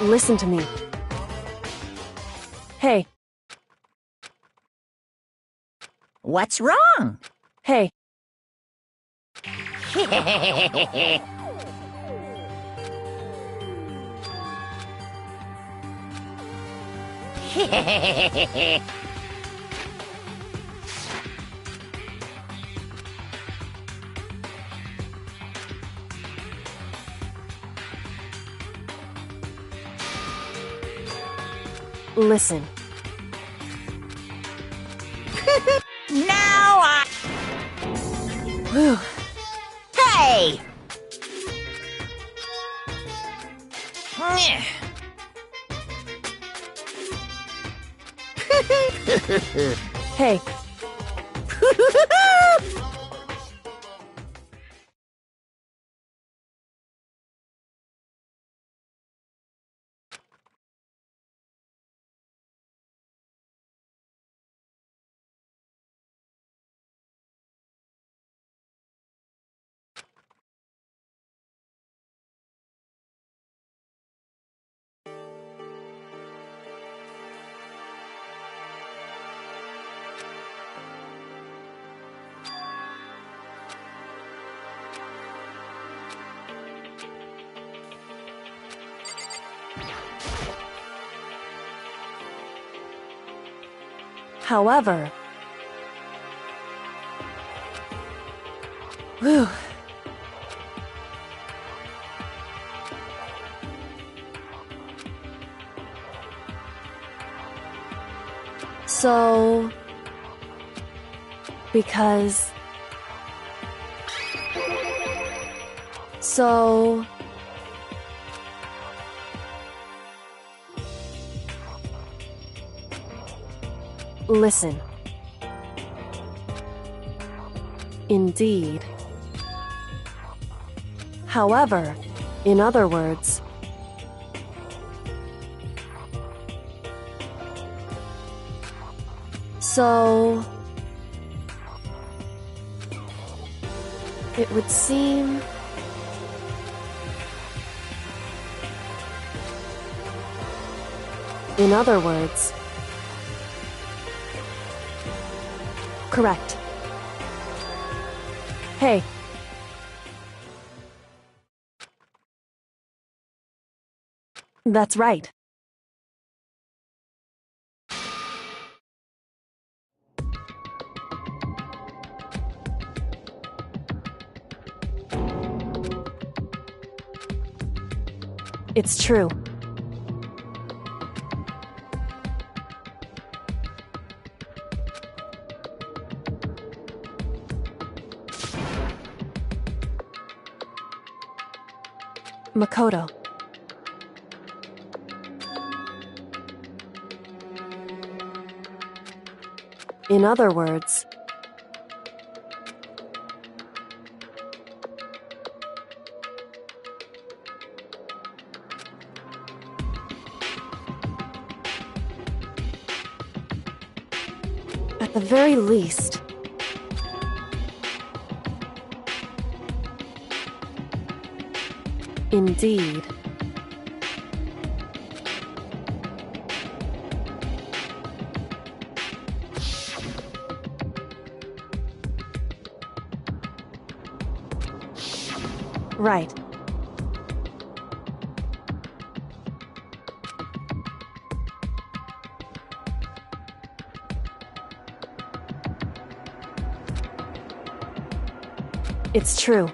Listen to me. Hey, What's wrong? hey, listen. Now I... Whew. Hey! Nyeh. Hey, however... Whew. So... Because... So... Listen. Indeed. However, in other words, so it would seem in other words, correct. Hey. That's right. It's true. Makoto. In other words, at the very least, indeed. Right. It's true.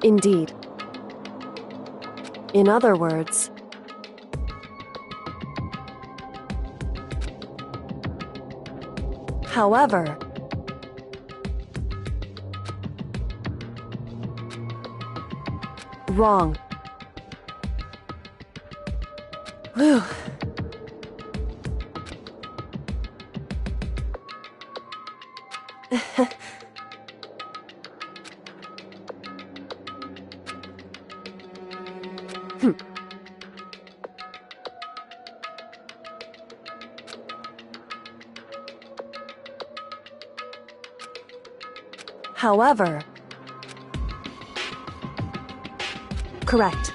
Indeed. In other words, however, wrong. Whew. However... Correct.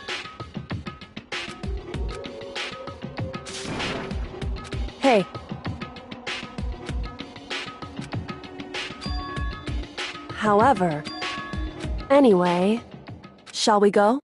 Hey. However... Anyway, shall we go?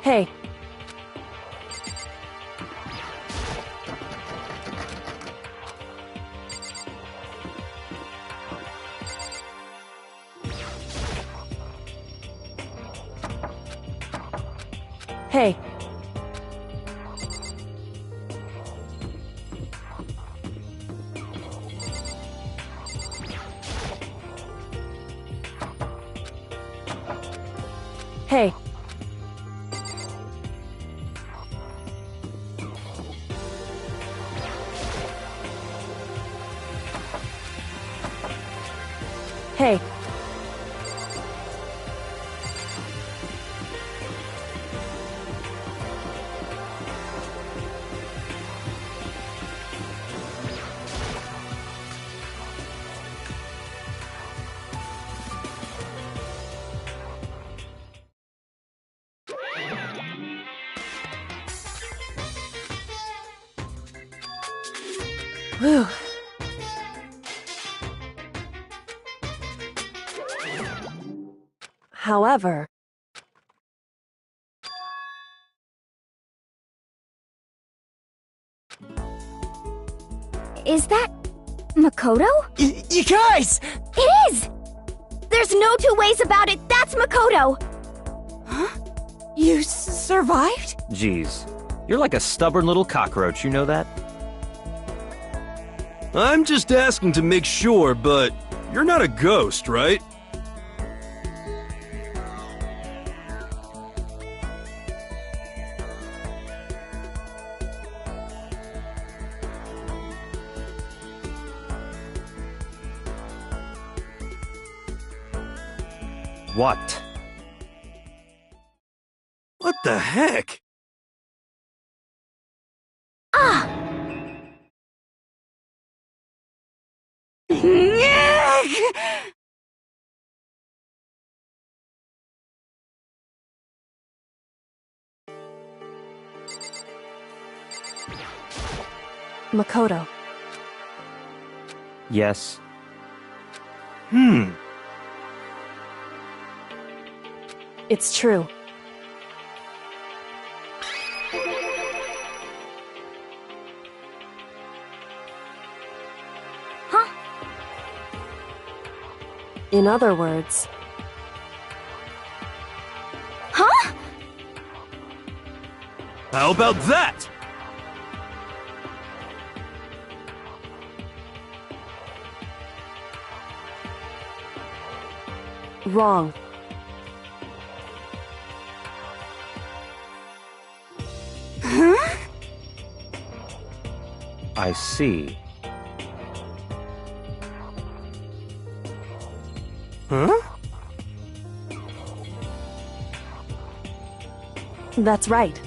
Hey. Hey. Hey. Hey. Whew. However... Is that... Makoto? You guys! It is! There's no two ways about it, that's Makoto! Huh? You survived? Jeez. You're like a stubborn little cockroach, you know that? I'm just asking to make sure, but you're not a ghost, right? What? What the heck? Ah! Makoto. Yes. It's true. Huh? In other words... Huh? How about that? Wrong. Huh? I see. Huh? That's right.